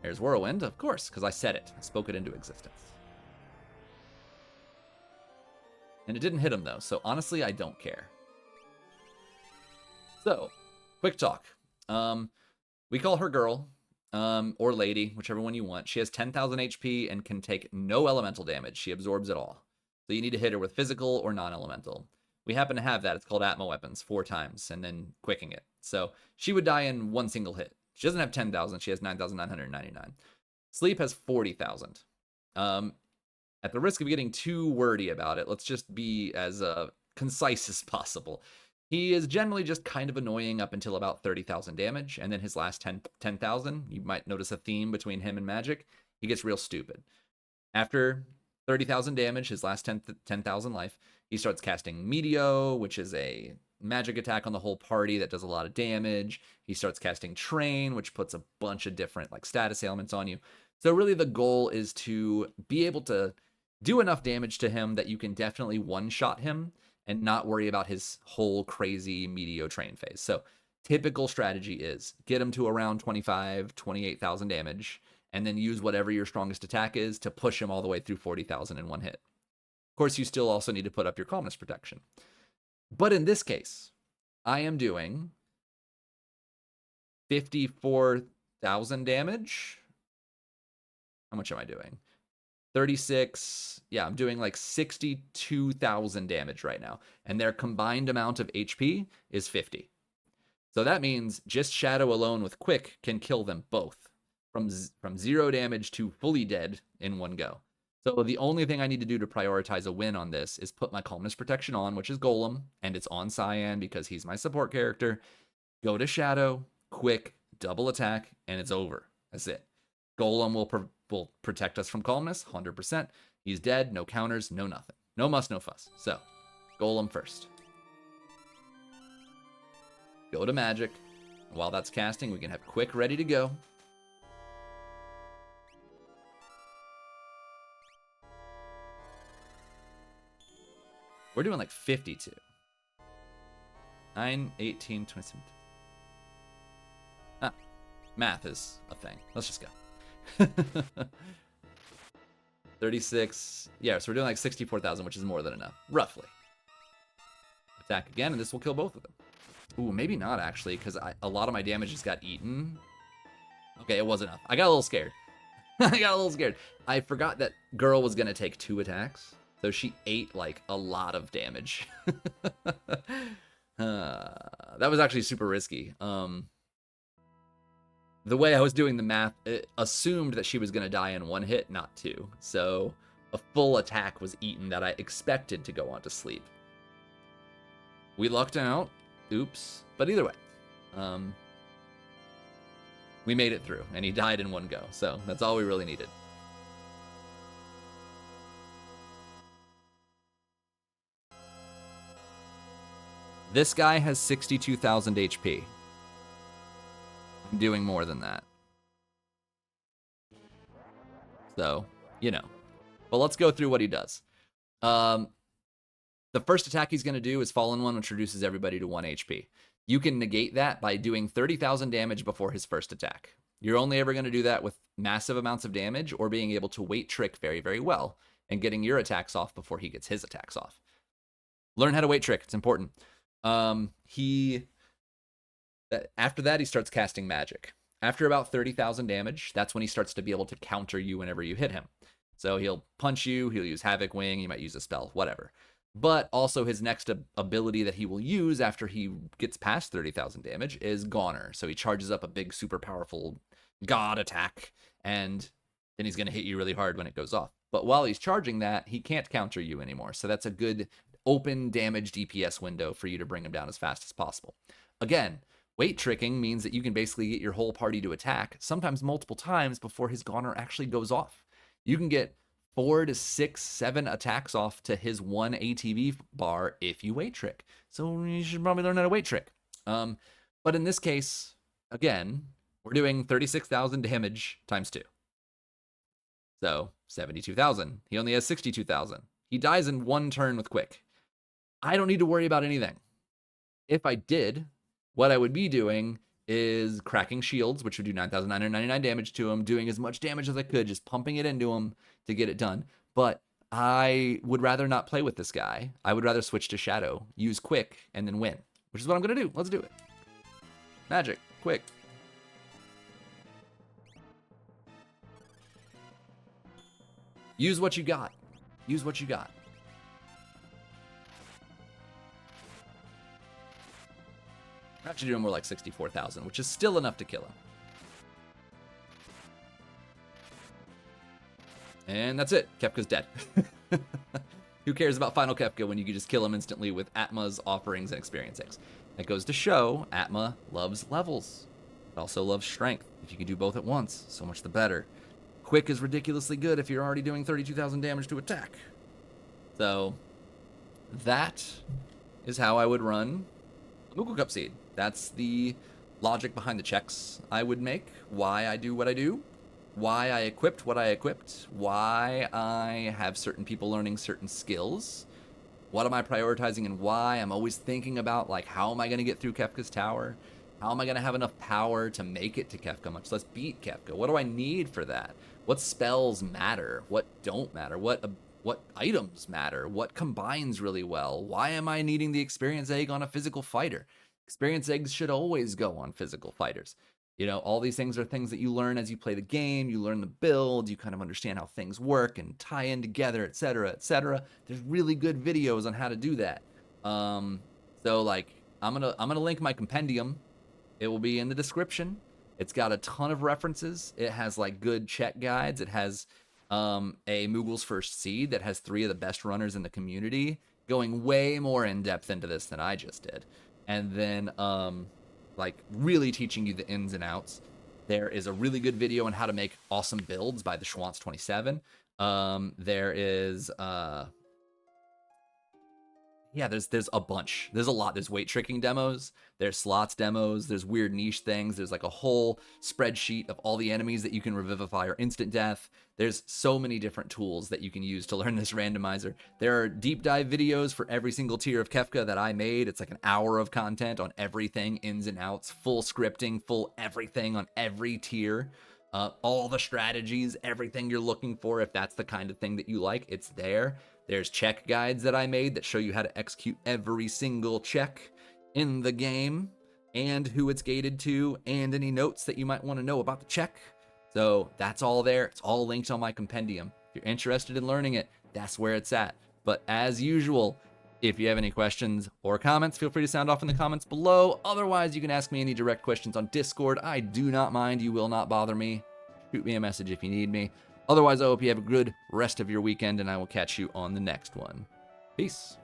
There's Whirlwind, of course, because I said it. I spoke it into existence. And it didn't hit him, though. So honestly, I don't care. So, quick talk. We call her girl, or lady, whichever one you want. She has 10,000 HP and can take no elemental damage. She absorbs it all. So you need to hit her with physical or non-elemental. We happen to have that. It's called Atma Weapons 4 times, and then quicking it. So she would die in one single hit. She doesn't have 10,000. She has 9,999. Sleep has 40,000. At the risk of getting too wordy about it, let's just be as concise as possible. He is generally just kind of annoying up until about 30,000 damage, and then his last 10,000, you might notice a theme between him and Magic, he gets real stupid. After 30,000 damage, his last 10,000 life, he starts casting Meteo, which is a magic attack on the whole party that does a lot of damage. He starts casting Train, which puts a bunch of different like status ailments on you. So really the goal is to be able to do enough damage to him that you can definitely one-shot him and not worry about his whole crazy Meteo Train phase. So typical strategy is get him to around 25, 28,000 damage, and then use whatever your strongest attack is to push him all the way through 40,000 in one hit. Of course, you still also need to put up your calmness protection. But in this case, I am doing 54,000 damage. How much am I doing? 36. Yeah, I'm doing like 62,000 damage right now. And their combined amount of HP is 50. So that means just Shadow alone with Quick can kill them both from 0 damage to fully dead in one go. So the only thing I need to do to prioritize a win on this is put my Calmness Protection on, which is Golem, and it's on Cyan because he's my support character. Go to Shadow, Quick, double attack, and it's over. That's it. Golem will protect us from Calmness, 100%. He's dead, no counters, no nothing. No muss, no fuss. So, Golem first. Go to Magic. While that's casting, we can have Quick ready to go. We're doing like 52. 9, 18, 27. Ah, math is a thing. Let's just go. 36. Yeah, so we're doing like 64,000, which is more than enough, roughly. Attack again, and this will kill both of them. Ooh, maybe not, actually, because a lot of my damage just got eaten. Okay, it was enough. I got a little scared. I forgot that girl was going to take 2 attacks, so she ate, like, a lot of damage. That was actually super risky. The way I was doing the math, it assumed that she was going to die in 1 hit, not 2. So a full attack was eaten that I expected to go on to sleep. We lucked out. Oops. But either way, we made it through, and he died in 1 go. So that's all we really needed. This guy has 62,000 HP. I'm doing more than that. So, you know. But let's go through what he does. The first attack he's going to do is Fallen One, which reduces everybody to 1 HP. You can negate that by doing 30,000 damage before his first attack. You're only ever going to do that with massive amounts of damage or being able to wait trick very, very well and getting your attacks off before he gets his attacks off. Learn how to wait trick. It's important. After that, he starts casting magic. After about 30,000 damage, that's when he starts to be able to counter you whenever you hit him. So he'll punch you, he'll use Havoc Wing, he might use a spell, whatever. But also his next ability that he will use after he gets past 30,000 damage is Goner. So he charges up a big, super powerful god attack, and then he's going to hit you really hard when it goes off. But while he's charging that, he can't counter you anymore. So that's a good open damage DPS window for you to bring him down as fast as possible. Again, wait tricking means that you can basically get your whole party to attack, sometimes multiple times before his Goner actually goes off. You can get 4 to 6, 7 attacks off to his 1 ATB bar if you wait trick. So you should probably learn how to wait trick. But in this case, again, we're doing 36,000 damage times 2. So 72,000. He only has 62,000. He dies in 1 turn with Quick. I don't need to worry about anything. If I did, what I would be doing is cracking shields, which would do 9,999 damage to him, doing as much damage as I could, just pumping it into him to get it done. But I would rather not play with this guy. I would rather switch to Shadow, use Quick, and then win, which is what I'm going to do. Let's do it. Magic, quick. Use what you got. Use what you got. We're actually doing more like 64,000, which is still enough to kill him. And that's it. Kefka's dead. Who cares about Final Kefka when you can just kill him instantly with Atma's offerings and experience eggs? That goes to show Atma loves levels. It also loves strength. If you can do both at once, so much the better. Quick is ridiculously good if you're already doing 32,000 damage to attack. So that is how I would run a Moogle Cup Seed. That's the logic behind the checks I would make, why I do what I do, why I equipped what I equipped, why I have certain people learning certain skills, what am I prioritizing and why. I'm always thinking about, like, how am I going to get through Kefka's tower? How am I going to have enough power to make it to Kefka, much less beat Kefka? What do I need for that? What spells matter? What don't matter? What items matter? What combines really well? Why am I needing the experience egg on a physical fighter? Experience eggs should always go on physical fighters. You know, all these things are things that you learn as you play the game. You learn the build. You kind of understand how things work and tie in together, etc., etc. There's really good videos on how to do that. So like, I'm gonna link my compendium. It will be in the description. It's got a ton of references. It has like good check guides. It has a Moogle's First Seed that has 3 of the best runners in the community, going way more in depth into this than I just did. And then like really teaching you the ins and outs. There is a really good video on how to make awesome builds by the Schwantz27. There is yeah, there's a bunch. There's a lot. There's weight tricking demos. There's slots demos. There's weird niche things. There's like a whole spreadsheet of all the enemies that you can revivify or instant death. There's so many different tools that you can use to learn this randomizer. There are deep dive videos for every single tier of Kefka that I made. It's like an hour of content on everything, ins and outs, full scripting, full everything on every tier. All the strategies, everything you're looking for, if that's the kind of thing that you like, it's there. There's check guides that I made that show you how to execute every single check in the game and who it's gated to and any notes that you might want to know about the check. So that's all there. It's all linked on my compendium. If you're interested in learning it, that's where it's at. But as usual, if you have any questions or comments, feel free to sound off in the comments below. Otherwise, you can ask me any direct questions on Discord. I do not mind. You will not bother me. Shoot me a message if you need me. Otherwise, I hope you have a good rest of your weekend, and I will catch you on the next one. Peace.